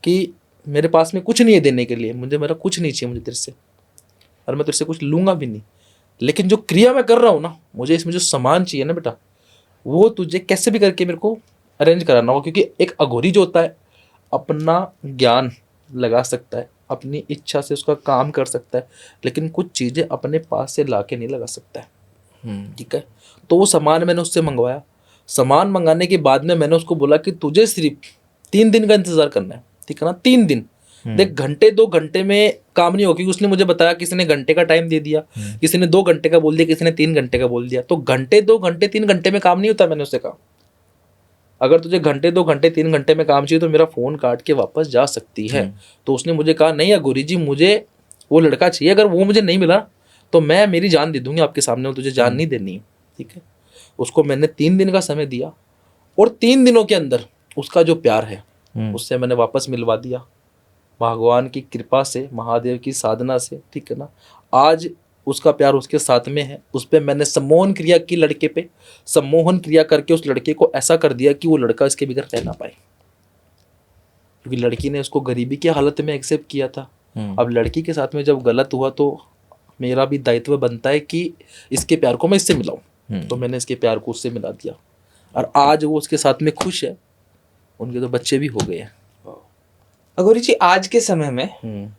कि मेरे पास में कुछ नहीं है देने के लिए, मुझे मेरा कुछ नहीं चाहिए मुझे तेरे से, और मैं तेरे से कुछ लूँगा भी नहीं, लेकिन जो क्रिया मैं कर रहा हूँ ना, मुझे इसमें जो सामान चाहिए ना बेटा, वो तुझे कैसे भी करके मेरे को अरेंज कराना होगा। क्योंकि एक अघोरी जो होता है अपना ज्ञान लगा सकता है, अपनी इच्छा से उसका काम कर सकता है, लेकिन कुछ चीज़ें अपने पास से ला के नहीं लगा सकता है। ठीक है, तो वो सामान मैंने उससे मंगवाया। सामान मंगाने के बाद में मैंने उसको बोला कि तुझे सिर्फ 3 दिन का इंतजार करना है। ठीक है ना, 3 दिन। देख, घंटे 2 घंटे में काम नहीं होगा, क्योंकि उसने मुझे बताया किसी ने घंटे का टाइम दे दिया, किसी ने 2 घंटे का बोल दिया, किसी ने 3 घंटे का बोल दिया। तो घंटे 2 घंटे 3 घंटे में काम नहीं होता। मैंने उससे कहा अगर तुझे घंटे 2 घंटे 3 घंटे में काम चाहिए तो मेरा फ़ोन काट के वापस जा सकती है। तो उसने मुझे कहा नहीं अघोरी जी, मुझे वो लड़का चाहिए, अगर वो मुझे नहीं मिला तो मैं मेरी जान दे दूंगी आपके सामने, वो तुझे जान नहीं देनी। ठीक है, उसको मैंने 3 दिन का समय दिया और 3 दिनों के अंदर उसका जो प्यार है उससे मैंने वापस मिलवा दिया, भगवान की कृपा से, महादेव की साधना से। ठीक है ना, आज उसका प्यार उसके साथ में है। उस पर मैंने सम्मोहन क्रिया की, लड़के पे सम्मोहन क्रिया करके उस लड़के को ऐसा कर दिया कि वो लड़का इसके बगैर रह ना पाए, क्योंकि लड़की ने उसको गरीबी की हालत में एक्सेप्ट किया था। अब लड़की के साथ में जब गलत हुआ तो मेरा भी दायित्व बनता है कि इसके प्यार को मैं इससे मिलाऊं। तो मैंने इसके प्यार को उससे मिला दिया और आज वो उसके साथ में खुश है। उनके तो बच्चे भी हो गए हैं। अघोरी जी, आज के समय में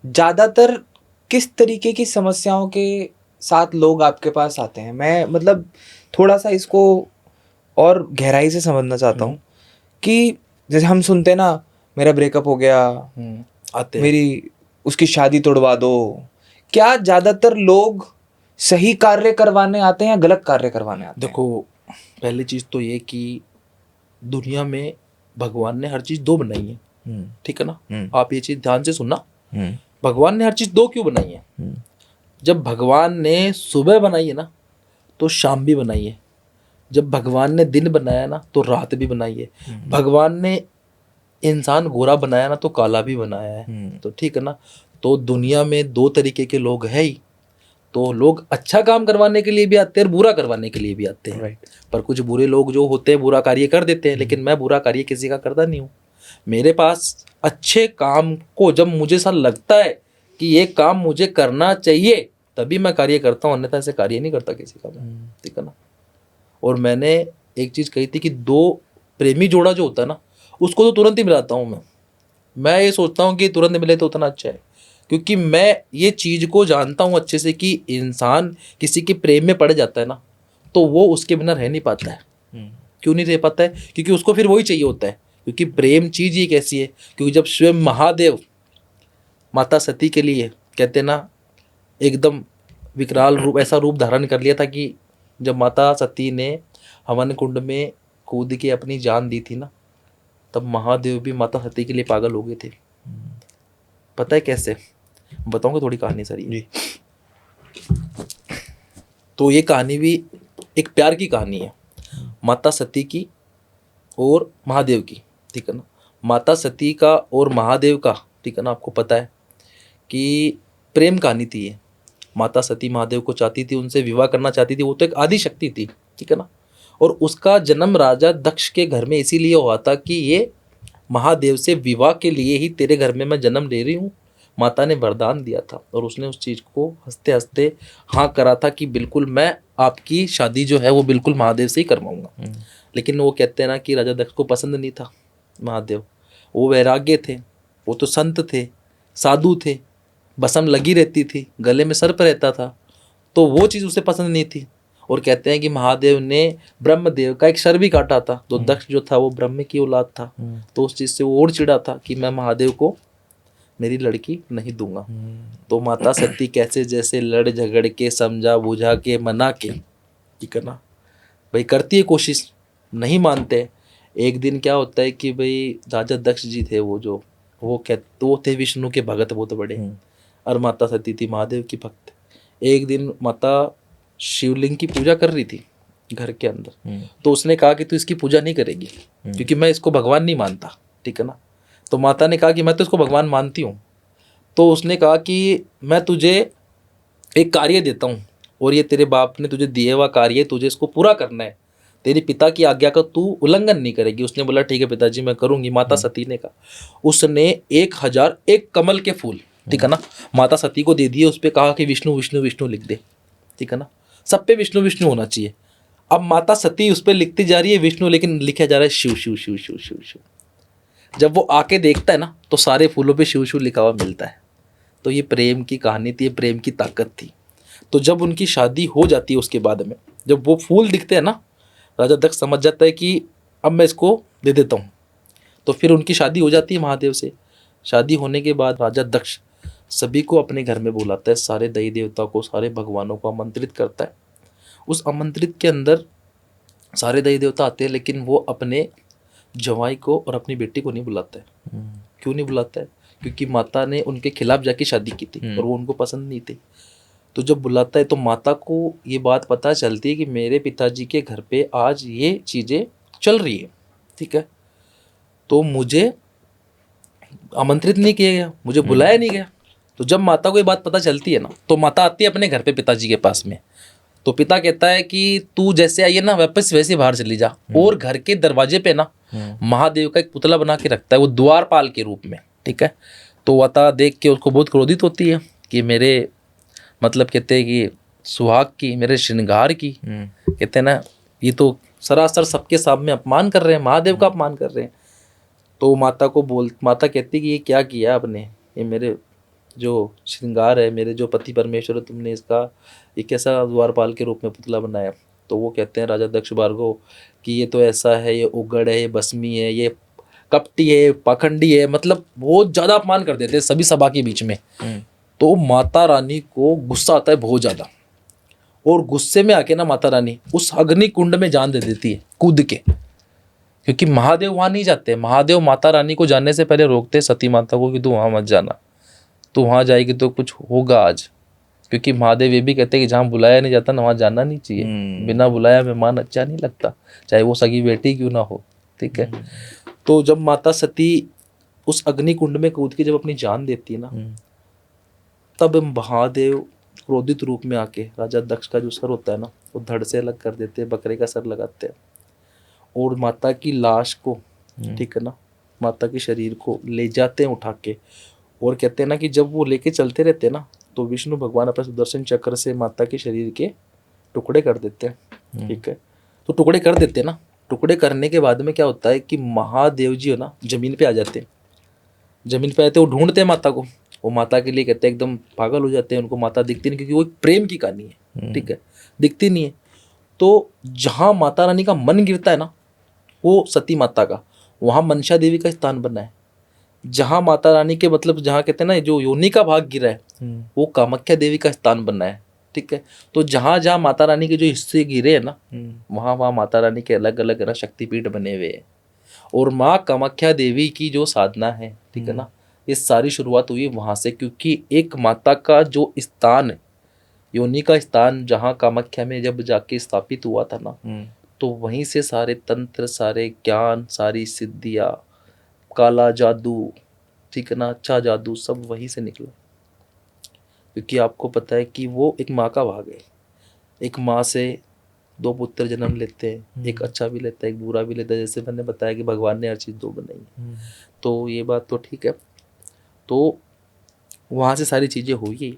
ज्यादातर किस तरीके की समस्याओं के साथ लोग आपके पास आते हैं? मैं मतलब थोड़ा सा इसको और गहराई से समझना चाहता हूँ कि जैसे हम सुनते हैं ना, मेरा ब्रेकअप हो गया, आते हैं। मेरी उसकी शादी तोड़वा दो। क्या ज्यादातर लोग सही कार्य करवाने आते हैं या गलत कार्य करवाने आते हैं? देखो, पहली चीज़ तो ये कि दुनिया में भगवान ने हर चीज़ 2 बनाई है। ठीक है ना, आप ये चीज़ ध्यान से सुनना। भगवान ने हर चीज़ 2 क्यों बनाई है? जब भगवान ने सुबह बनाई है ना तो शाम भी बनाई है, जब भगवान ने दिन बनाया ना तो रात भी बनाई है, भगवान ने इंसान गोरा बनाया ना तो काला भी बनाया है। तो ठीक है ना, तो दुनिया में 2 तरीके के लोग हैं ही। तो लोग अच्छा काम करवाने के लिए भी आते हैं और बुरा करवाने के लिए भी आते हैं। पर कुछ बुरे लोग जो होते हैं बुरा कार्य कर देते हैं, लेकिन मैं बुरा कार्य किसी का करता नहीं हूँ। मेरे पास अच्छे काम को जब मुझे ऐसा लगता है कि ये काम मुझे करना चाहिए तभी मैं कार्य करता हूँ, अन्यथा ऐसे कार्य नहीं करता किसी का मैं। ठीक है ना, और मैंने एक चीज़ कही थी कि 2 प्रेमी जोड़ा जो होता है ना उसको तो तुरंत ही मिलाता हूँ मैं ये सोचता हूँ कि तुरंत मिले तो उतना अच्छा है, क्योंकि मैं ये चीज़ को जानता हूँ अच्छे से कि इंसान किसी के प्रेम में पड़ जाता है ना तो वो उसके बिना रह नहीं पाता है। क्यों नहीं रह पाता है? क्योंकि उसको फिर वही चाहिए होता है, क्योंकि प्रेम चीज़ ही कैसी है, क्योंकि जब स्वयं महादेव माता सती के लिए कहते हैं ना एकदम विकराल रूप, ऐसा रूप धारण कर लिया था कि जब माता सती ने हवन कुंड में कूद के अपनी जान दी थी ना तब महादेव भी माता सती के लिए पागल हो गए थे। पता है कैसे? बताऊंगा थोड़ी कहानी सारी। तो ये कहानी भी एक प्यार की कहानी है, माता सती की और महादेव की। ठीक है ना, माता सती का और महादेव का, ठीक है ना, आपको पता है कि प्रेम कहानी थी ये। माता सती महादेव को चाहती थी, उनसे विवाह करना चाहती थी। वो तो एक आदि शक्ति थी। ठीक है ना, और उसका जन्म राजा दक्ष के घर में इसीलिए हुआ था कि ये महादेव से विवाह के लिए ही तेरे घर में मैं जन्म ले रही हूँ। माता ने वरदान दिया था और उसने उस चीज़ को हंसते हंसते हाँ करा था कि बिल्कुल मैं आपकी शादी जो है वो बिल्कुल महादेव से ही करवाऊंगा। लेकिन वो कहते हैं ना कि राजा दक्ष को पसंद नहीं था महादेव। वो वैराग्य थे, वो तो संत थे, साधु थे, बसम लगी रहती थी, गले में सर्प रहता था, तो वो चीज़ उसे पसंद नहीं थी। और कहते हैं कि महादेव ने ब्रह्मदेव का एक सर भी काटा था, तो दक्ष जो था वो ब्रह्म की औलाद था। तो उस चीज़ से वो और चिढ़ा था कि मैं महादेव को मेरी लड़की नहीं दूंगा। तो माता सती कैसे जैसे लड़ झगड़ के समझा बुझा के मना के, ठीक है ना, भाई करती है कोशिश, नहीं मानते। एक दिन क्या होता है कि भाई राजा दक्ष जी थे वो थे विष्णु के भगत बहुत बड़े, और माता सती थी महादेव की भक्त। एक दिन माता शिवलिंग की पूजा कर रही थी घर के अंदर, तो उसने कहा कि तू इसकी पूजा नहीं करेगी क्योंकि मैं इसको भगवान नहीं मानता। ठीक है ना, तो माता ने कहा कि मैं तो इसको भगवान मानती हूँ। तो उसने कहा कि मैं तुझे एक कार्य देता हूँ और ये तेरे बाप ने तुझे दिया हुआ कार्य है, तुझे इसको पूरा करना है, तेरे पिता की आज्ञा का तू उल्लंघन नहीं करेगी। उसने बोला ठीक है पिताजी मैं करूँगी। माता सती ने कहा, उसने 1001 कमल के फूल, ठीक है ना, माता सती को दे दिए। उस पर कहा कि विष्णु विष्णु विष्णु लिख दे। ठीक है ना, सब पे विष्णु विष्णु होना चाहिए। अब माता सती उस पर लिखती जा रही है विष्णु, लेकिन लिखा जा रहा है शिव शिव शिव शिव शिव शिव। जब वो आके देखता है ना तो सारे फूलों पे शिव शिव लिखा हुआ मिलता है। तो ये प्रेम की कहानी थी, ये प्रेम की ताकत थी। तो जब उनकी शादी हो जाती है उसके बाद में, जब वो फूल दिखते हैं ना, राजा दक्ष समझ जाता है कि अब मैं इसको दे देता हूँ। तो फिर उनकी शादी हो जाती है महादेव से। शादी होने के बाद राजा दक्ष सभी को अपने घर में बुलाता है, सारे देवी देवता को, सारे भगवानों को आमंत्रित करता है। उस आमंत्रित के अंदर सारे देवी देवता आते हैं, लेकिन वो अपने जवाई को और अपनी बेटी को नहीं बुलाता है। क्यों नहीं बुलाता है? क्योंकि माता ने उनके खिलाफ जाके शादी की थी और वो उनको पसंद नहीं थी। तो जब बुलाता है तो माता को ये बात पता चलती है कि मेरे पिताजी के घर पे आज ये चीज़ें चल रही है, ठीक है, तो मुझे आमंत्रित नहीं किया गया, मुझे बुलाया नहीं गया। तो जब माता को ये बात पता चलती है ना, तो माता आती है अपने घर पे पिताजी के पास में। तो पिता कहता है कि तू जैसे आई है ना, वापस वैसे बाहर चली जा। और घर के दरवाजे पे ना महादेव का एक पुतला बना के रखता है, वो द्वारपाल के रूप में, ठीक है। तो माता देख के उसको बहुत क्रोधित होती है कि मेरे मतलब कहते हैं कि सुहाग की, मेरे श्रृंगार की, कहते हैं ना, ये तो सरासर सबके सामने अपमान कर रहे हैं, महादेव का अपमान कर रहे हैं। तो माता कहती है कि ये क्या किया आपने, ये मेरे जो श्रृंगार है, मेरे जो पति परमेश्वर है, तुमने इसका ये कैसा द्वारपाल के रूप में पुतला बनाया। तो वो कहते हैं राजा दक्ष भार्गव कि ये तो ऐसा है, ये उग्गड़ है, ये बस्मी है, ये कपटी है, पाखंडी है, मतलब बहुत ज़्यादा अपमान कर देते हैं सभी सभा के बीच में। तो माता रानी को गुस्सा आता है बहुत ज़्यादा, और गुस्से में आके ना माता रानी उस अग्नि कुंड में जान दे देती है कूद के। क्योंकि महादेव वहाँ नहीं जाते, महादेव माता रानी को जाने से पहले रोकते सती माता को कि तू वहाँ मत जाना, तू वहाँ जाएगी तो कुछ होगा आज। क्योंकि महादेव ये भी कहते हैं कि जहाँ बुलाया नहीं जाता ना वहाँ जाना नहीं चाहिए, बिना बुलाया मेहमान अच्छा नहीं लगता, चाहे वो सगी बेटी क्यों ना हो, ठीक है। तो जब माता सती उस अग्नि कुंड में कूद के जब अपनी जान देती है ना, तब महादेव क्रोधित रूप में आके राजा दक्ष का जो सर होता है ना, वो धड़ से अलग कर देते हैं, बकरे का सर लगाते हैं, और माता की लाश को, ठीक है ना, माता के शरीर को ले जाते हैं उठा के। और कहते हैं ना कि जब वो लेके चलते रहते हैं ना, तो विष्णु भगवान अपने सुदर्शन चक्र से माता के शरीर के टुकड़े कर देते हैं, ठीक है। तो टुकड़े कर देते हैं ना, टुकड़े करने के बाद में क्या होता है कि महादेव जी हो ना जमीन पे आ जाते हैं। जमीन पे आते वो ढूंढते हैं माता को, वो माता के लिए कहते हैं एकदम पागल हो जाते हैं, उनको माता दिखती नहीं, क्योंकि वो एक प्रेम की कहानी है, ठीक है, दिखती नहीं है। तो जहाँ माता रानी का मन गिरता है ना, वो सती माता का, वहाँ मनसा देवी का स्थान बना है। जहाँ माता रानी के मतलब जहाँ कहते हैं ना जो योनि का भाग गिरा है, वो कामाख्या देवी का स्थान बना है, ठीक है। तो जहाँ जहाँ माता रानी के जो हिस्से गिरे हैं ना, वहाँ वहाँ माता रानी के अलग अलग ना शक्तिपीठ बने हुए हैं। और माँ कामाख्या देवी की जो साधना है, ठीक है ना, ये सारी शुरुआत हुई वहाँ से, क्योंकि एक माता का जो स्थान है, योनि का स्थान जहाँ कामाख्या में जब जाके स्थापित हुआ था ना, तो वहीं से सारे तंत्र, सारे ज्ञान, सारी सिद्धियाँ, काला जादू, ठीक है ना, अच्छा जादू, सब वहीं से निकला। क्योंकि आपको पता है कि वो एक माँ का भाग है। एक माँ से दो पुत्र जन्म लेते हैं, एक अच्छा भी लेता है, एक बुरा भी लेता है। जैसे मैंने बताया कि भगवान ने हर चीज़ दो बनाई है, तो ये बात तो ठीक है। तो वहाँ से सारी चीज़ें हुई।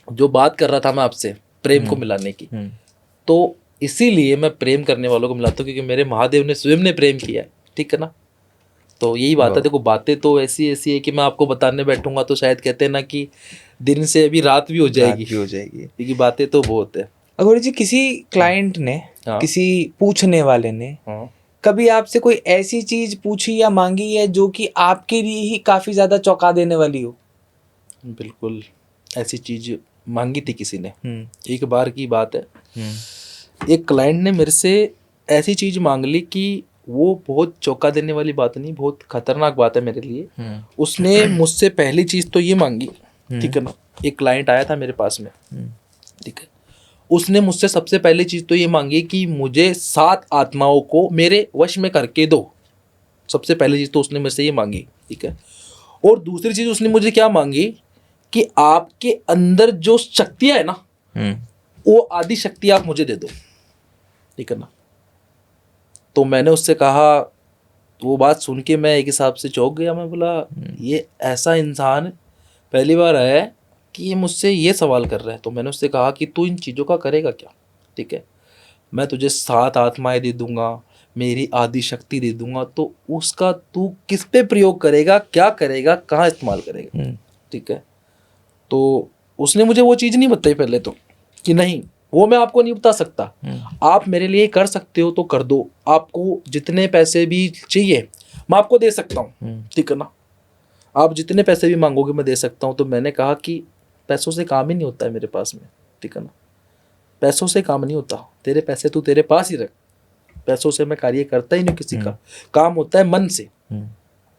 जो बात कर रहा था मैं आपसे प्रेम को मिलाने की, तो इसीलिए मैं प्रेम करने वालों को मिलाता हूँ, क्योंकि मेरे महादेव ने स्वयं ने प्रेम किया है, ठीक है ना। तो यही बात है। देखो बातें तो ऐसी ऐसी है कि मैं आपको बताने बैठूंगा तो शायद कहते हैं ना कि दिन से अभी रात भी हो जाएगी, क्योंकि बातें तो बहुत है। अघोरी जी, किसी क्लाइंट ने, किसी पूछने वाले ने कभी आपसे कोई ऐसी चीज पूछी या मांगी है जो कि आपके लिए ही काफी ज्यादा चौंका देने वाली हो? बिल्कुल ऐसी चीज मांगी थी किसी ने। एक बार की बात है, एक क्लाइंट ने मेरे से ऐसी चीज मांग ली कि वो बहुत चौंका देने वाली बात नहीं, बहुत खतरनाक बात है मेरे लिए। उसने मुझसे पहली चीज तो ये मांगी, ठीक है ना। एक क्लाइंट आया था मेरे पास में, ठीक है। उसने मुझसे सबसे पहली चीज तो ये मांगी कि मुझे 7 आत्माओं को मेरे वश में करके दो। सबसे पहली चीज तो उसने मुझसे ये मांगी, ठीक है। और दूसरी चीज उसने मुझे क्या मांगी कि आपके अंदर जो शक्तियां है ना, वो आदि शक्ति आप मुझे दे दो, ठीक है ना। तो मैंने उससे कहा, वो बात सुन के मैं एक हिसाब से चौंक गया। मैं बोला ये ऐसा इंसान पहली बार आया है कि ये मुझसे ये सवाल कर रहा है। तो मैंने उससे कहा कि तू इन चीज़ों का करेगा क्या, ठीक है। मैं तुझे 7 आत्माएं दे दूंगा, मेरी आदि शक्ति दे दूंगा, तो उसका तू किस पे प्रयोग करेगा, क्या करेगा, कहाँ इस्तेमाल करेगा। ठीक है, तो उसने मुझे वो चीज़ नहीं बताई पहले तो, कि नहीं वो मैं आपको नहीं बता सकता, आप मेरे लिए कर सकते हो तो कर दो, आपको जितने पैसे भी चाहिए मैं आपको दे सकता हूँ, ठीक है ना, आप जितने पैसे भी मांगोगे मैं दे सकता हूँ। तो मैंने कहा कि पैसों से काम ही नहीं होता है मेरे पास में, ठीक है ना, पैसों से काम नहीं होता, तेरे पैसे तू तेरे पास ही रख, पैसों से मैं कार्य करता ही नहीं किसी का, काम होता है मन से,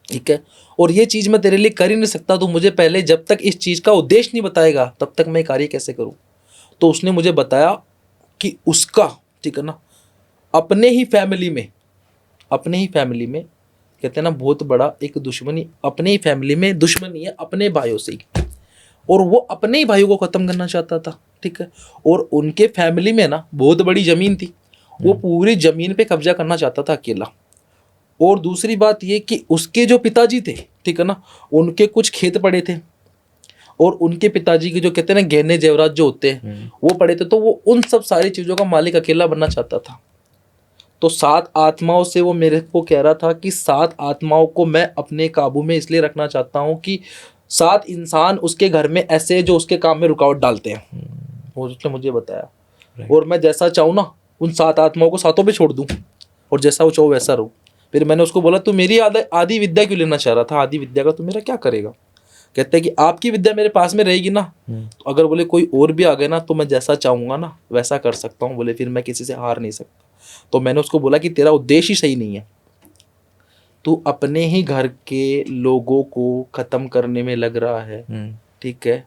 ठीक है, और ये चीज़ मैं तेरे लिए कर ही नहीं सकता, तो मुझे पहले जब तक इस चीज़ का उद्देश्य नहीं बताएगा तब तक मैं कार्य कैसे करूँ। तो उसने मुझे बताया कि उसका, ठीक है ना, अपने ही फैमिली में कहते हैं ना बहुत बड़ा एक दुश्मनी, अपने ही फैमिली में दुश्मनी है अपने भाइयों से ही, और वो अपने ही भाइयों को ख़त्म करना चाहता था, ठीक है, और उनके फैमिली में ना बहुत बड़ी ज़मीन थी, वो पूरी ज़मीन पे कब्जा करना चाहता था अकेला। और दूसरी बात ये कि उसके जो पिताजी थे, ठीक है ना, उनके कुछ खेत पड़े थे, और उनके पिताजी के जो कहते हैं ना गहने जेवरात जो होते हैं वो पड़े थे, तो वो उन सब सारी चीज़ों का मालिक अकेला बनना चाहता था। तो 7 आत्माओं से वो मेरे को कह रहा था कि 7 आत्माओं को मैं अपने काबू में इसलिए रखना चाहता हूँ कि 7 इंसान उसके घर में ऐसे जो उसके काम में रुकावट डालते हैं, वो उसने मुझे बताया। और मैं जैसा चाहूँ ना उन 7 आत्माओं को सातों पे छोड़ दूँ, और जैसा वो चाहो वैसा रहूँ। फिर मैंने उसको बोला तू मेरी आदि विद्या क्यों लेना चाह रहा था, आदि विद्या का तू मेरा क्या करेगा। कहते हैं कि आपकी विद्या मेरे पास में रहेगी ना, तो अगर बोले कोई और भी आ गए ना तो मैं जैसा चाहूँगा ना वैसा कर सकता हूँ, बोले फिर मैं किसी से हार नहीं सकता। तो मैंने उसको बोला कि तेरा उद्देश्य ही सही नहीं है, तू अपने ही घर के लोगों को ख़त्म करने में लग रहा है, ठीक है,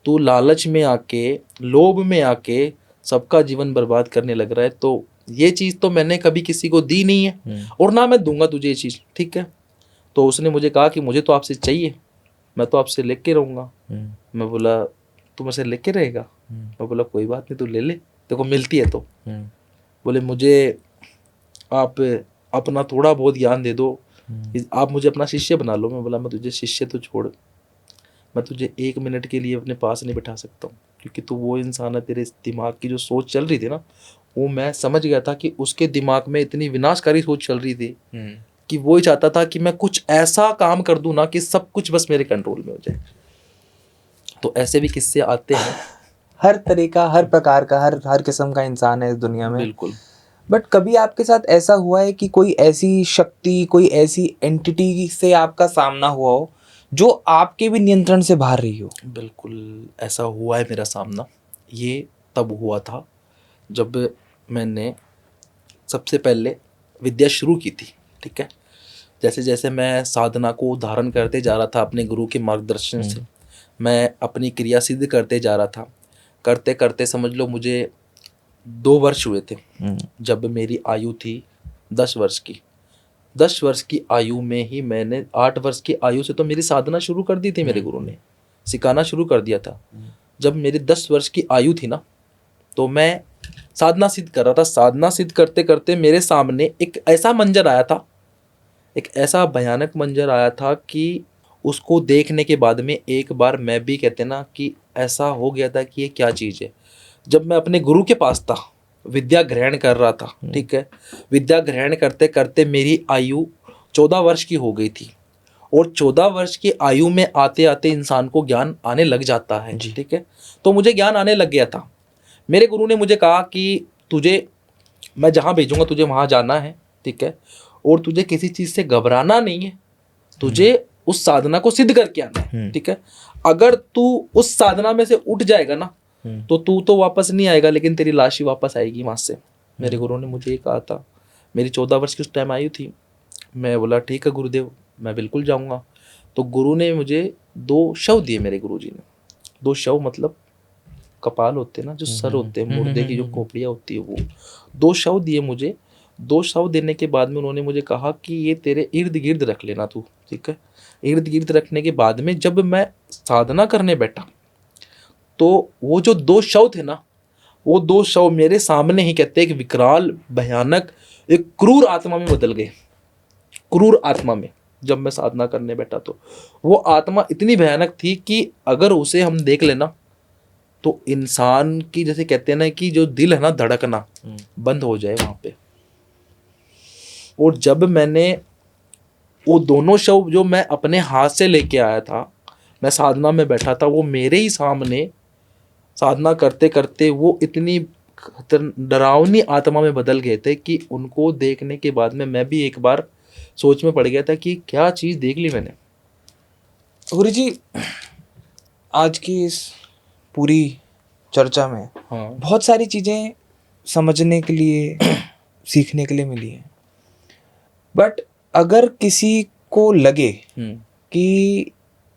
तू लालच में आके, लोभ में आके सबका जीवन बर्बाद करने लग रहा है। तो ये चीज़ तो मैंने कभी किसी को दी नहीं है, और ना मैं दूंगा तुझे ये चीज़, ठीक है। तो उसने मुझे कहा कि मुझे तो आपसे चाहिए, मैं तो आपसे लेके रहूँगा। मैं बोला तू मुझसे लेके रहेगा। मैं बोला कोई बात नहीं, तू ले ले, तेरे को मिलती है तो। बोले मुझे आप अपना थोड़ा बहुत ज्ञान दे दो, आप मुझे अपना शिष्य बना लो। मैं बोला मैं तुझे शिष्य तो छोड़, मैं तुझे 1 मिनट के लिए अपने पास नहीं बिठा सकता हूँ, क्योंकि तू वो इंसान है, तेरे दिमाग की जो सोच चल रही थी ना, वो मैं समझ गया था कि उसके दिमाग में इतनी विनाशकारी सोच चल रही थी कि वो ही चाहता था कि मैं कुछ ऐसा काम कर दूं ना कि सब कुछ बस मेरे कंट्रोल में हो जाए। तो ऐसे भी किस्से आते हैं, हर तरह का, हर प्रकार का, हर किस्म का इंसान है इस दुनिया में। बिल्कुल। बट कभी आपके साथ ऐसा हुआ है कि कोई ऐसी शक्ति, कोई ऐसी एंटिटी से आपका सामना हुआ हो जो आपके भी नियंत्रण से बाहर रही हो? बिल्कुल ऐसा हुआ है मेरा सामना। ये तब हुआ था जब मैंने सबसे पहले विद्या शुरू की थी, ठीक है। जैसे जैसे मैं साधना को धारण करते जा रहा था अपने गुरु के मार्गदर्शन से, मैं अपनी क्रिया सिद्ध करते जा रहा था। करते करते समझ लो मुझे 2 वर्ष हुए थे जब मेरी आयु थी 10 वर्ष की। 10 वर्ष की आयु में ही मैंने 8 वर्ष की आयु से तो मेरी साधना शुरू कर दी थी, मेरे गुरु ने सिखाना शुरू कर दिया था। जब मेरी 10 वर्ष की आयु थी ना, तो मैं साधना सिद्ध कर रहा था। साधना सिद्ध करते करते मेरे सामने एक ऐसा मंजर आया था, एक ऐसा भयानक मंजर आया था कि उसको देखने के बाद में एक बार मैं भी, कहते ना कि ऐसा हो गया था कि ये क्या चीज़ है। जब मैं अपने गुरु के पास था, विद्या ग्रहण कर रहा था, ठीक है, विद्या ग्रहण करते करते मेरी आयु 14 वर्ष की हो गई थी। और 14 वर्ष की आयु में आते आते इंसान को ज्ञान आने लग जाता है, ठीक है। तो मुझे ज्ञान आने लग गया था। मेरे गुरु ने मुझे कहा कि तुझे मैं जहाँ भेजूंगा तुझे वहाँ जाना है, ठीक है, और तुझे किसी चीज़ से घबराना नहीं है, तुझे उस साधना को सिद्ध करके आना है, ठीक है। अगर तू उस साधना में से उठ जाएगा ना तो तू तो वापस नहीं आएगा, लेकिन तेरी लाश ही वापस आएगी वहाँ से। मेरे गुरु ने मुझे ये कहा था। मेरी 14 वर्ष की उस टाइम आयु थी। मैं बोला ठीक है गुरुदेव, मैं बिल्कुल जाऊँगा। तो गुरु ने मुझे 2 शव दिए, मेरे गुरु जी ने 2 शव, मतलब कपाल होते हैं ना, जो सर होते हैं, मुर्दे की जो खोपड़ियाँ होती है, वो 2 शव दिए मुझे। 2 शव देने के बाद में उन्होंने मुझे कहा कि ये तेरे इर्द गिर्द रख लेना तू, ठीक है। इर्द गिर्द रखने के बाद में जब मैं साधना करने बैठा तो वो जो 2 शव थे ना, वो 2 शव मेरे सामने ही, कहते एक विकराल, भयानक, एक क्रूर आत्मा में बदल गए। क्रूर आत्मा में जब मैं साधना करने बैठा तो वो आत्मा इतनी भयानक थी कि अगर उसे हम देख लेना तो इंसान की, जैसे कहते हैं ना कि जो दिल है ना धड़कना बंद हो जाए वहाँ पे। और जब मैंने वो दोनों शव जो मैं अपने हाथ से लेके आया था, मैं साधना में बैठा था, वो मेरे ही सामने साधना करते करते वो इतनी डरावनी आत्मा में बदल गए थे कि उनको देखने के बाद में मैं भी एक बार सोच में पड़ गया था कि क्या चीज़ देख ली मैंने। गुरु जी, आज की इस पूरी चर्चा में हाँ। बहुत सारी चीज़ें समझने के लिए सीखने के लिए मिली हैं, बट अगर किसी को लगे कि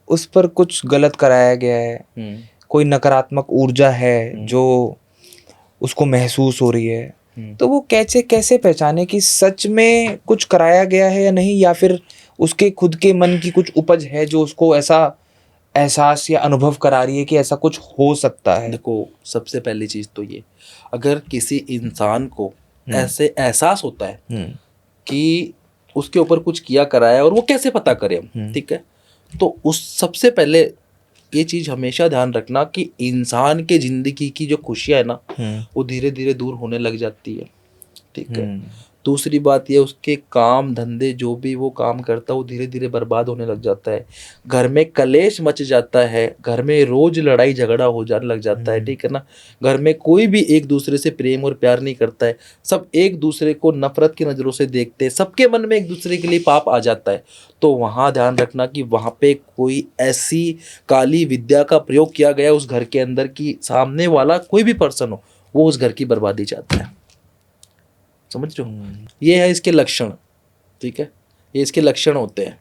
उस पर कुछ गलत कराया गया है, कोई नकारात्मक ऊर्जा है जो उसको महसूस हो रही है, तो वो कैसे कैसे पहचाने कि सच में कुछ कराया गया है या नहीं, या फिर उसके खुद के मन की कुछ उपज है जो उसको ऐसा एहसास या अनुभव करा रही है कि ऐसा कुछ हो सकता है। देखो, सबसे पहली चीज़ तो ये, अगर किसी इंसान को ऐसे एहसास होता है कि उसके ऊपर कुछ किया कराया और वो कैसे पता करें हम, ठीक है, तो उस सबसे पहले ये चीज़ हमेशा ध्यान रखना कि इंसान के ज़िंदगी की जो खुशियाँ है ना, वो धीरे धीरे दूर होने लग जाती है, ठीक है। दूसरी बात ये, उसके काम धंधे जो भी वो काम करता है वो धीरे धीरे बर्बाद होने लग जाता है, घर में कलेश मच जाता है, घर में रोज लड़ाई झगड़ा हो जाने लग जाता है, ठीक है ना। घर में कोई भी एक दूसरे से प्रेम और प्यार नहीं करता है, सब एक दूसरे को नफरत की नज़रों से देखते हैं, सबके मन में एक दूसरे के लिए पाप आ जाता है। तो वहाँ ध्यान रखना कि वहाँ पे कोई ऐसी काली विद्या का प्रयोग किया गया उस घर के अंदर कि सामने वाला कोई भी पर्सन हो वो उस घर की बर्बादी चाहता है। समझ रहे हो? ये है इसके लक्षण, ठीक है, ये इसके लक्षण होते हैं।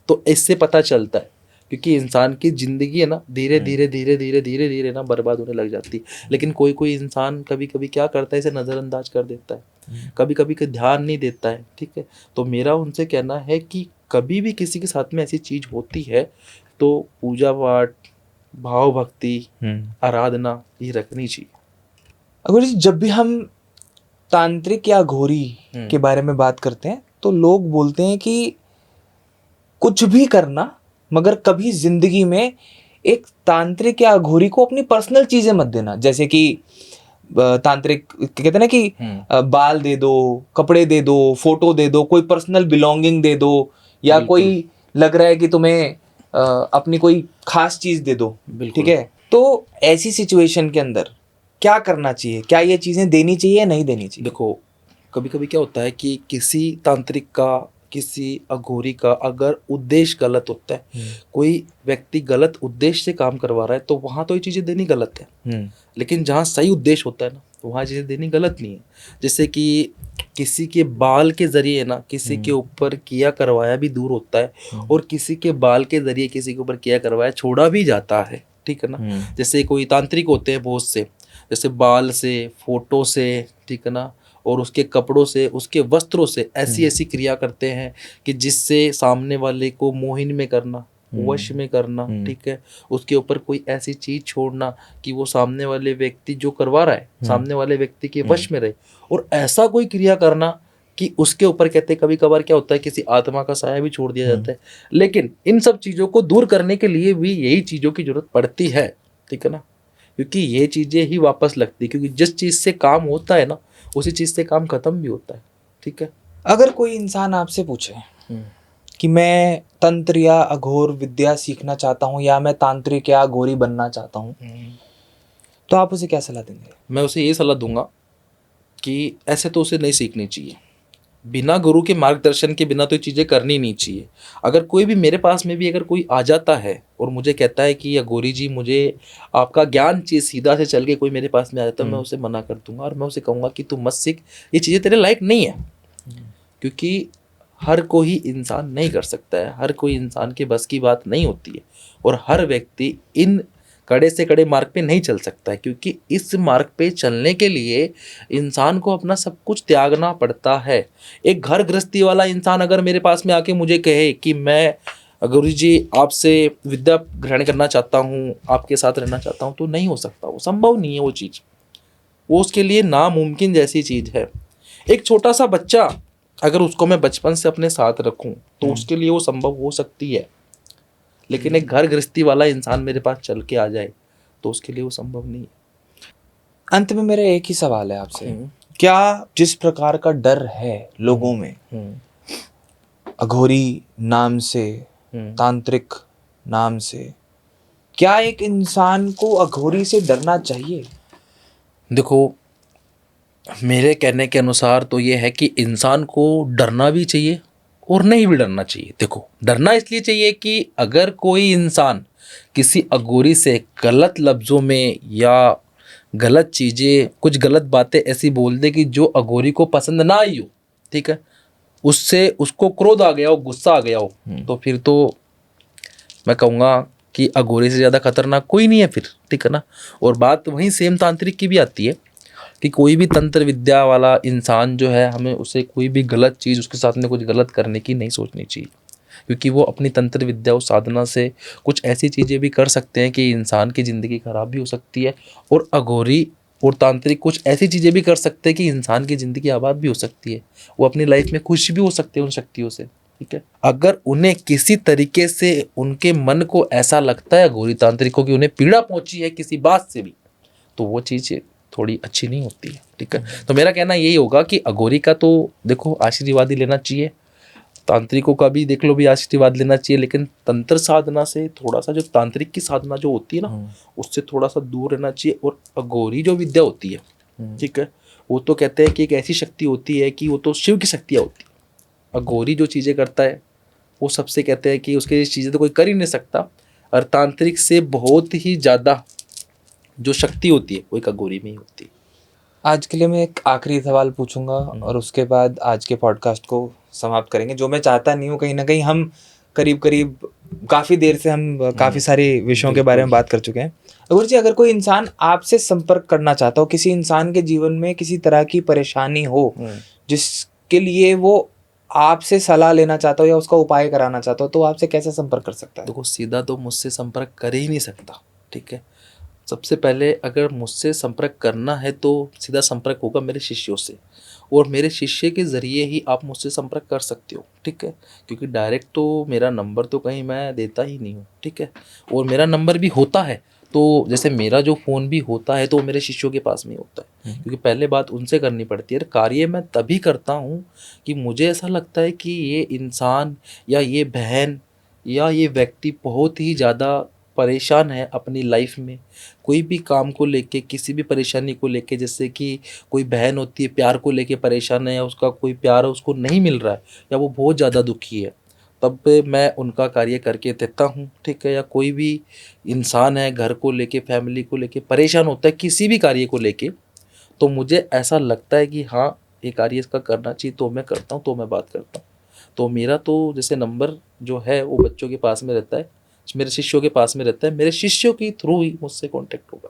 तो इससे पता चलता है, क्योंकि इंसान की ज़िंदगी है ना धीरे धीरे धीरे धीरे धीरे धीरे ना बर्बाद होने लग जाती है। लेकिन कोई कोई इंसान कभी कभी क्या करता है, इसे नज़रअंदाज कर देता है, कभी कभी ध्यान नहीं देता है, ठीक है। तो मेरा उनसे कहना है कि कभी भी किसी के साथ में ऐसी चीज़ होती है तो पूजा पाठ, भाव भक्ति, आराधना ये रखनी चाहिए। अगर जब भी हम तांत्रिक या घोरी के बारे में बात करते हैं तो लोग बोलते हैं कि कुछ भी करना, मगर कभी जिंदगी में एक तांत्रिक या घोरी को अपनी पर्सनल चीजें मत देना। जैसे कि तांत्रिक कहते हैं ना कि बाल दे दो, कपड़े दे दो, फोटो दे दो, कोई पर्सनल बिलोंगिंग दे दो, या कोई लग रहा है कि तुम्हें अपनी कोई खास चीज दे दो, ठीक है। तो ऐसी सिचुएशन के अंदर क्या करना चाहिए? क्या ये चीज़ें देनी चाहिए या नहीं देनी चाहिए? देखो, कभी कभी क्या होता है कि किसी तांत्रिक का, किसी अघोरी का अगर उद्देश्य गलत होता है, कोई व्यक्ति गलत उद्देश्य से काम करवा रहा है, तो वहाँ तो ये चीज़ें देनी गलत है। लेकिन जहाँ सही उद्देश्य होता है ना, तो वहाँ चीज़ें देनी गलत नहीं है। जैसे कि किसी के बाल के जरिए ना किसी के ऊपर किया करवाया भी दूर होता है, और किसी के बाल के जरिए किसी के ऊपर किया करवाया छोड़ा भी जाता है, ठीक है ना। जैसे कोई तांत्रिक होते हैं बहुत से, जैसे बाल से, फोटो से, ठीक है ना, और उसके कपड़ों से, उसके वस्त्रों से ऐसी ऐसी क्रिया करते हैं कि जिससे सामने वाले को मोहिनी में करना, वश में करना, ठीक है, उसके ऊपर कोई ऐसी चीज छोड़ना कि वो सामने वाले व्यक्ति जो करवा रहा है सामने वाले व्यक्ति के वश में रहे, और ऐसा कोई क्रिया करना कि उसके ऊपर, कहते कभी कभार क्या होता है किसी आत्मा का साया भी छोड़ दिया जाता है। लेकिन इन सब चीज़ों को दूर करने के लिए भी यही चीज़ों की जरूरत पड़ती है, ठीक है ना, क्योंकि ये चीज़ें ही वापस लगती है, क्योंकि जिस चीज़ से काम होता है ना उसी चीज़ से काम खत्म भी होता है, ठीक है। अगर कोई इंसान आपसे पूछे कि मैं तंत्र या अघोर विद्या सीखना चाहता हूँ, या मैं तांत्रिक या अघोरी बनना चाहता हूँ, तो आप उसे क्या सलाह देंगे? मैं उसे ये सलाह दूंगा कि ऐसे तो उसे नहीं सीखनी चाहिए, बिना गुरु के मार्गदर्शन के बिना तो ये चीज़ें करनी नहीं चाहिए। अगर कोई भी मेरे पास में भी अगर कोई आ जाता है और मुझे कहता है कि अघोरी जी मुझे आपका ज्ञान चाहिए, सीधा से चल के कोई मेरे पास में आ जाता है, मैं उसे मना कर दूंगा और मैं उसे कहूँगा कि तू मत सीख, ये चीज़ें तेरे लायक नहीं है। क्योंकि हर कोई इंसान नहीं कर सकता है, हर कोई इंसान के बस की बात नहीं होती है, और हर व्यक्ति इन कड़े से कड़े मार्ग पे नहीं चल सकता है, क्योंकि इस मार्ग पे चलने के लिए इंसान को अपना सब कुछ त्यागना पड़ता है। एक घर गृहस्थी वाला इंसान अगर मेरे पास में आके मुझे कहे कि मैं गुरु जी आपसे विद्या ग्रहण करना चाहता हूँ, आपके साथ रहना चाहता हूँ, तो नहीं हो सकता, वो संभव नहीं है। वो चीज़ वो उसके लिए नामुमकिन जैसी चीज़ है। एक छोटा सा बच्चा अगर उसको मैं बचपन से अपने साथ रखूँ तो उसके लिए वो संभव हो सकती है, लेकिन एक घर गृहस्थी वाला इंसान मेरे पास चल के आ जाए तो उसके लिए वो संभव नहीं है। अंत में मेरा एक ही सवाल है आपसे क्या जिस प्रकार का डर है लोगों में अघोरी नाम से, तांत्रिक नाम से, क्या एक इंसान को अघोरी से डरना चाहिए? देखो, मेरे कहने के अनुसार तो ये है कि इंसान को डरना भी चाहिए और नहीं भी डरना चाहिए। देखो, डरना इसलिए चाहिए कि अगर कोई इंसान किसी अघोरी से गलत लफ्ज़ों में या गलत चीज़ें, कुछ गलत बातें ऐसी बोल दे कि जो अघोरी को पसंद ना आई हो, ठीक है, उससे उसको क्रोध आ गया हो, गुस्सा आ गया हो, तो फिर तो मैं कहूँगा कि अघोरी से ज़्यादा खतरनाक कोई नहीं है फिर, ठीक है ना। और बात वहीं सेम तांत्रिक की भी आती है कि कोई भी तंत्र विद्या वाला इंसान जो है, हमें उसे कोई भी गलत चीज़, उसके साथ में कुछ गलत करने की नहीं सोचनी चाहिए, क्योंकि वो अपनी तंत्र विद्या और साधना से कुछ ऐसी चीज़ें भी कर सकते हैं कि इंसान की ज़िंदगी खराब भी हो सकती है। और अघोरी और तांत्रिक कुछ ऐसी चीज़ें भी कर सकते हैं कि इंसान की ज़िंदगी आबाद भी हो सकती है, वो अपनी लाइफ में खुश भी हो सकते हैं उन शक्तियों से, ठीक है। अगर उन्हें किसी तरीके से उनके मन को ऐसा लगता है अघोरी तांत्रिकों की उन्हें पीड़ा पहुंची है किसी बात से भी, तो वो चीज़ थोड़ी अच्छी नहीं होती है, ठीक है। तो मेरा कहना यही होगा कि अघोरी का तो देखो आशीर्वाद ही लेना चाहिए, तांत्रिकों का भी देख लो भी आशीर्वाद लेना चाहिए, लेकिन तंत्र साधना से थोड़ा सा, जो तांत्रिक की साधना जो होती है ना, उससे थोड़ा सा दूर रहना चाहिए। और अघोरी जो विद्या होती है, ठीक है, वो तो कहते हैं कि एक ऐसी शक्ति होती है कि वो तो शिव की शक्तियाँ होती है। अघोरी जो चीज़ें करता है वो सबसे कहते हैं कि उसके चीज़ें तो कोई कर ही नहीं सकता, और तांत्रिक से बहुत ही ज़्यादा जो शक्ति होती है वो एक अघोरी में ही होती है। आज के लिए मैं एक आखिरी सवाल पूछूंगा और उसके बाद आज के पॉडकास्ट को समाप्त करेंगे। जो मैं चाहता नहीं हूँ, कहीं ना कहीं हम करीब करीब काफ़ी देर से हम काफ़ी सारे विषयों के बारे में बात कर चुके हैं। अघोरी जी, अगर कोई इंसान आपसे संपर्क करना चाहता हो, किसी इंसान के जीवन में किसी तरह की परेशानी हो जिसके लिए वो आपसे सलाह लेना चाहता हो या उसका उपाय कराना चाहता हो, तो आपसे कैसे संपर्क कर सकता है? देखो, सीधा तो मुझसे संपर्क कर ही नहीं सकता, ठीक है। सबसे पहले अगर मुझसे संपर्क करना है तो सीधा संपर्क होगा मेरे शिष्यों से, और मेरे शिष्य के ज़रिए ही आप मुझसे संपर्क कर सकते हो, ठीक है। क्योंकि डायरेक्ट तो मेरा नंबर तो कहीं मैं देता ही नहीं हूँ, ठीक है। और मेरा नंबर भी होता है तो जैसे मेरा जो फ़ोन भी होता है तो वो मेरे शिष्यों के पास में होता है, क्योंकि पहले बात उनसे करनी पड़ती है। कार्य मैं तभी करता हूँ कि मुझे ऐसा लगता है कि ये इंसान या ये बहन या ये व्यक्ति बहुत ही ज़्यादा परेशान है अपनी लाइफ में, कोई भी काम को लेके, किसी भी परेशानी को लेके। जैसे कि कोई बहन होती है प्यार को लेके परेशान है, या उसका कोई प्यार उसको नहीं मिल रहा है, या वो बहुत ज़्यादा दुखी है, तब मैं उनका कार्य करके देता हूँ, ठीक है। या कोई भी इंसान है घर को लेके, फैमिली को लेके परेशान होता है किसी भी कार्य को लेके, तो मुझे ऐसा लगता है कि हाँ ये कार्य इसका करना चाहिए, तो मैं करता हूँ, तो मैं बात करता हूँ। तो मेरा तो जैसे नंबर जो है वो बच्चों के पास में रहता है, मेरे शिष्यों के पास में रहता है, मेरे शिष्यों के थ्रू ही मुझसे कांटेक्ट होगा।